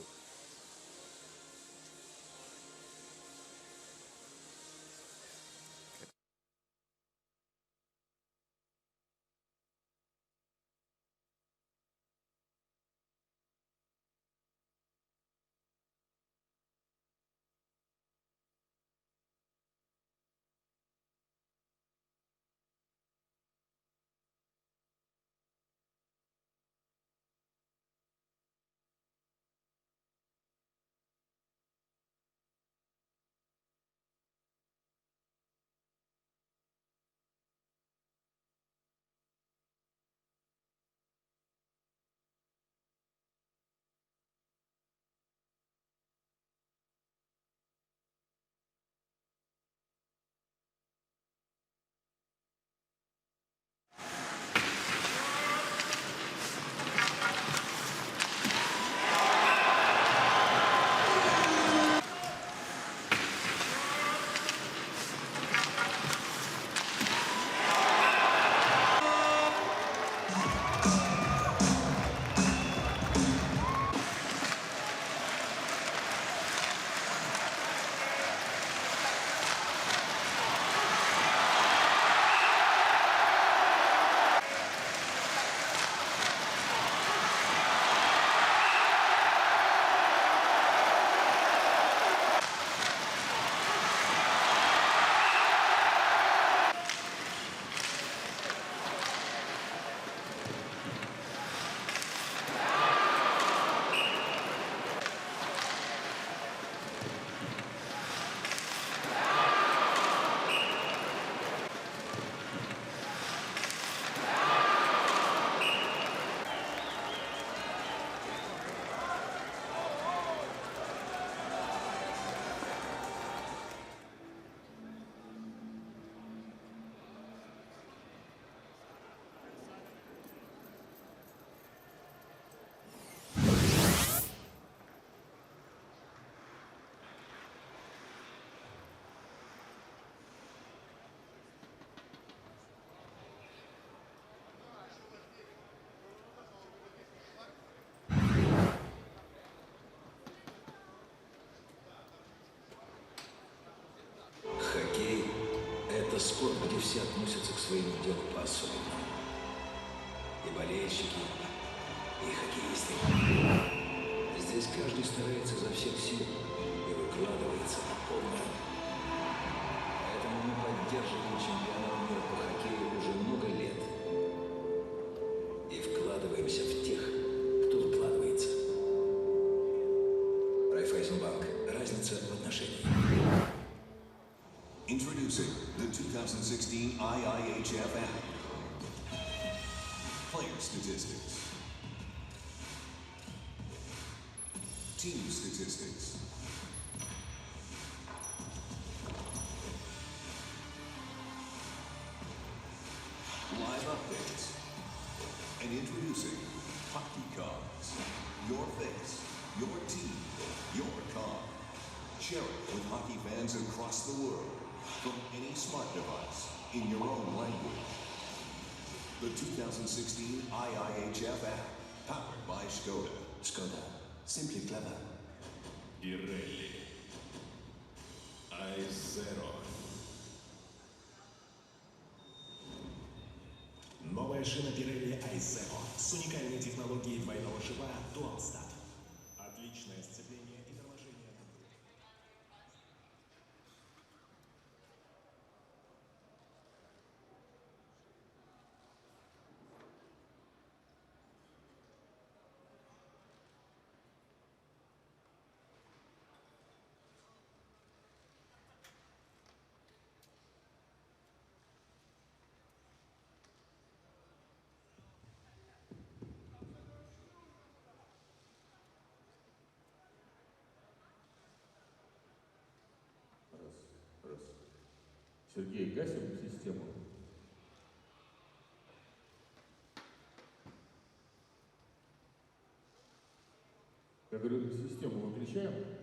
Хоккей – это спорт, где все относятся к своему делу по-особенному. И болельщики, и хоккеисты. Здесь каждый старается изо всех сил и выкладывается на полную. Поэтому мы поддерживаем чемпионат мира по хоккею уже много лет. И вкладываемся в тех, кто выкладывается. Райффайзенбанк. Разница в отношении. Introducing the 2016 IIHF app. Player statistics. Team statistics. Live updates. And introducing Hockey Cards. Your face, your team, your car. Share it with hockey fans across the world. From any smart device, in your own language. The 2016 IIHF app, powered by Skoda. Skoda. Simply clever. Pirelli. i0. Новая шина Pirelli i0 с уникальной технологией двойного шипа Dual Stat. Отличное сцепление и торможение. Сергей, гасим систему. Я говорю, систему выключаем.